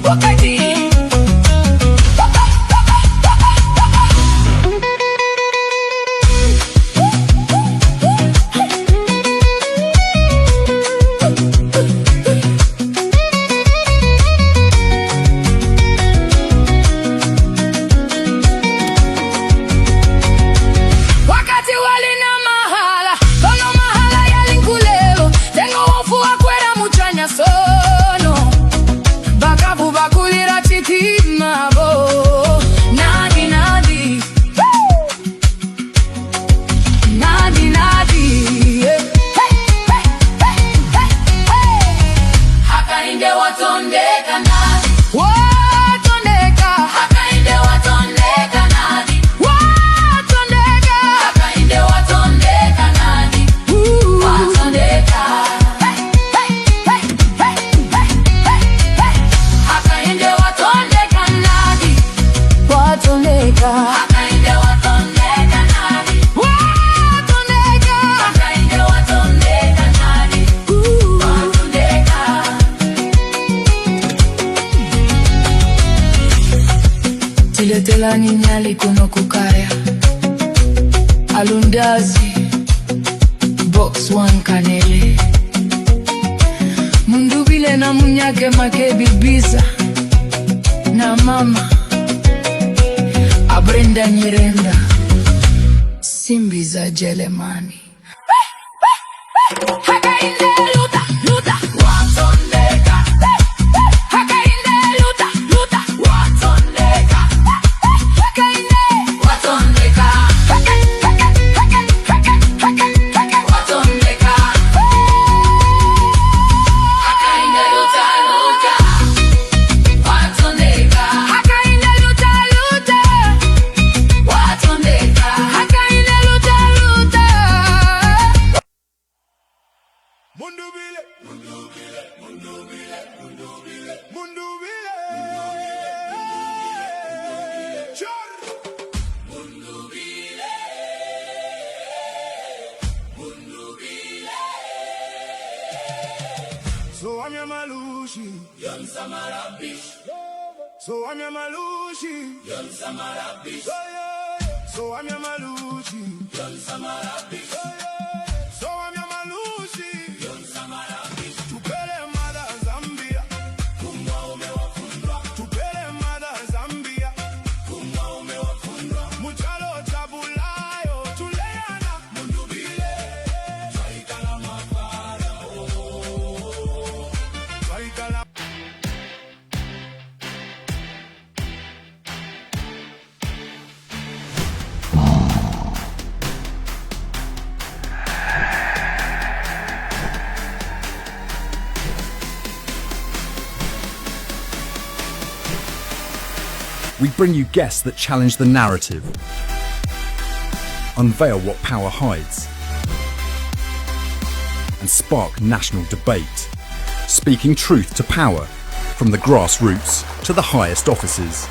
wakati wakati walina mahala kono mahala yalinkulelo tengo wofu wakwera muchanya sono bakavu bakulira chitima bo nadi nadi nadi nadi Hakainde watondeka nadi watondeka Hakainde watondeka nadi watondeka Hakainde watondeka nadi watondeka Hakainde watondeka nadi watondeka Hakainde watondeka nadi watondeka Hakainde watondeka nadi watondeka Tiletelani nyali kuno kukaya Alundazi Box one kanele Mundubile na munyake make bibiza Na mama Abrenda Nyirenda Simbi za Jelemani Hakainde luta luta watondeka Hakainde luta luta watondeka Hakainde watondeka I'm your Malushi, Yon Samarabish. So I'm your Malushi, Yon Samarabish. So I'm your Malushi, Yon Samarabish. So I'm your Malushi, Yon Samarabish. Tupele mada Zambia, kumwa umewafundwa. Tupele mada Zambia, kumwa umewafundwa. Muchalo tabulayo, tuleana Mundubile. Twaikala mafara, twaikala. We bring you guests that challenge the narrative, unveil what power hides, and spark national debate, speaking truth to power, from the grassroots to the highest offices.